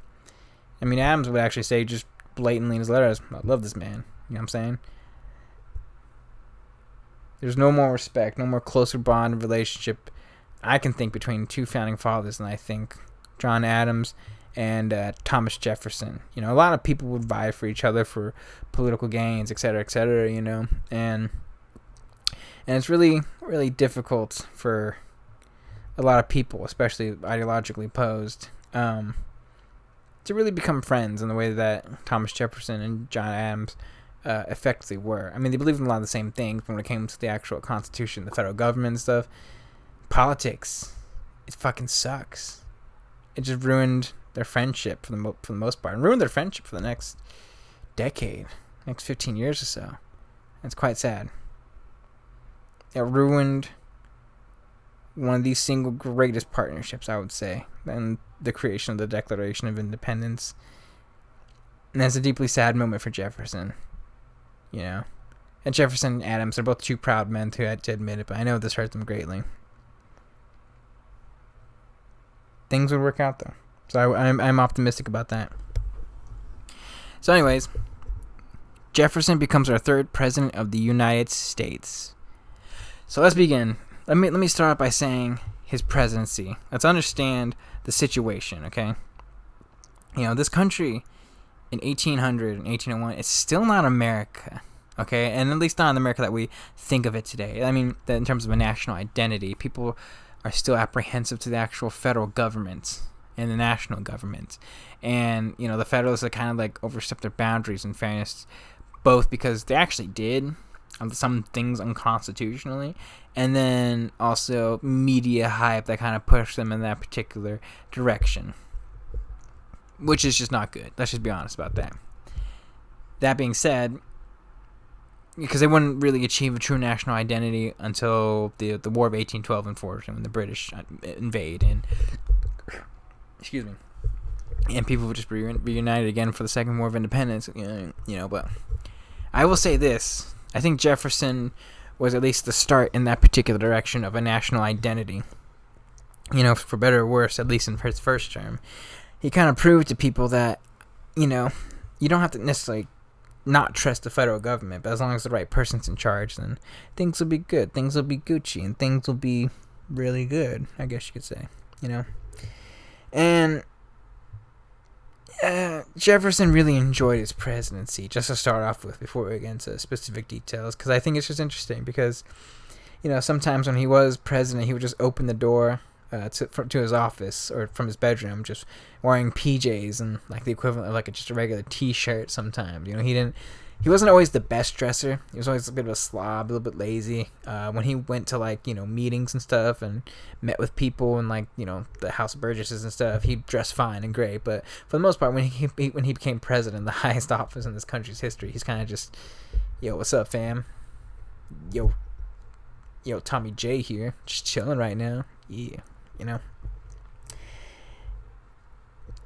I mean, Adams would actually say just blatantly in his letters, I love this man. You know what I'm saying? There's no more respect, no more closer bond and relationship I can think between two founding fathers than I think John Adams and Thomas Jefferson. You know, a lot of people would vie for each other for political gains, et cetera, you know. And it's really, really difficult for a lot of people, especially ideologically opposed, to really become friends in the way that Thomas Jefferson and John Adams effectively were. I mean, they believed in a lot of the same things when it came to the actual Constitution, the federal government and stuff. Politics, it fucking sucks. It just ruined their friendship for the most part, and ruined their friendship for the next decade, next 15 years or so. It's quite sad. It ruined one of the single greatest partnerships, I would say, and the creation of the Declaration of Independence. And that's a deeply sad moment for Jefferson, you know. And Jefferson and Adams are both too proud men to admit it, but I know this hurt them greatly. Things would work out, though. So I'm optimistic about that. So anyways, Jefferson becomes our third president of the United States. So let's begin. Let me start out by saying his presidency. Let's understand the situation, okay? You know, this country in 1800 and 1801, it's still not America, okay? And at least not in America that we think of it today. I mean, in terms of a national identity, people are still apprehensive to the actual federal government and the national government. And, you know, the Federalists are kind of like overstepped their boundaries, in fairness, both because they actually did some things unconstitutionally, and then also media hype that kind of pushed them in that particular direction, which is just not good. Let's just be honest about that. That being said, because they wouldn't really achieve a true national identity until the War of 1812 unfortunately, when the British invade, and excuse me, and people would just be reunited again for the Second War of Independence, but I will say this: I think Jefferson was at least the start in that particular direction of a national identity. For better or worse, at least in his first term, he kind of proved to people that, you don't have to necessarily not trust the federal government, but as long as the right person's in charge, then things will be good. Things will be Gucci, and things will be really good, I guess you could say, And Jefferson really enjoyed his presidency, just to start off with, before we get into specific details, because I think it's just interesting, because, sometimes when he was president, he would just open the door to his office, or from his bedroom, just wearing PJs and like the equivalent of like just a regular T-shirt. Sometimes, he wasn't always the best dresser. He was always a bit of a slob, a little bit lazy. When he went to meetings and stuff and met with people and the House of Burgesses and stuff, he dressed fine and great. But for the most part, when he became president, the highest office in this country's history, he's kind of just, yo, what's up, fam? Yo, Tommy J here, just chilling right now. Yeah.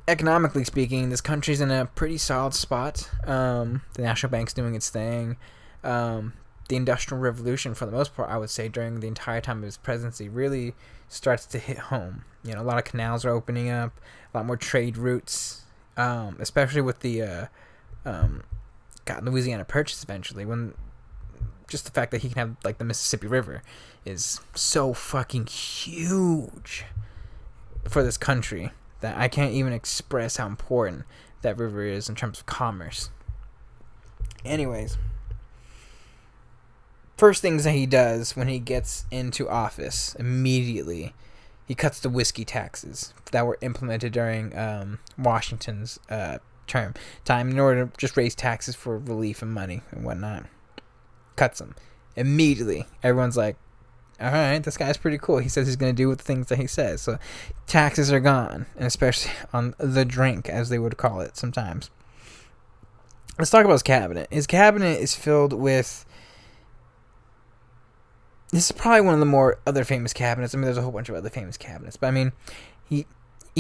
Economically speaking, this country's in a pretty solid spot. The National Bank's doing its thing. The Industrial Revolution, for the most part, I would say, during the entire time of his presidency, really starts to hit home. A lot of canals are opening up, a lot more trade routes, especially with the Louisiana Purchase eventually, when just the fact that he can have the Mississippi River is so fucking huge for this country that I can't even express how important that river is in terms of commerce. Anyways, first things that he does when he gets into office, immediately, he cuts the whiskey taxes that were implemented during Washington's time in order to just raise taxes for relief and money and whatnot. Cuts them. Immediately, everyone's like, alright, this guy's pretty cool. He says he's going to do with the things that he says. So taxes are gone, and especially on the drink, as they would call it sometimes. Let's talk about his cabinet. His cabinet is filled with... This is probably one of the more other famous cabinets. I mean, there's a whole bunch of other famous cabinets. But, I mean, he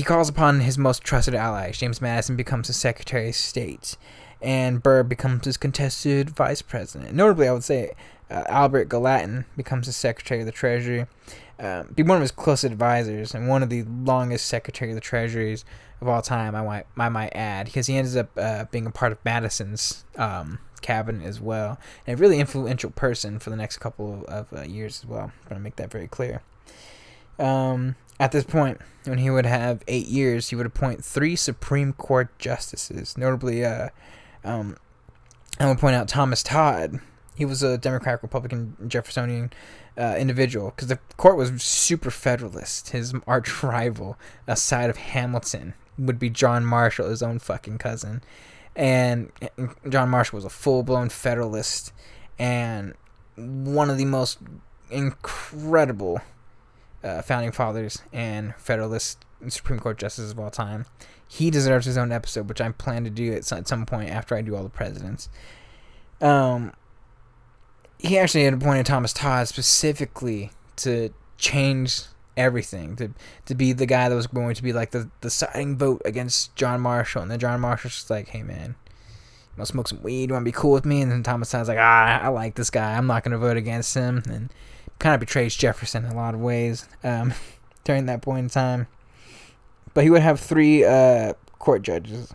calls upon his most trusted allies. James Madison becomes his Secretary of State, and Burr becomes his contested vice president. Notably, I would say Albert Gallatin becomes his Secretary of the Treasury, be one of his close advisors, and one of the longest Secretary of the Treasuries of all time, I might add, because he ends up being a part of Madison's cabinet as well, and a really influential person for the next couple of years as well. I'm going to make that very clear. At this point, when he would have 8 years, he would appoint 3 Supreme Court justices. Notably, I would point out Thomas Todd. He was a Democratic, Republican, Jeffersonian individual, because the court was super federalist. His arch rival, aside of Hamilton, would be John Marshall, his own fucking cousin. And John Marshall was a full-blown federalist and one of the most incredible founding fathers and Federalist Supreme Court justices of all time. He deserves his own episode, which I plan to do at some point after I do all the presidents. He actually had appointed Thomas Todd specifically to change everything, to be the guy that was going to be like the deciding vote against John Marshall. And then John Marshall's just like, hey man, you want to smoke some weed? You want to be cool with me? And then Thomas Todd's like, I like this guy. I'm not going to vote against him. And kind of betrays Jefferson in a lot of ways during that point in time. But he would have 3 court judges.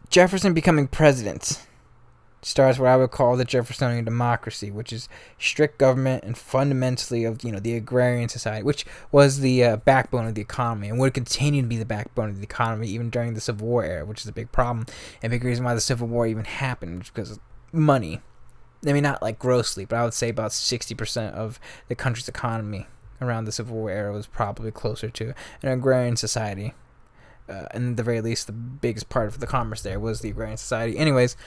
Jefferson becoming president starts what I would call the Jeffersonian democracy, which is strict government and fundamentally of the agrarian society, which was the backbone of the economy and would continue to be the backbone of the economy even during the Civil War era, which is a big problem and a big reason why the Civil War even happened, because of money. I mean, not like grossly, but I would say about 60% of the country's economy around the Civil War era was probably closer to an agrarian society. And at the very least, the biggest part of the commerce there was the agrarian society. Anyways,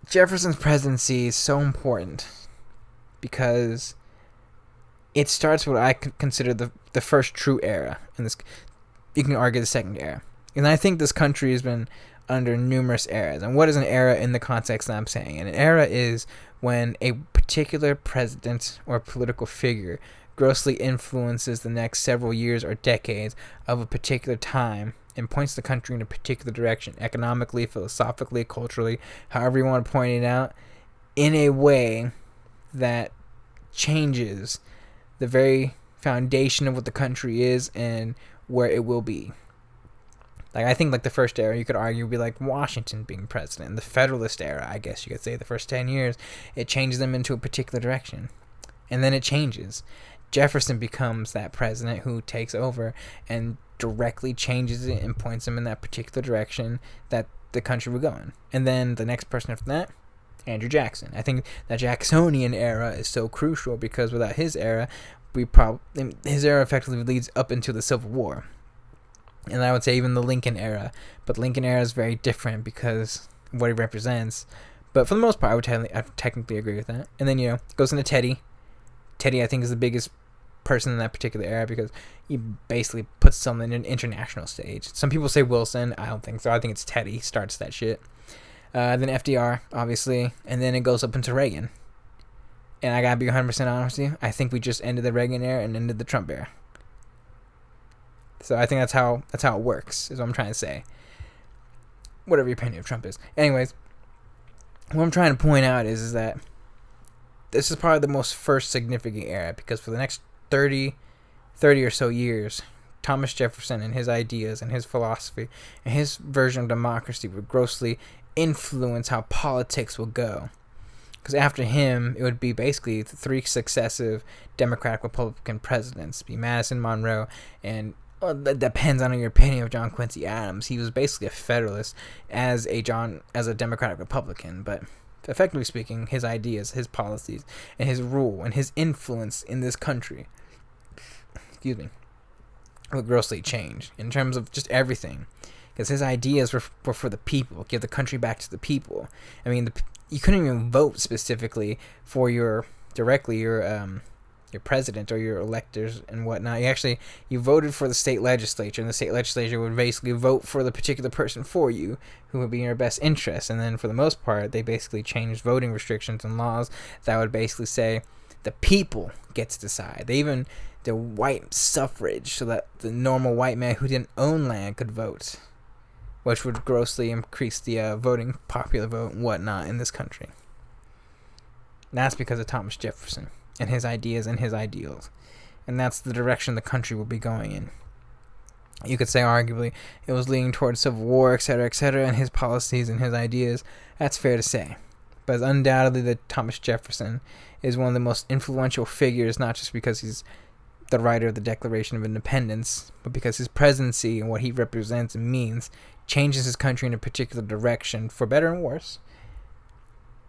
Jefferson's presidency is so important because it starts what I consider the first true era. In this, you can argue the second era. And I think this country has been under numerous eras. And what is an era in the context that I'm saying? And an era is when a particular president or political figure grossly influences the next several years or decades of a particular time and points the country in a particular direction, economically, philosophically, culturally, however you want to point it out, in a way that changes the very foundation of what the country is and where it will be. Like, I think, like, the first era, you could argue, would be like Washington being president. The Federalist era, I guess you could say, the first 10 years, it changes them into a particular direction. And then it changes. Jefferson becomes that president who takes over and directly changes it and points them in that particular direction that the country will go in. And then the next person after that, Andrew Jackson. I think that Jacksonian era is so crucial because without his era, his era effectively leads up into the Civil War. And I would say even the Lincoln era. But Lincoln era is very different because of what he represents. But for the most part, I would technically agree with that. And then, it goes into Teddy. Teddy, I think, is the biggest person in that particular era because he basically puts something in an international stage. Some people say Wilson. I don't think so. I think it's Teddy starts that shit. Then FDR, obviously. And then it goes up into Reagan. And I gotta be 100% honest with you. I think we just ended the Reagan era and ended the Trump era. So I think that's how it works, is what I'm trying to say. Whatever your opinion of Trump is. Anyways, what I'm trying to point out is that this is probably the most first significant era because for the next 30 or so years, Thomas Jefferson and his ideas and his philosophy and his version of democracy would grossly influence how politics will go. Because after him, it would be basically 3 successive Democratic Republican presidents, be Madison, Monroe, and that depends on your opinion of John Quincy Adams. He was basically a Federalist as a Democratic Republican, but effectively speaking, his ideas, his policies, and his rule and his influence in this country, would grossly change in terms of just everything. Because his ideas were for the people, give the country back to the people. I mean, you couldn't even vote specifically for your president or your electors and whatnot. You voted for the state legislature, and the state legislature would basically vote for the particular person for you who would be in your best interest. And then for the most part, they basically changed voting restrictions and laws that would basically say the people get to decide. They even did white suffrage so that the normal white man who didn't own land could vote, which would grossly increase the popular vote and whatnot in this country. And that's because of Thomas Jefferson and his ideas and his ideals. And that's the direction the country will be going in. You could say arguably it was leaning towards civil war, etc., and his policies and his ideas. That's fair to say. But undoubtedly that Thomas Jefferson is one of the most influential figures, not just because he's the writer of the Declaration of Independence, but because his presidency and what he represents and means changes his country in a particular direction, for better and worse.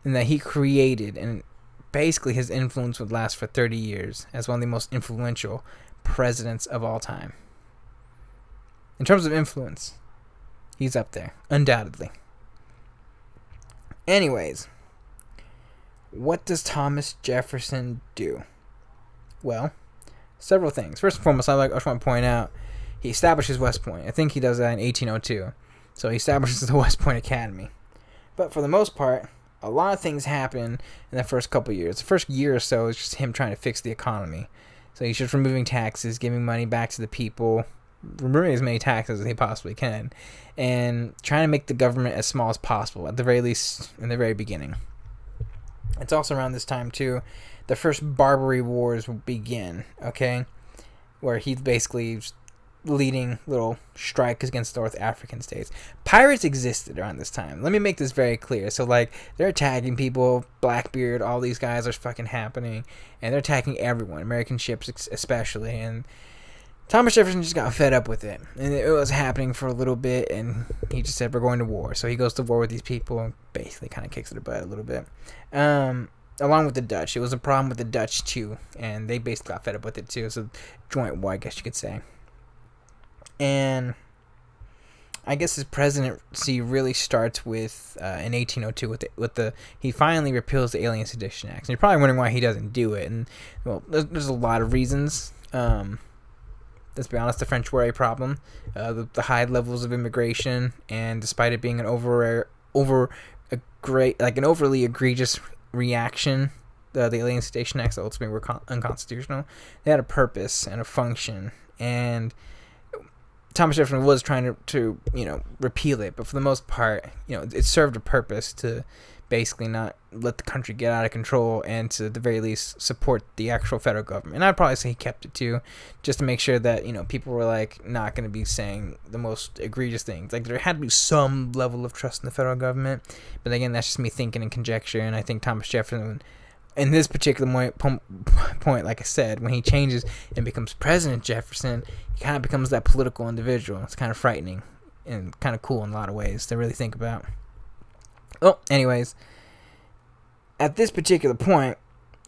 And that he created, and basically his influence would last for 30 years as one of the most influential presidents of all time. In terms of influence, he's up there, undoubtedly. Anyways, what does Thomas Jefferson do? Well, several things. First and foremost, I just want to point out he establishes West Point. I think he does that in 1802. So he establishes the West Point Academy. But for the most part, a lot of things happen in the first couple of years. The first year or so is just him trying to fix the economy. So he's just removing taxes, giving money back to the people, removing as many taxes as he possibly can, and trying to make the government as small as possible, at the very least in the very beginning. It's also around this time, too, the first Barbary Wars will begin, okay? Where he's basically leading little strikes against North African states. Pirates existed around this time. Let me make this very clear. So, they're attacking people, Blackbeard, all these guys are fucking happening, and they're attacking everyone, American ships especially, and Thomas Jefferson just got fed up with it, and it was happening for a little bit, and he just said, we're going to war. So he goes to war with these people and basically kind of kicks their butt a little bit. Along with the Dutch. It was a problem with the Dutch, too, and they basically got fed up with it, too. So joint war, I guess you could say. And I guess his presidency really starts with in 1802 with the he finally repeals the Alien Sedition Acts. And you're probably wondering why he doesn't do it. And well, there's a lot of reasons. Let's be honest, the French were a problem. The high levels of immigration, and despite it being an overly egregious reaction, the Alien Sedition Acts ultimately were unconstitutional. They had a purpose and a function, and Thomas Jefferson was trying to repeal it, but for the most part, it served a purpose to basically not let the country get out of control, and to the very least support the actual federal government. And I'd probably say he kept it too, just to make sure that people were like not going to be saying the most egregious things. Like, there had to be some level of trust in the federal government, but again, that's just me thinking and conjecture. And I think Thomas Jefferson, in this particular point, like I said, when he changes and becomes President Jefferson, he kind of becomes that political individual. It's kind of frightening and kind of cool in a lot of ways to really think about. Well, anyways, at this particular point,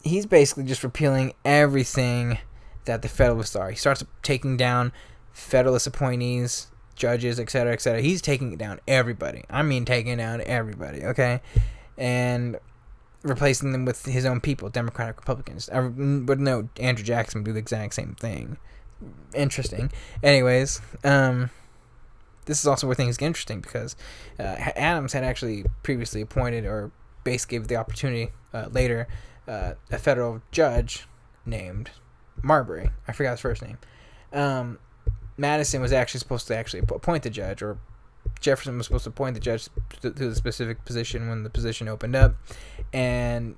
he's basically just repealing everything that the Federalists are. He starts taking down Federalist appointees, judges, etc., etc. He's taking down everybody. I mean, taking down everybody, okay? And replacing them with his own people, Democratic Republicans. But no, Andrew Jackson would do the exact same thing. Interesting. Anyways, this is also where things get interesting, because Adams had actually previously appointed, or basically gave the opportunity later, a federal judge named Marbury. I forgot his first name. Madison was actually supposed to appoint the judge, or Jefferson was supposed to appoint the judge to the specific position when the position opened up, and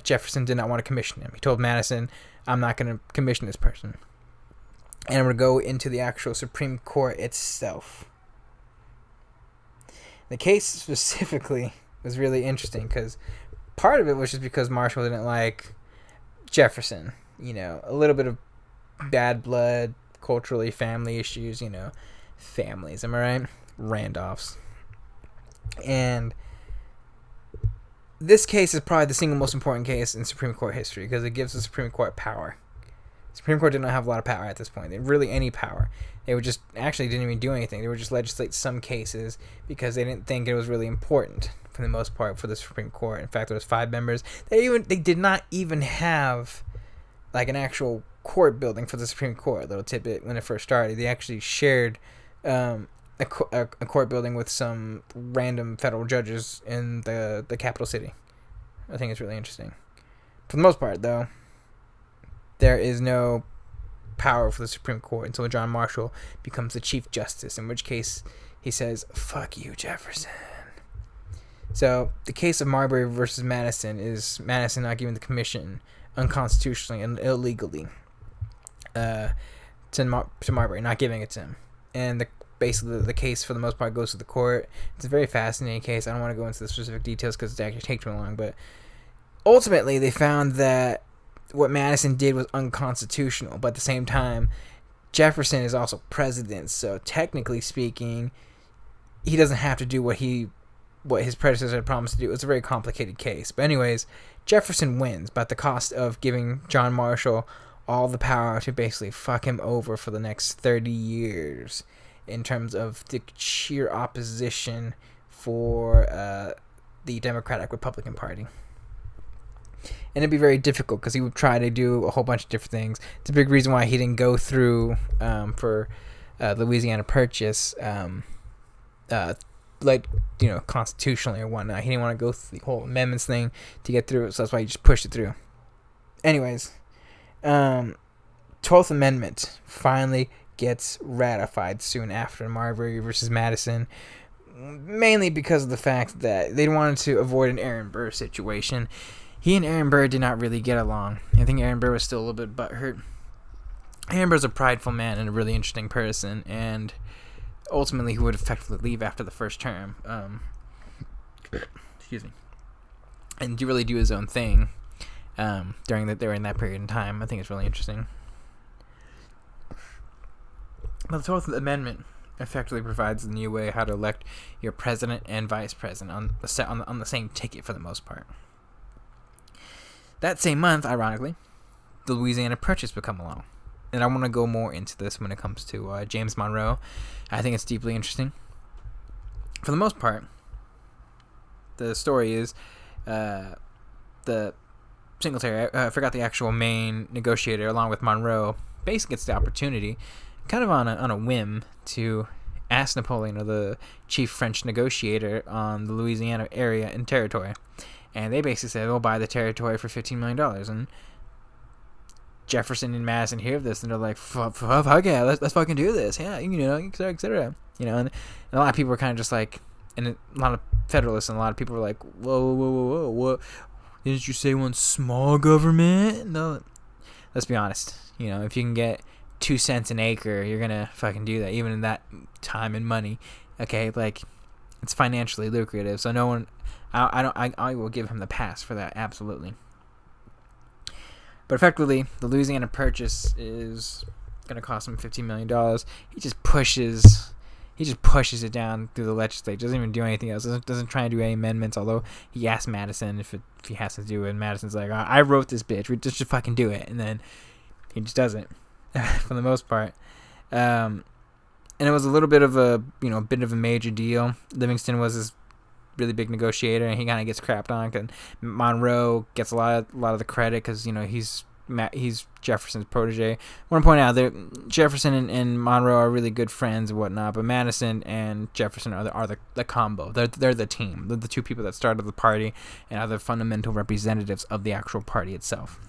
Jefferson did not want to commission him. He told Madison, I'm not going to commission this person. And I'm going to go into the actual Supreme Court itself. The case specifically was really interesting, because part of it was just because Marshall didn't like Jefferson. A little bit of bad blood, culturally, family issues, families, am I right? Randolphs. And this case is probably the single most important case in Supreme Court history, because it gives the Supreme Court power. Supreme Court did not have a lot of power at this point. They really any power. They would just actually didn't even do anything. They would just legislate some cases because they didn't think it was really important for the most part for the Supreme Court. In fact, there was 5 members. They did not even have like an actual court building for the Supreme Court. A little tidbit: when it first started, they actually shared a court building with some random federal judges in the capital city. I think it's really interesting. For the most part, though, there is no power for the Supreme Court until John Marshall becomes the Chief Justice, in which case he says, fuck you, Jefferson. So the case of Marbury versus Madison is Madison not giving the commission unconstitutionally and illegally to Marbury, not giving it to him. And basically the case for the most part goes to the court. It's a very fascinating case. I don't want to go into the specific details because it actually takes too long, but ultimately they found that what Madison did was unconstitutional, but at the same time, Jefferson is also president, so technically speaking, he doesn't have to do what his predecessor had promised to do. It's a very complicated case. But anyways, Jefferson wins, but at the cost of giving John Marshall all the power to basically fuck him over for the next 30 years in terms of the sheer opposition for the Democratic Republican Party. And it'd be very difficult because he would try to do a whole bunch of different things. It's a big reason why he didn't go through for Louisiana Purchase, constitutionally or whatnot. He didn't want to go through the whole amendments thing to get through it, so that's why he just pushed it through. Anyways, 12th Amendment finally gets ratified soon after Marbury versus Madison, mainly because of the fact that they wanted to avoid an Aaron Burr situation. He and Aaron Burr did not really get along. I think Aaron Burr was still a little bit butthurt. Aaron Burr's a prideful man and a really interesting person, and ultimately he would effectively leave after the first term. Excuse me. And really do his own thing during that period in time. I think it's really interesting. But the 12th Amendment effectively provides the new way how to elect your president and vice president on the same ticket for the most part. That same month, ironically, the Louisiana Purchase would come along. And I want to go more into this when it comes to James Monroe. I think it's deeply interesting. for the most part, the story is the Singletary, I forgot the actual main negotiator, along with Monroe, basically gets the opportunity, kind of on a whim, to ask Napoleon, or the chief French negotiator on the Louisiana area and territory. And they basically said, we'll buy the territory for $15 million. And Jefferson and Madison hear of this, and they're like, fuck yeah, let's fucking do this. Yeah, et cetera, et cetera. And a lot of people were kind of just like, and a lot of Federalists and a lot of people were like, whoa, what? Didn't you say one small government? No. Let's be honest. If you can get 2 cents an acre, you're going to fucking do that, even in that time and money. Okay, like, it's financially lucrative. So no one, I will give him the pass for that, absolutely. But effectively, the Louisiana Purchase is going to cost him $15 million. He just pushes it down through the legislature. Doesn't even do anything else. Doesn't try to do any amendments. Although he asked Madison if he has to do it, and Madison's like, I wrote this bitch. We just should fucking do it. And then he just doesn't, for the most part. And it was a little bit of a major deal. Livingston was this really big negotiator, and he kind of gets crapped on. Cause Monroe gets a lot of the credit because he's Jefferson's protege. I want to point out that Jefferson and Monroe are really good friends and whatnot, but Madison and Jefferson are the combo. They're the team. They're the two people that started the party and are the fundamental representatives of the actual party itself.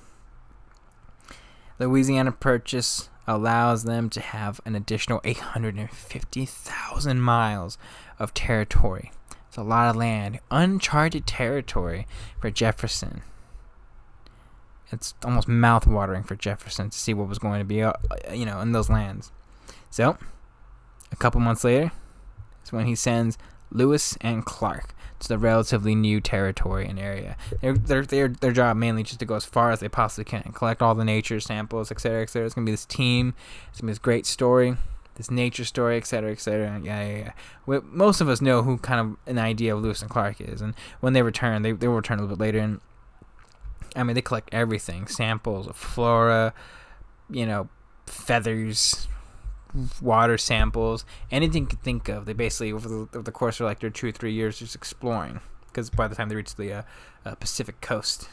The Louisiana Purchase allows them to have an additional 850,000 miles of territory. It's a lot of land, uncharted territory for Jefferson. It's almost mouth-watering for Jefferson to see what was going to be, in those lands. So, a couple months later, is when he sends Lewis and Clark to the relatively new territory and area. Their job mainly just to go as far as they possibly can, collect all the nature samples, etc., etc. It's gonna be this team. It's gonna be this great story, this nature story, etc., etc. Yeah. Most of us know who kind of an idea of Lewis and Clark is, and when they return, they will return a little bit later. And I mean, they collect everything: samples of flora, feathers, water samples, anything you could think of. They basically, over the course of like their 2 or 3 years, just exploring. Because by the time they reached the Pacific coast,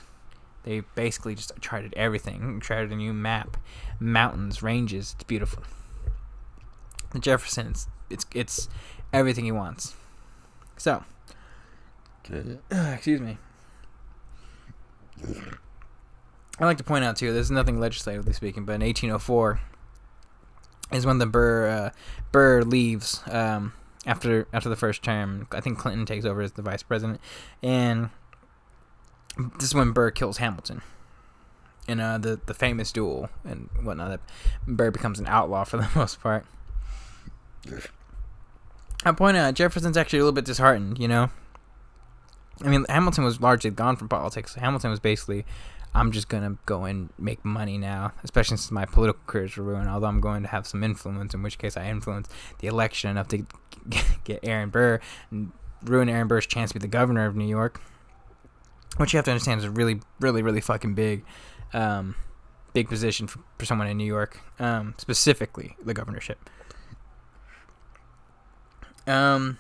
they basically just charted everything, charted a new map, mountains, ranges. It's beautiful. The Jefferson, it's everything he wants. So, excuse me. I'd like to point out too, there's nothing legislatively speaking, but in 1804 is when the Burr leaves after the first term. I think Clinton takes over as the vice president, and this is when Burr kills Hamilton in the famous duel and whatnot. That Burr becomes an outlaw for the most part. I point out Jefferson's actually a little bit disheartened. I mean, Hamilton was largely gone from politics. Hamilton was basically, I'm just going to go and make money now, especially since my political careers were ruined, although I'm going to have some influence, in which case I influenced the election enough to get Aaron Burr and ruin Aaron Burr's chance to be the governor of New York, which you have to understand is a really, really, really fucking big position for someone in New York, specifically the governorship. Tempers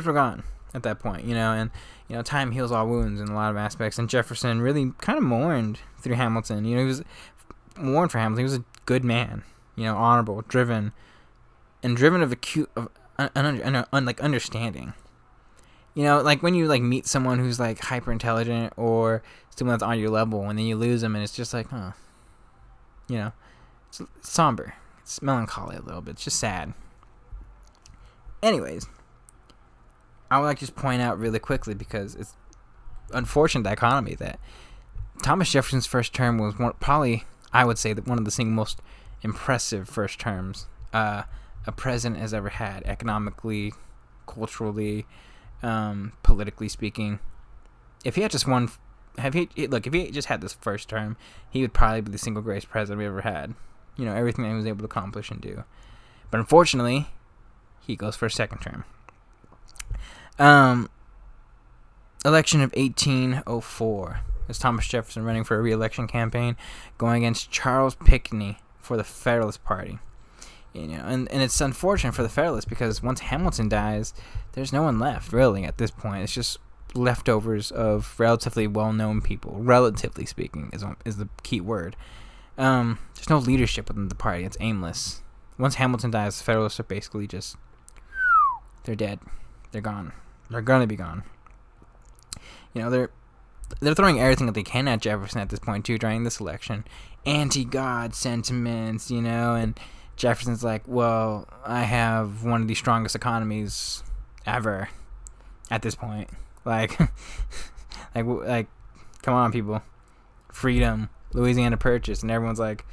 were gone at that point, and time heals all wounds in a lot of aspects, and Jefferson really kind of mourned through Hamilton. He was mourned for Hamilton. He was a good man, honorable, driven of understanding. Like when you meet someone who's hyper intelligent or someone that's on your level, and then you lose them, and it's just it's somber, it's melancholy a little bit, it's just sad. Anyways, I would like to just point out really quickly, because it's unfortunate dichotomy that Thomas Jefferson's first term was probably, I would say, that one of the single most impressive first terms a president has ever had, economically, culturally, politically speaking. If he had just if he just had this first term, he would probably be the single greatest president we ever had. Everything that he was able to accomplish and do. But unfortunately, he goes for a second term. Election of 1804. Is Thomas Jefferson running for a re-election campaign, going against Charles Pinckney for the Federalist Party. And it's unfortunate for the Federalists because once Hamilton dies, there's no one left really at this point. It's just leftovers of relatively well-known people. Relatively speaking is the key word. There's no leadership within the party. It's aimless. Once Hamilton dies, the Federalists are basically just, they're dead. They're gone. They're gonna be gone. They're throwing everything that they can at Jefferson at this point too during this election. Anti-God sentiments, and Jefferson's like, well, I have one of the strongest economies ever at this point. Like, come on, people. Freedom, Louisiana Purchase, and everyone's like,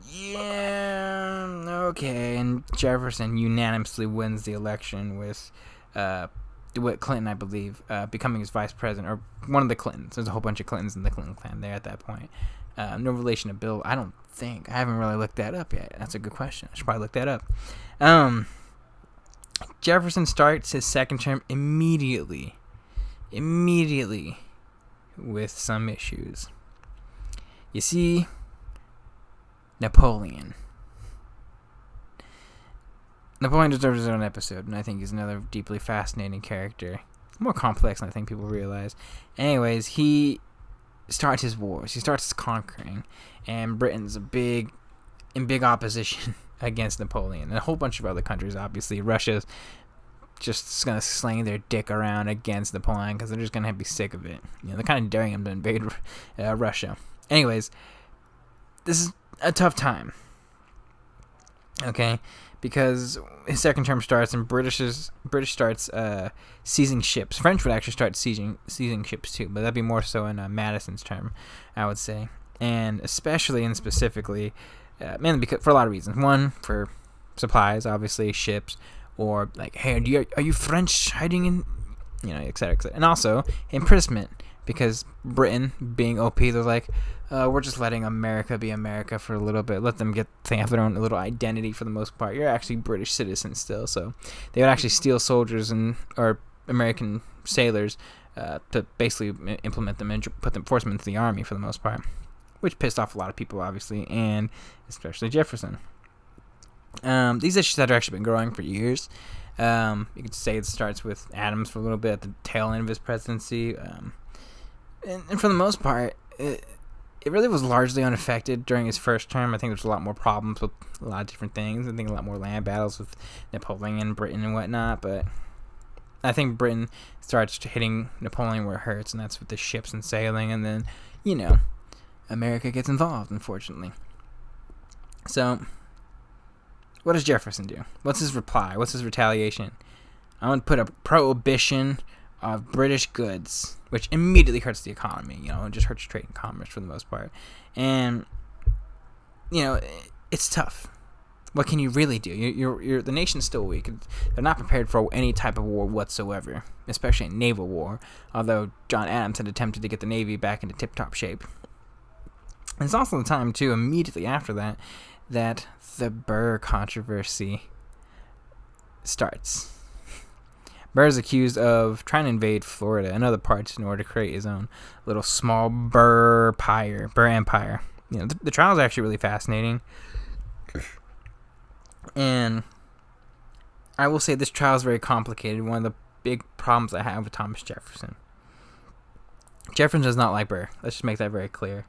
yeah, okay. And Jefferson unanimously wins the election with DeWitt Clinton, I believe, becoming his vice president, or one of the Clintons. There's a whole bunch of Clintons in the Clinton clan there at that point. No relation to Bill, I don't think. I haven't really looked that up yet. That's a good question. I should probably look that up. Jefferson starts his second term immediately with some issues. You see, Napoleon deserves his own episode, and I think he's another deeply fascinating character. It's more complex than I think people realize. Anyways, he starts his wars. He starts conquering, and Britain's in big opposition against Napoleon, and a whole bunch of other countries. Obviously, Russia's just gonna sling their dick around against Napoleon because they're just gonna be sick of it. They're kind of daring him to invade Russia. Anyways, this is a tough time. Okay, because his second term starts and British starts seizing ships. French would actually start seizing ships too, but that'd be more so in Madison's term, I would say, and especially and specifically, mainly because for a lot of reasons. One, for supplies, obviously ships, or like, hey, are you French hiding in, et cetera, et cetera. And also imprisonment, because Britain being OP, they're like, we're just letting America be America for a little bit. Let them have their own little identity for the most part. You're actually British citizens still, so they would actually steal soldiers or American sailors to basically implement them and force them into the army for the most part, which pissed off a lot of people, obviously, and especially Jefferson. These issues had actually been growing for years. You could say it starts with Adams for a little bit at the tail end of his presidency. And for the most part, it really was largely unaffected during his first term. I think there's a lot more problems with a lot of different things. I think a lot more land battles with Napoleon, Britain, and whatnot. But I think Britain starts hitting Napoleon where it hurts, and that's with the ships and sailing. And then, America gets involved, unfortunately. So, what does Jefferson do? What's his reply? What's his retaliation? I'm going to put a prohibition of British goods, which immediately hurts the economy. It just hurts trade and commerce for the most part. And, it's tough. What can you really do? The nation's still weak. They're not prepared for any type of war whatsoever, especially a naval war, although John Adams had attempted to get the Navy back into tip-top shape. And it's also the time, too, immediately after that the Burr controversy starts. Burr is accused of trying to invade Florida and other parts in order to create his own little small Burr Empire. The trial is actually really fascinating. And I will say this trial is very complicated. One of the big problems I have with Thomas Jefferson. Jefferson does not like Burr. Let's just make that very clear.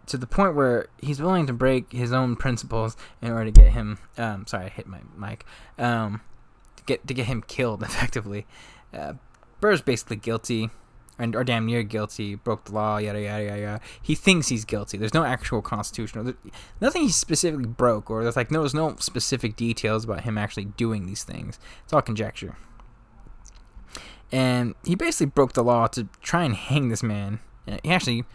To the point where he's willing to break his own principles in order to get him. Sorry, I hit my mic. To get him killed effectively. Burr's basically guilty, or damn near guilty. Broke the law, yada yada yada. He thinks he's guilty. There's no actual constitutional. Nothing he specifically broke, or there's no specific details about him actually doing these things. It's all conjecture. And he basically broke the law to try and hang this man. He actually.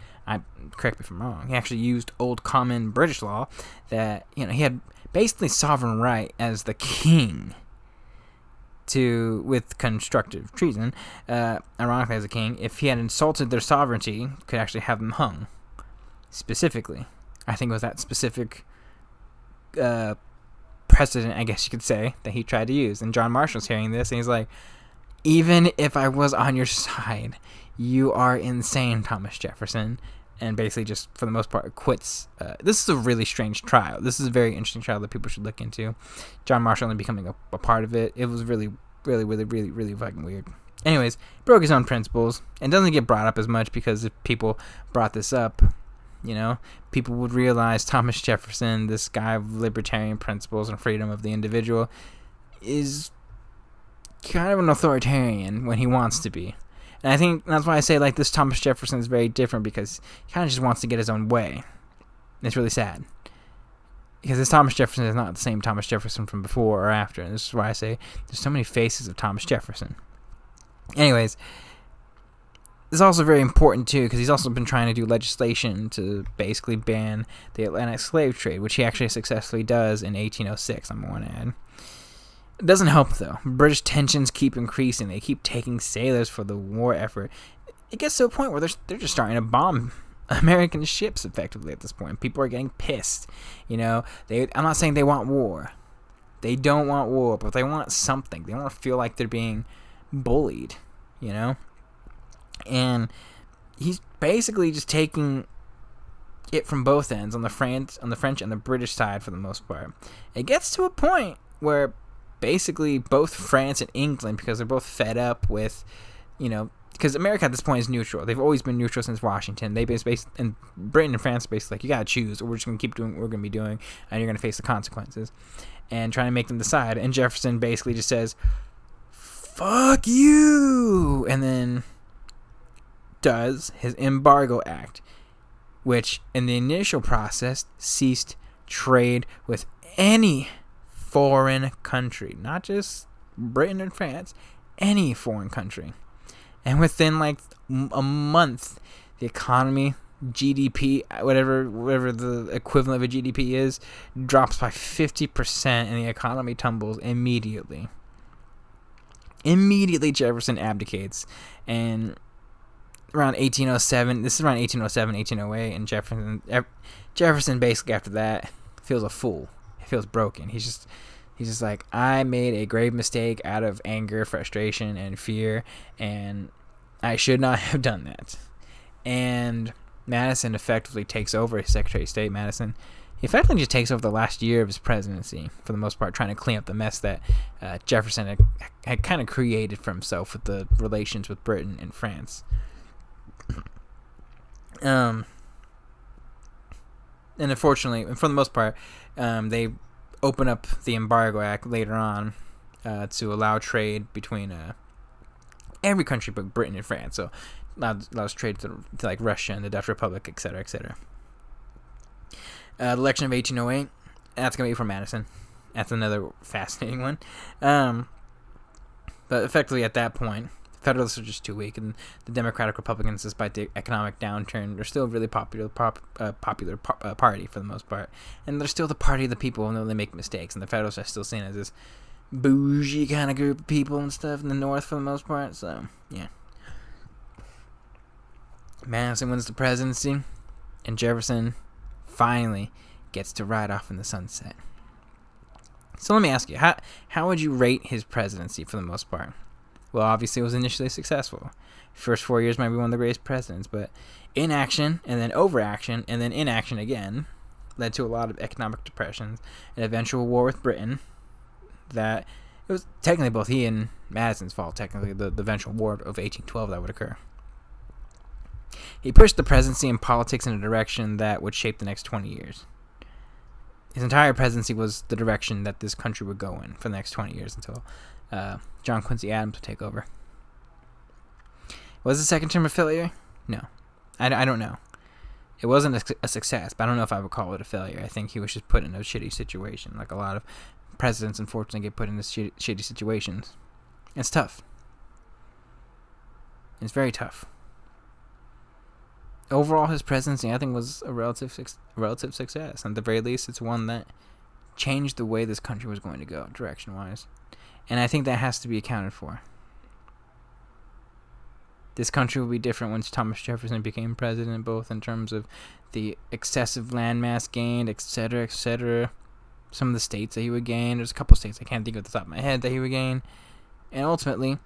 Correct me if I'm wrong, he actually used old common British law that, he had basically sovereign right as the king with constructive treason, ironically as a king, if he had insulted their sovereignty, could actually have them hung. Specifically. I think it was that specific precedent, I guess you could say, that he tried to use. And John Marshall's hearing this, and he's like, even if I was on your side, you are insane, Thomas Jefferson. and basically just, for the most part, quits. This is a really strange trial. This is a very interesting trial that people should look into. John Marshall only becoming a part of it. It was really, really, really, really, really fucking weird. Anyways, broke his own principles, and doesn't get brought up as much because if people brought this up, people would realize Thomas Jefferson, this guy of libertarian principles and freedom of the individual, is kind of an authoritarian when he wants to be. And I think that's why I say, like, this Thomas Jefferson is very different, because he kind of just wants to get his own way. And it's really sad. Because this Thomas Jefferson is not the same Thomas Jefferson from before or after. And this is why I say there's so many faces of Thomas Jefferson. Anyways, this is also very important, too, because he's also been trying to do legislation to basically ban the Atlantic slave trade, which he actually successfully does in 1806, I'm going to add. It doesn't help, though. British tensions keep increasing. They keep taking sailors for the war effort. It gets to a point where they're just starting to bomb American ships, effectively, at this point. People are getting pissed. I'm not saying they want war. They don't want war, but they want something. They want to feel like they're being bullied, And he's basically just taking it from both ends, on the French and the British side, for the most part. It gets to a point where basically both France and England, because they're both fed up with, because America at this point is neutral. They've always been neutral since Washington. And Britain and France are basically like, you gotta choose, or we're just gonna keep doing what we're gonna be doing, and you're gonna face the consequences. And trying to make them decide. And Jefferson basically just says, fuck you! And then does his Embargo Act, which in the initial process ceased trade with any foreign country, not just Britain and France, any foreign country. And within like a month, the economy, GDP, whatever the equivalent of a GDP is, drops by 50%, and the economy tumbles immediately. Immediately, Jefferson abdicates, and around 1807, this is around 1807, 1808, and Jefferson basically after that feels a fool. He feels broken. He's just like, I made a grave mistake out of anger, frustration, and fear, and I should not have done that. And Madison effectively takes over as Secretary of State. Madison, he effectively just takes over the last year of his presidency, for the most part, trying to clean up the mess that Jefferson had kind of created for himself with the relations with Britain and France. And unfortunately, and for the most part, they open up the Embargo Act later on to allow trade between every country but Britain and France. So allows trade to like Russia and the Dutch Republic, etc., etc. The election of 1808, that's going to be for Madison. That's another fascinating one. But effectively at that point, Federalists are just too weak, and the Democratic Republicans, despite the economic downturn, they're still a really popular party for the most part. And they're still the party of the people, even though they make mistakes. And the Federalists are still seen as this bougie kind of group of people and stuff in the North for the most part. So, yeah. Madison wins the presidency, and Jefferson finally gets to ride off in the sunset. So let me ask you, how would you rate his presidency for the most part? Well, obviously it was initially successful. First 4 years might be one of the greatest presidents, but inaction and then overaction and then inaction again led to a lot of economic depressions, an eventual war with Britain that it was technically both he and Madison's fault, technically, the eventual war of 1812 that would occur. He pushed the presidency and politics in a direction that would shape the next 20 years. His entire presidency was the direction that this country would go in for the next 20 years until John Quincy Adams would take over. Was the second term a failure? No. I don't know. It wasn't a success, but I don't know if I would call it a failure. I think he was just put in a shitty situation. Like a lot of presidents, unfortunately, get put in this shitty situations. It's tough. It's very tough. Overall, his presidency, I think, was a relative success. And at the very least, it's one that changed the way this country was going to go, direction-wise. And I think that has to be accounted for. This country will be different once Thomas Jefferson became president, both in terms of the excessive landmass gained, etc., etc. Some of the states that he would gain. There's a couple states I can't think of at the top of my head that he would gain. And ultimately,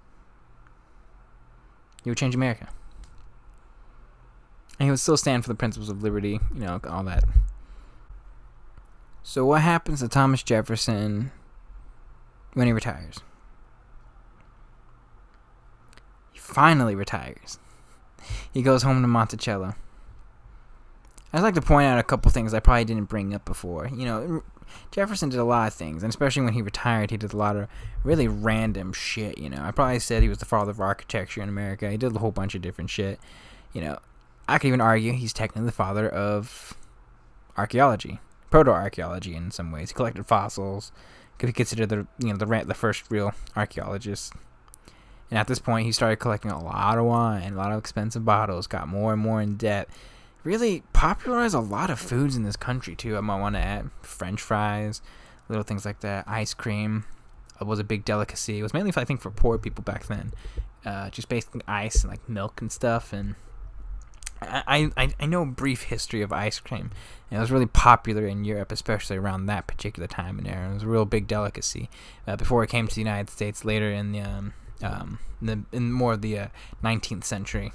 he would change America. And he would still stand for the principles of liberty, all that. So what happens to Thomas Jefferson when he retires? He finally retires. He goes home to Monticello. I'd like to point out a couple things I probably didn't bring up before. Jefferson did a lot of things, and especially when he retired, he did a lot of really random shit, I probably said he was the father of architecture in America. He did a whole bunch of different shit. I could even argue he's technically the father of archaeology, proto-archaeology in some ways. He collected fossils. Could be considered the first real archaeologist. And at this point, he started collecting a lot of wine, a lot of expensive bottles, got more and more in debt. Really popularized a lot of foods in this country, too. I might want to add French fries, little things like that. Ice cream was a big delicacy. It was mainly, I think, for poor people back then. Just basically ice and like milk and stuff. And I know a brief history of ice cream. And it was really popular in Europe, especially around that particular time and era. It was a real big delicacy before it came to the United States later in in more of the 19th century.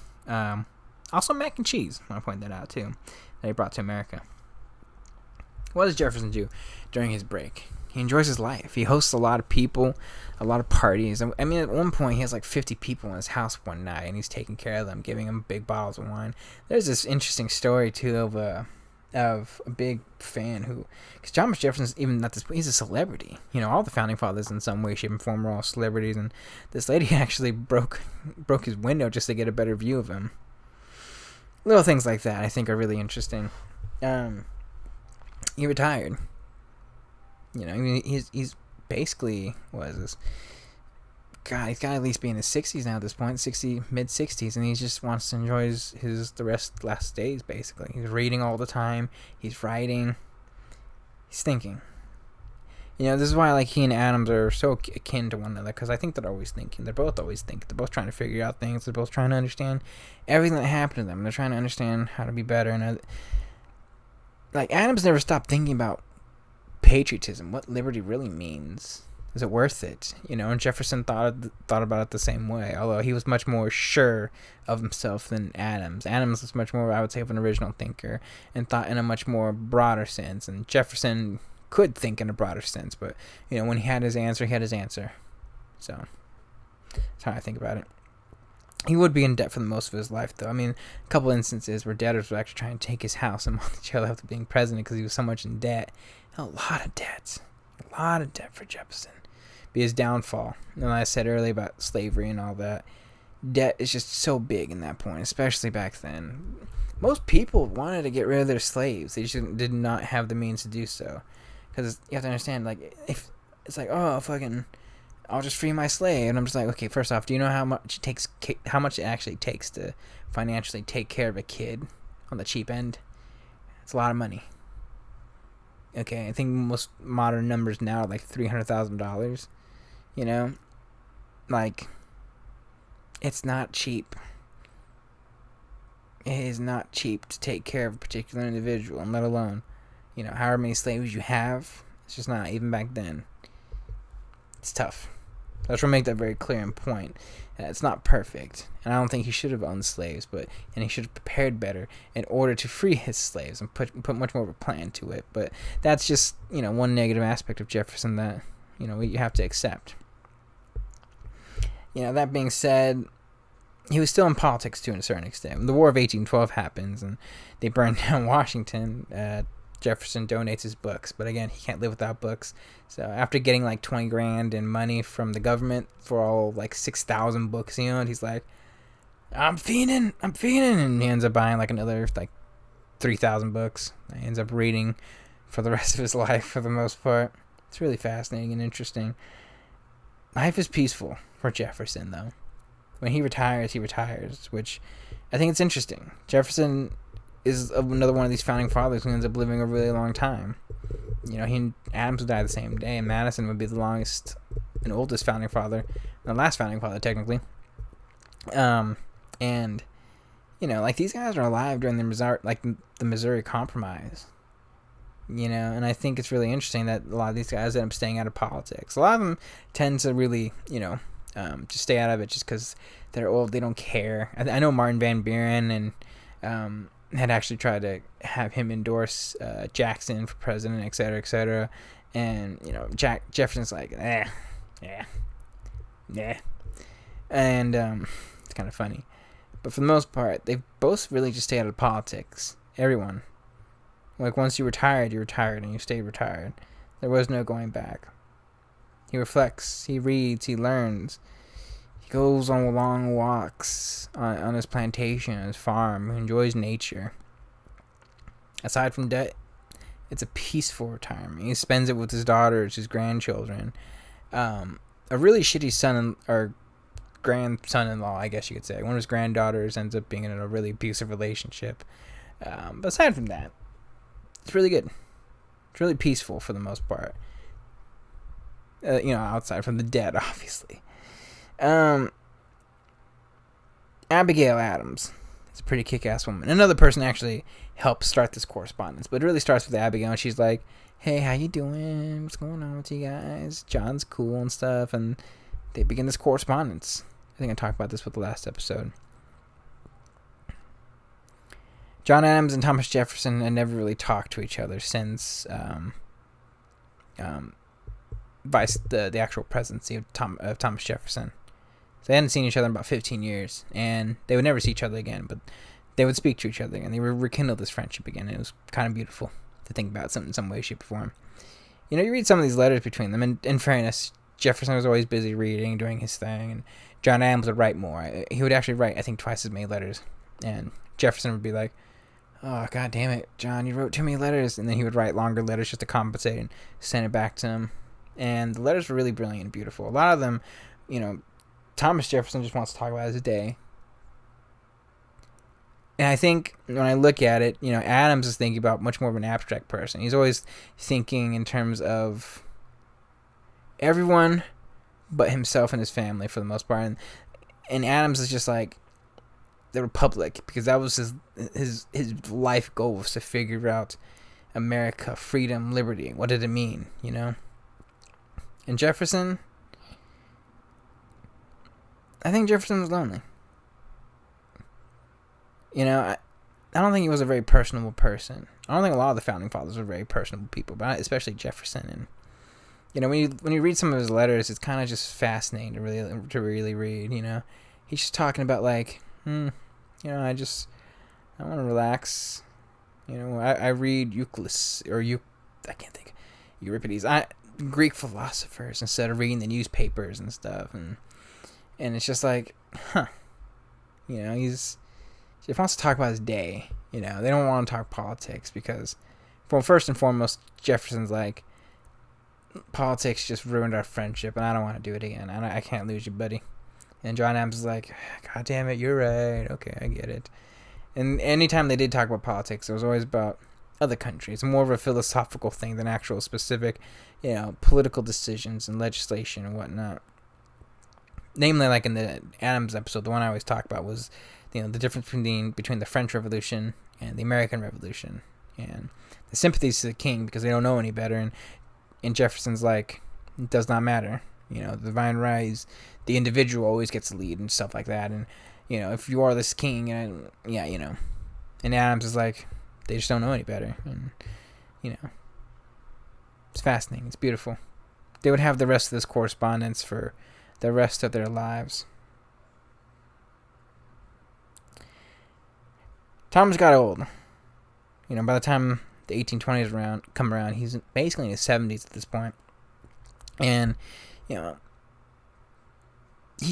Also mac and cheese, I want to point that out too, that he brought to America. What does Jefferson do during his break? He enjoys his life. He hosts a lot of people, a lot of parties. I mean, at one point, he has like 50 people in his house one night, and he's taking care of them, giving them big bottles of wine. There's this interesting story, too, of a big fan who... Because Thomas Jefferson's even not this... He's a celebrity. All the founding fathers in some way, shape, and form were all celebrities, and this lady actually broke his window just to get a better view of him. Little things like that I think are really interesting. He retired. He's basically, what is this? God, he's got to at least be in his 60s now at this point, mid-60s, and he just wants to enjoy the last days, basically. He's reading all the time. He's writing. He's thinking. This is why he and Adams are so akin to one another, because I think they're always thinking. They're both always thinking. They're both trying to figure out things. They're both trying to understand everything that happened to them. They're trying to understand how to be better. And Adams never stopped thinking about patriotism, what liberty really means. Is it worth it? And Jefferson thought about it the same way, although he was much more sure of himself than Adams. Adams was much more, I would say, of an original thinker and thought in a much more broader sense. And Jefferson could think in a broader sense, but when he had his answer, he had his answer. So that's how I think about it. He would be in debt for the most of his life, though. I mean, a couple instances where debtors were actually trying to take his house in Monticello after being president because he was so much in debt. A lot of debt for Jefferson. Be his downfall. And like I said earlier about slavery and all that, debt is just so big in that point, especially back then. Most people wanted to get rid of their slaves. They just did not have the means to do so. Because you have to understand, if it's I'll just free my slave, and I'm just okay, first off, do you know how much it actually takes to financially take care of a kid on the cheap end? It's a lot of money. Okay, I think most modern numbers now are $300,000. It's not cheap. It is not cheap to take care of a particular individual, and let alone however many slaves you have. It's just not, even back then. It's tough. I just want to make that very clear and point. It's not perfect, and I don't think he should have owned slaves, and he should have prepared better in order to free his slaves and put much more of a plan to it. But that's just one negative aspect of Jefferson that you have to accept. That being said, he was still in politics to a certain extent. The War of 1812 happens, and they burn down Washington. Jefferson donates his books, but again, he can't live without books. So after getting $20,000 in money from the government for all 6,000 books he owned, he's like, I'm fiending, and he ends up buying another 3,000 books. He ends up reading for the rest of his life for the most part. It's really fascinating and interesting. Life is peaceful for Jefferson, though. When he retires, which I think it's interesting. Jefferson is another one of these founding fathers who ends up living a really long time. He and Adams would die the same day, and Madison would be the longest and oldest founding father, the last founding father technically. And these guys are alive during the Missouri Compromise. And I think it's really interesting that a lot of these guys end up staying out of politics. A lot of them tend to really, just stay out of it just because they're old. They don't care. I know Martin Van Buren and had actually tried to have him endorse Jackson for president, et cetera, et cetera. And, Jefferson's like, yeah. And it's kind of funny. But for the most part, they both really just stay out of politics. Everyone. Like, once you retired, and you stayed retired. There was no going back. He reflects, he reads, he learns. He goes on long walks on his plantation, on his farm. He enjoys nature. Aside from debt, it's a peaceful retirement. He spends it with his daughters, his grandchildren. A really shitty or grandson-in-law, I guess you could say. One of his granddaughters ends up being in a really abusive relationship. But aside from that, it's really good. It's really peaceful for the most part. Outside from the dead, obviously. Abigail Adams is a pretty kick-ass woman. Another person actually helped start this correspondence, but it really starts with Abigail, and she's like, hey, how you doing? What's going on with you guys? John's cool and stuff, and they begin this correspondence. I think I talked about this with the last episode. John Adams and Thomas Jefferson had never really talked to each other since the actual presidency of Thomas Jefferson. So they hadn't seen each other in about 15 years, and they would never see each other again, but they would speak to each other again. They would rekindle this friendship again, and it was kind of beautiful to think about in some way, shape, or form. You read some of these letters between them, and in fairness, Jefferson was always busy reading, doing his thing, and John Adams would write more. He would actually write, I think, twice as many letters, and Jefferson would be like, oh, god damn it, John, you wrote too many letters, and then he would write longer letters just to compensate and send it back to him. And the letters were really brilliant and beautiful. A lot of them, Thomas Jefferson just wants to talk about his day. And I think when I look at it, Adams is thinking about much more of an abstract person. He's always thinking in terms of everyone but himself and his family for the most part. And Adams is just like the Republic, because that was his life goal, was to figure out America, freedom, liberty. What did it mean, And Jefferson, I think Jefferson was lonely. I don't think he was a very personable person. I don't think a lot of the founding fathers were very personable people, but especially Jefferson. And when you read some of his letters, it's kind of just fascinating to really read. He's just talking about like, I want to relax. I read Euclid I can't think, Euripides. Greek philosophers instead of reading the newspapers and stuff, and it's just like, he wants to talk about his day. They don't want to talk politics because, well, first and foremost, Jefferson's like, politics just ruined our friendship, and I don't want to do it again. I can't lose you, buddy. And John Adams is like, god damn it, you're right. Okay, I get it. And anytime they did talk about politics, it was always about other countries. More of a philosophical thing than actual specific, political decisions and legislation and whatnot. Namely, like in the Adams episode, the one I always talk about was, the difference between the French Revolution and the American Revolution, and the sympathies to the king because they don't know any better. And Jefferson's like, it does not matter. The divine right, the individual always gets the lead and stuff like that. And if you are this king, and Adams is like, they just don't know any better. And it's fascinating. It's beautiful. They would have the rest of this correspondence for the rest of their lives. Thomas got old. By the time the 1820s come around, he's basically in his 70s at this point. And, he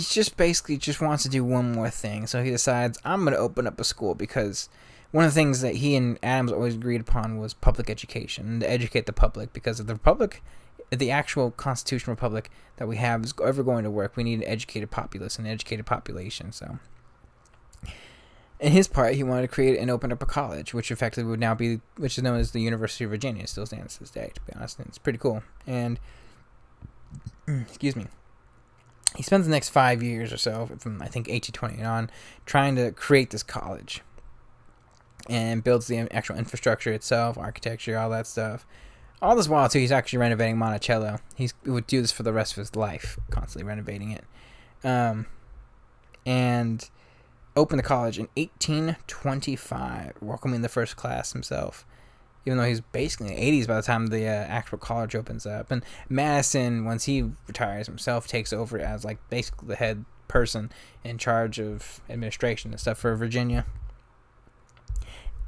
just wants to do one more thing. So he decides, I'm going to open up a school, because one of the things that he and Adams always agreed upon was public education, and to educate the public, because if the republic, the actual constitutional republic that we have is ever going to work, we need an educated populace and an educated population. So in his part, he wanted to create and open up a college, which effectively would now be, which is known as the University of Virginia. It still stands to this day, to be honest, and it's pretty cool. And excuse me, he spends the next 5 years or so, from I think 1820 on, trying to create this college, and builds the actual infrastructure itself, architecture, all that stuff. All this while, too, he's actually renovating Monticello. He would do this for the rest of his life, constantly renovating it. And opened the college in 1825, welcoming the first class himself, even though he's basically in the 80s by the time the actual college opens up. And Madison, once he retires himself, takes over as like basically the head person in charge of administration and stuff for Virginia.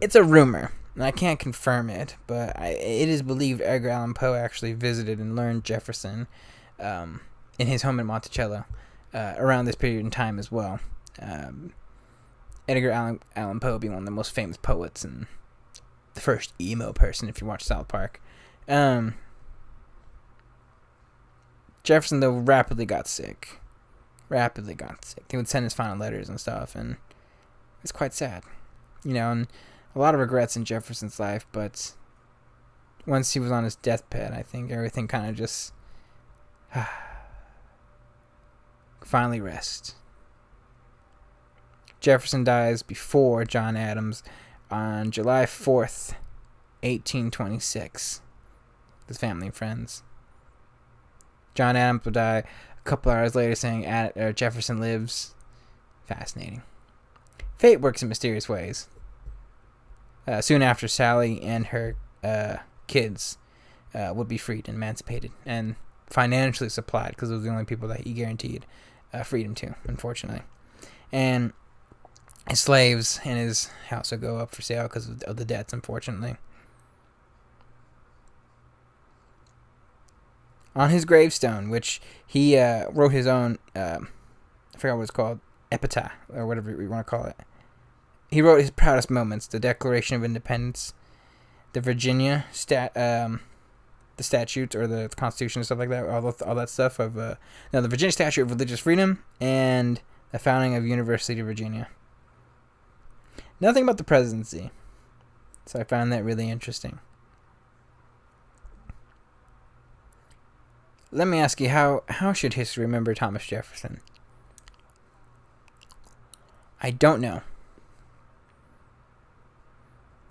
It's a rumor, and I can't confirm it, but it is believed Edgar Allan Poe actually visited and learned Jefferson in his home in Monticello around this period in time as well. Edgar Allan Poe being one of the most famous poets and the first emo person, if you watch South Park. Jefferson, though, rapidly got sick. He would send his final letters and stuff, and it's quite sad. And a lot of regrets in Jefferson's life, but once he was on his deathbed, I think everything kind of just finally rest. Jefferson dies before John Adams on July 4th, 1826. His family and friends. John Adams will die a couple hours later, saying Jefferson lives. Fascinating. Fate works in mysterious ways. Soon after, Sally and her kids would be freed and emancipated and financially supplied, because those were the only people that he guaranteed freedom to, unfortunately. And his slaves and his house would go up for sale because of the debts, unfortunately. On his gravestone, which he wrote his own, I forgot what it's called, epitaph, or whatever you want to call it. He wrote his proudest moments: the Declaration of Independence, the Virginia the statutes or the Constitution and stuff like that, all that stuff of the Virginia Statute of Religious Freedom, and the founding of University of Virginia. Nothing about the presidency, so I found that really interesting. Let me ask you, how should history remember Thomas Jefferson? I don't know.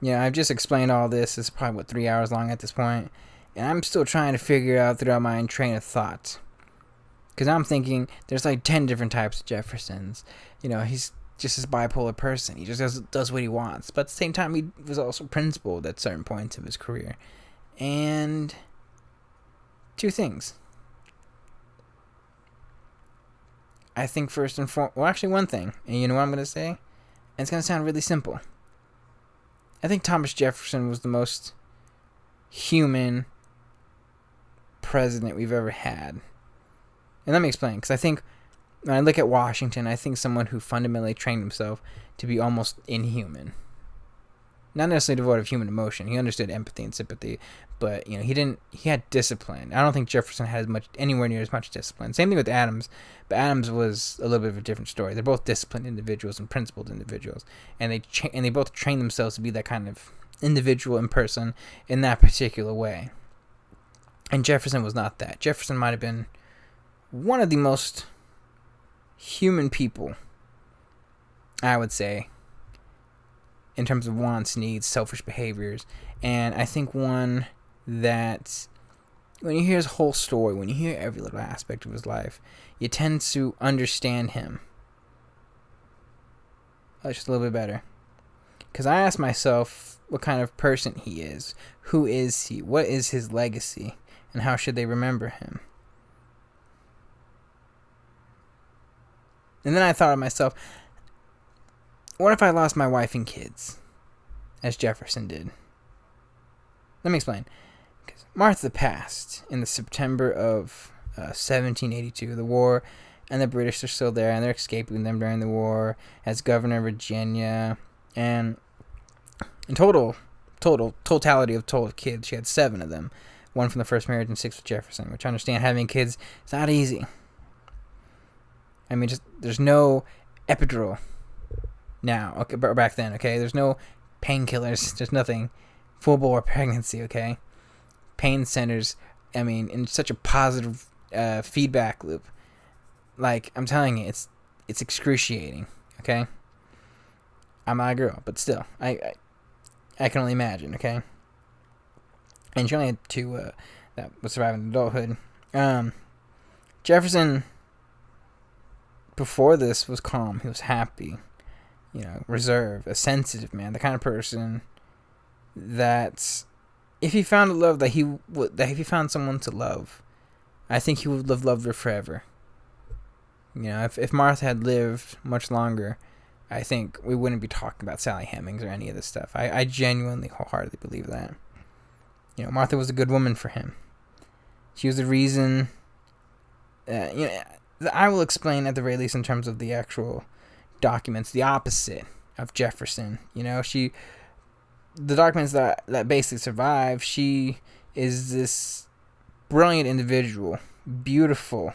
I've just explained all this. It's probably, 3 hours long at this point. And I'm still trying to figure out throughout my train of thought. Because I'm thinking there's like 10 different types of Jeffersons. He's just this bipolar person. He just does what he wants. But at the same time, he was also principled at certain points of his career. And two things. I think first and foremost, actually one thing. And you know what I'm going to say? And it's going to sound really simple. I think Thomas Jefferson was the most human president we've ever had. And let me explain, because I think when I look at Washington, I think someone who fundamentally trained himself to be almost inhuman. Not necessarily devoid of human emotion. He understood empathy and sympathy, but he had discipline. I don't think Jefferson had anywhere near as much discipline. Same thing with Adams, but Adams was a little bit of a different story. They're both disciplined individuals and principled individuals, and they both trained themselves to be that kind of individual and person in that particular way. And Jefferson was not that. Jefferson might have been one of the most human people, I would say, in terms of wants, needs, selfish behaviors. And I think one that, when you hear his whole story, when you hear every little aspect of his life, you tend to understand him just a little bit better. Because I ask myself what kind of person he is. Who is he? What is his legacy? And how should they remember him? And then I thought to myself, what if I lost my wife and kids, as Jefferson did? Let me explain. Because Martha passed in the September of 1782. The war, and the British are still there, and they're escaping them during the war as governor of Virginia. And in totality of total kids, she had 7 of them. 1 from the first marriage and 6 with Jefferson, which I understand having kids is not easy. I mean, there's no epidural now, okay, but back then, okay? There's no painkillers, there's nothing. Full-bore pregnancy, okay? Pain centers, I mean, in such a positive feedback loop. Like, I'm telling you, it's excruciating, okay? I'm not a girl, but still, I can only imagine, okay? And she only had 2 that was surviving adulthood. Jefferson, before this, was calm. He was happy. reserved, a sensitive man, the kind of person that if he found a love that if he found someone to love, I think he would have loved her forever. If Martha had lived much longer, I think we wouldn't be talking about Sally Hemings or any of this stuff. I genuinely, wholeheartedly believe that. Martha was a good woman for him. She was the reason. I will explain at the very least in terms of the actual documents, the opposite of Jefferson. The documents that basically survive. She is this brilliant individual, beautiful,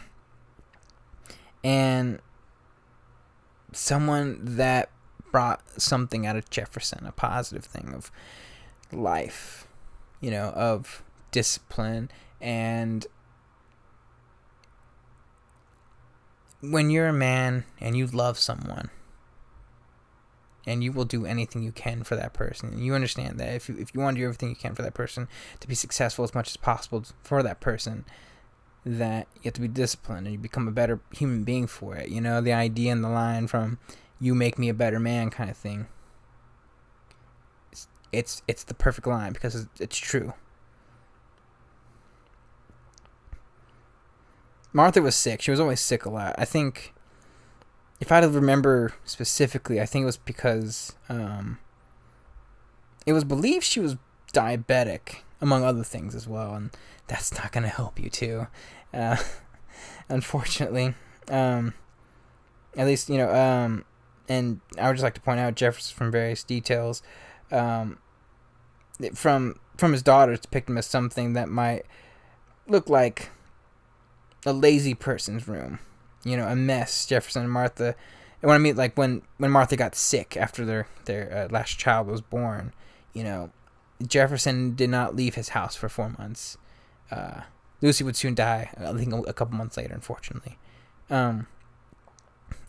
and someone that brought something out of Jefferson, a positive thing of life, of discipline. And when you're a man and you love someone and you will do anything you can for that person, and you understand that if you want to do everything you can for that person to be successful as much as possible for that person, that you have to be disciplined and you become a better human being for it. The idea and the line from "you make me a better man" kind of thing. It's the perfect line because it's true. Martha was sick. She was always sick a lot. I think, if I remember specifically, I think it was because it was believed she was diabetic, among other things as well, and that's not going to help you too, unfortunately. At least, and I would just like to point out Jefferson, from various details, from his daughters, depict him as something that might look like a lazy person's room, a mess. Jefferson and Martha, and when I mean, like, when Martha got sick after their last child was born, Jefferson did not leave his house for 4 months. Lucy would soon die, I think a couple months later, unfortunately. And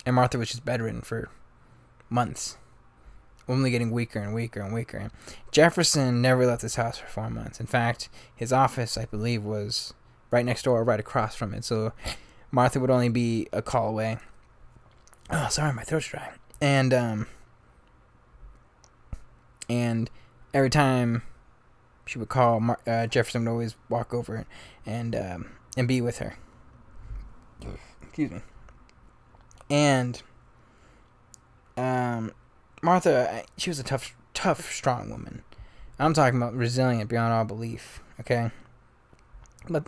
Martha was just bedridden for months, only getting weaker and weaker and weaker. And Jefferson never left his house for 4 months. In fact, his office, I believe, was right next door, right across from it. So Martha would only be a call away. Oh, sorry, my throat's dry. And every time she would call, Jefferson would always walk over and be with her. Excuse me. And Martha, she was a tough, strong woman. I'm talking about resilient beyond all belief. Okay, but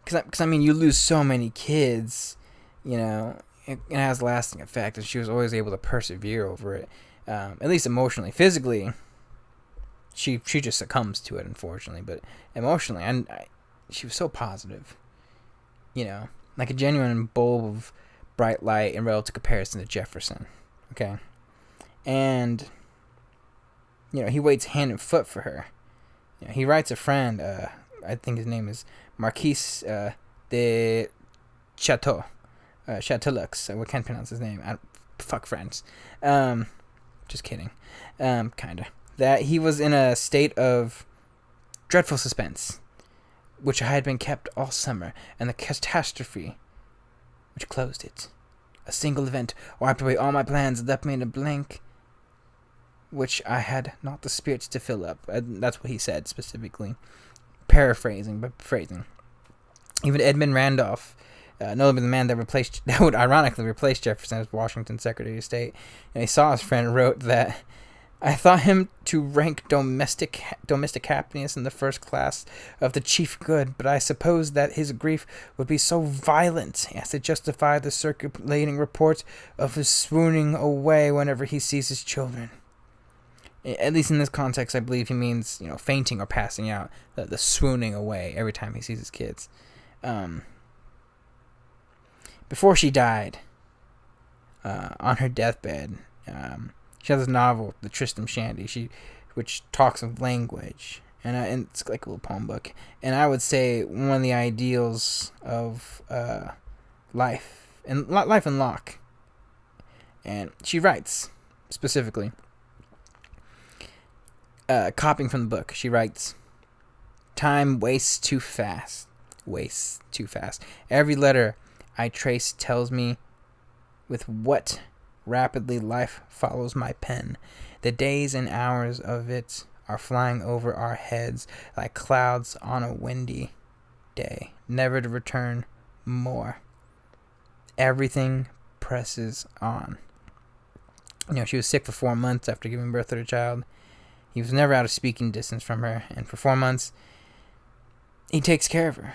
because you lose so many kids, it has a lasting effect, and she was always able to persevere over it. At least emotionally. Physically, she just succumbs to it, unfortunately. But emotionally, and she was so positive. Like a genuine bulb of bright light in relative comparison to Jefferson. Okay, and he waits hand and foot for her. He writes a friend. I think his name is Marquise de Chateau. Chateaulux. I can't pronounce his name. Fuck French. Just kidding. Kinda. That he was in a state of dreadful suspense, which had been kept all summer, and the catastrophe which closed it. A single event wiped away all my plans and left me in a blank which I had not the spirits to fill up. That's what he said specifically. Paraphrasing, but phrasing. Even Edmund Randolph, notably the man that would ironically replace Jefferson as Washington Secretary of State, and he saw his friend, wrote that, "I thought him to rank domestic happiness in the first class of the chief good, but I suppose that his grief would be so violent as to justify the circulating reports of his swooning away whenever he sees his children." At least in this context, I believe he means, fainting or passing out, the swooning away every time he sees his kids. Before she died, on her deathbed, she has this novel, The Tristram Shandy, which talks of language, and it's like a little poem book. And I would say one of the ideals of life and Locke. And she writes specifically, copying from the book. She writes, "Time wastes too fast. Wastes too fast. Every letter I trace tells me with what Rapidly life follows my pen. The days and hours of it are flying over our heads like clouds on a windy day, never to return more. Everything presses on. She was sick for 4 months after giving birth to her child. He was never out of speaking distance from her, and for 4 months, he takes care of her.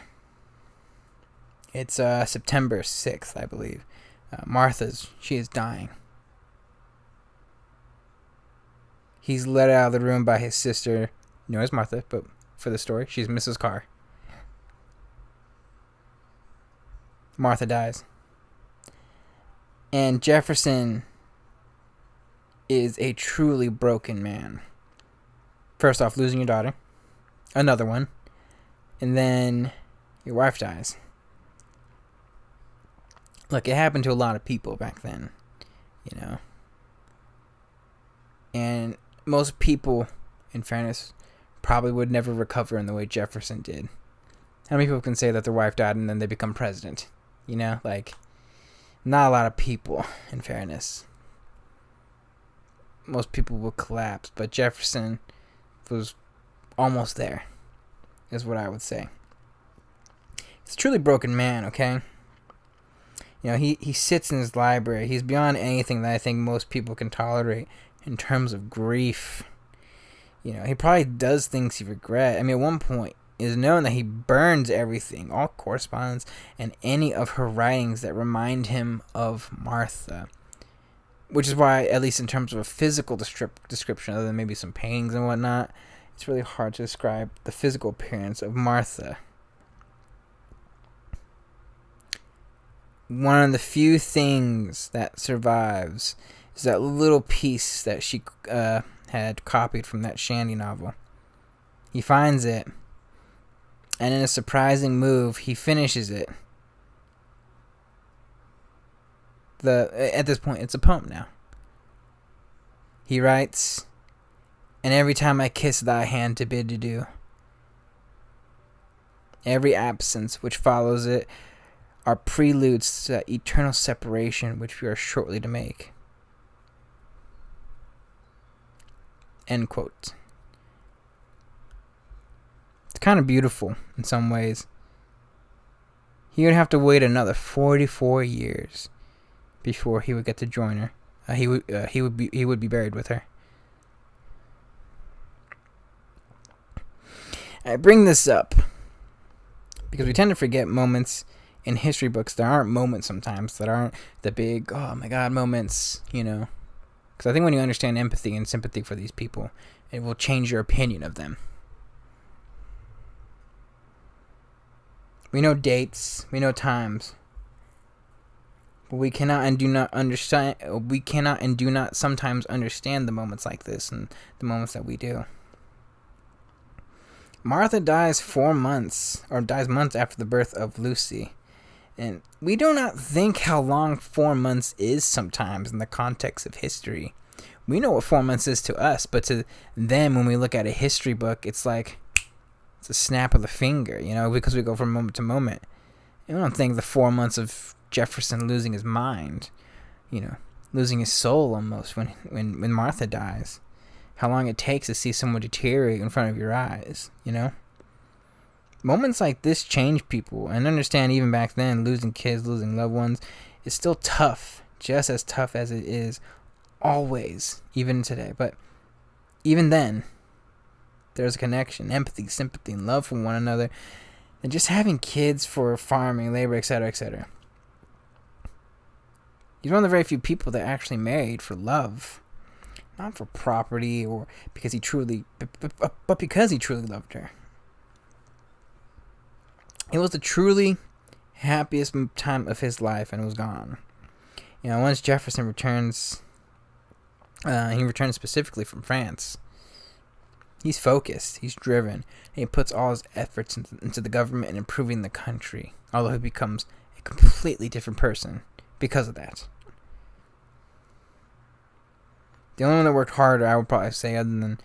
It's September 6th, I believe. She is dying. He's led out of the room by his sister, known as Martha, but for the story, she's Mrs. Carr. Martha dies. And Jefferson is a truly broken man. First off, losing your daughter. Another one. And then your wife dies. Look, it happened to a lot of people back then, And most people, in fairness, probably would never recover in the way Jefferson did. How many people can say that their wife died and then they become president? Not a lot of people, in fairness. Most people will collapse, but Jefferson was almost there, is what I would say. He's a truly broken man, okay? He sits in his library. He's beyond anything that I think most people can tolerate in terms of grief. He probably does things he regret. At one point, it is known that he burns everything, all correspondence, and any of her writings that remind him of Martha. Which is why, at least in terms of a physical description, other than maybe some paintings and whatnot, it's really hard to describe the physical appearance of Martha. One of the few things that survives is that little piece that she had copied from that Shandy novel. He finds it, and in a surprising move, he finishes it. At this point, it's a poem now. He writes, "And every time I kiss thy hand to bid adieu, every absence which follows it are preludes to that eternal separation which we are shortly to make." End quote. It's kind of beautiful in some ways. He would have to wait another 44 years before he would get to join her. He would be buried with her. I bring this up because we tend to forget moments in history books. There aren't moments sometimes that aren't the big, oh my god moments, Because I think when you understand empathy and sympathy for these people, it will change your opinion of them. We know dates, we know times, but we cannot and do not sometimes understand the moments like this and the moments that we do. Martha dies months after the birth of Lucy. And we do not think how long 4 months is sometimes in the context of history. We know what 4 months is to us, but to them, when we look at a history book, it's like it's a snap of the finger, because we go from moment to moment. I don't think the 4 months of Jefferson losing his mind, losing his soul almost when Martha dies. How long it takes to see someone deteriorate in front of your eyes, Moments like this change people, and understand even back then, losing kids, losing loved ones, is still tough, just as tough as it is always, even today. But even then, there's a connection, empathy, sympathy, and love for one another, and just having kids for farming, labor, etc., etc. He's one of the very few people that actually married for love, not for property or because he truly, but because he truly loved her. It was the truly happiest time of his life, and it was gone. Once Jefferson returns, he returns specifically from France. He's focused, he's driven, and he puts all his efforts into the government and improving the country, although he becomes a completely different person because of that. The only one that worked harder, I would probably say, other than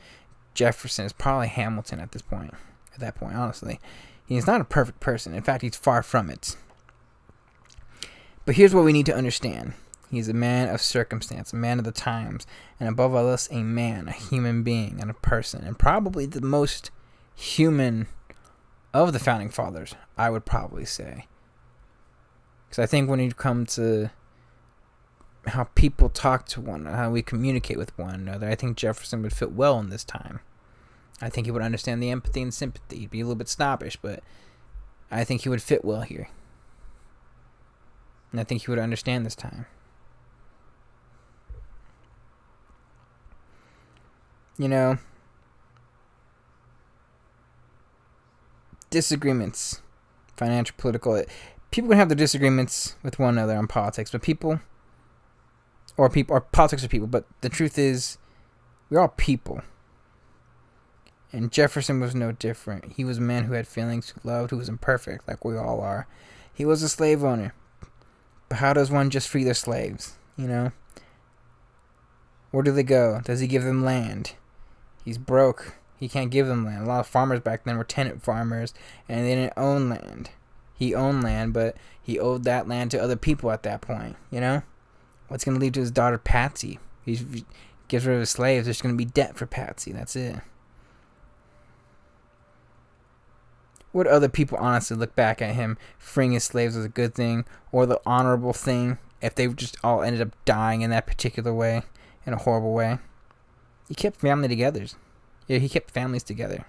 Jefferson, is probably Hamilton at that point, honestly. He's not a perfect person. In fact, he's far from it. But here's what we need to understand. He's a man of circumstance, a man of the times, and above all else, a man, a human being, and a person, and probably the most human of the founding fathers, I would probably say. Because I think when you come to how people talk to one another, how we communicate with one another, I think Jefferson would fit well in this time. I think he would understand the empathy and sympathy. He'd be a little bit snobbish, but I think he would fit well here. And I think he would understand this time. You know, disagreements, financial, political. People can have their disagreements with one another on politics, but or politics are people. But the truth is, we're all people. And Jefferson was no different. He was a man who had feelings, who loved, who was imperfect, like we all are. He was a slave owner. But how does one just free their slaves, you know? Where do they go? Does he give them land? He's broke. He can't give them land. A lot of farmers back then were tenant farmers, and they didn't own land. He owned land, but he owed that land to other people at that point, you know? What's going to lead to his daughter, Patsy? He gets rid of his slaves. There's going to be debt for Patsy. That's it. Would other people honestly look back at him freeing his slaves as a good thing or the honorable thing if they just all ended up dying in that particular way, in a horrible way? He kept family together. Yeah, he kept families together,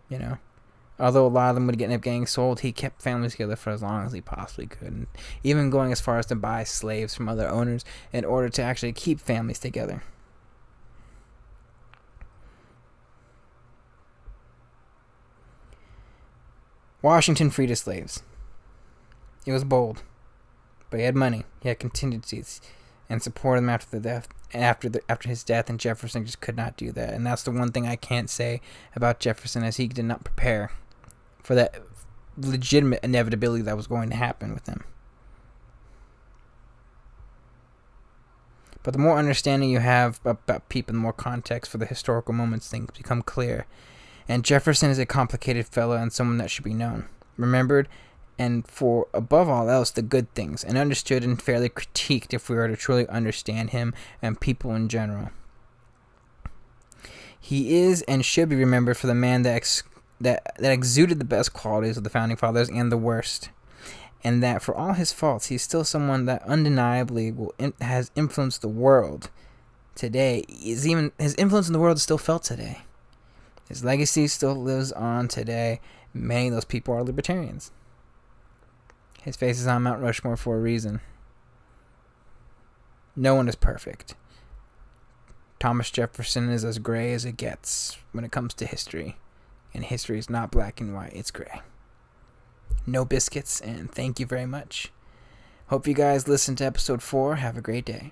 you know. Although a lot of them would end up getting sold, he kept families together for as long as he possibly could, and even going as far as to buy slaves from other owners in order to actually keep families together. Washington freed his slaves. He was bold, but he had money. He had contingencies, and supported him after the death. After his death, and Jefferson just could not do that. And that's the one thing I can't say about Jefferson, as he did not prepare for that legitimate inevitability that was going to happen with him. But the more understanding you have about people, the more context for the historical moments, things become clear. And Jefferson is a complicated fellow and someone that should be known, remembered, and for above all else, the good things, and understood and fairly critiqued if we were to truly understand him and people in general. He is and should be remembered for the man that exuded the best qualities of the Founding Fathers and the worst. And that for all his faults, he's still someone that undeniably has influenced the world today. His influence in the world is still felt today. His legacy still lives on today. Many of those people are libertarians. His face is on Mount Rushmore for a reason. No one is perfect. Thomas Jefferson is as gray as it gets when it comes to history. And history is not black and white, it's gray. No biscuits, and thank you very much. Hope you guys listened to episode 4. Have a great day.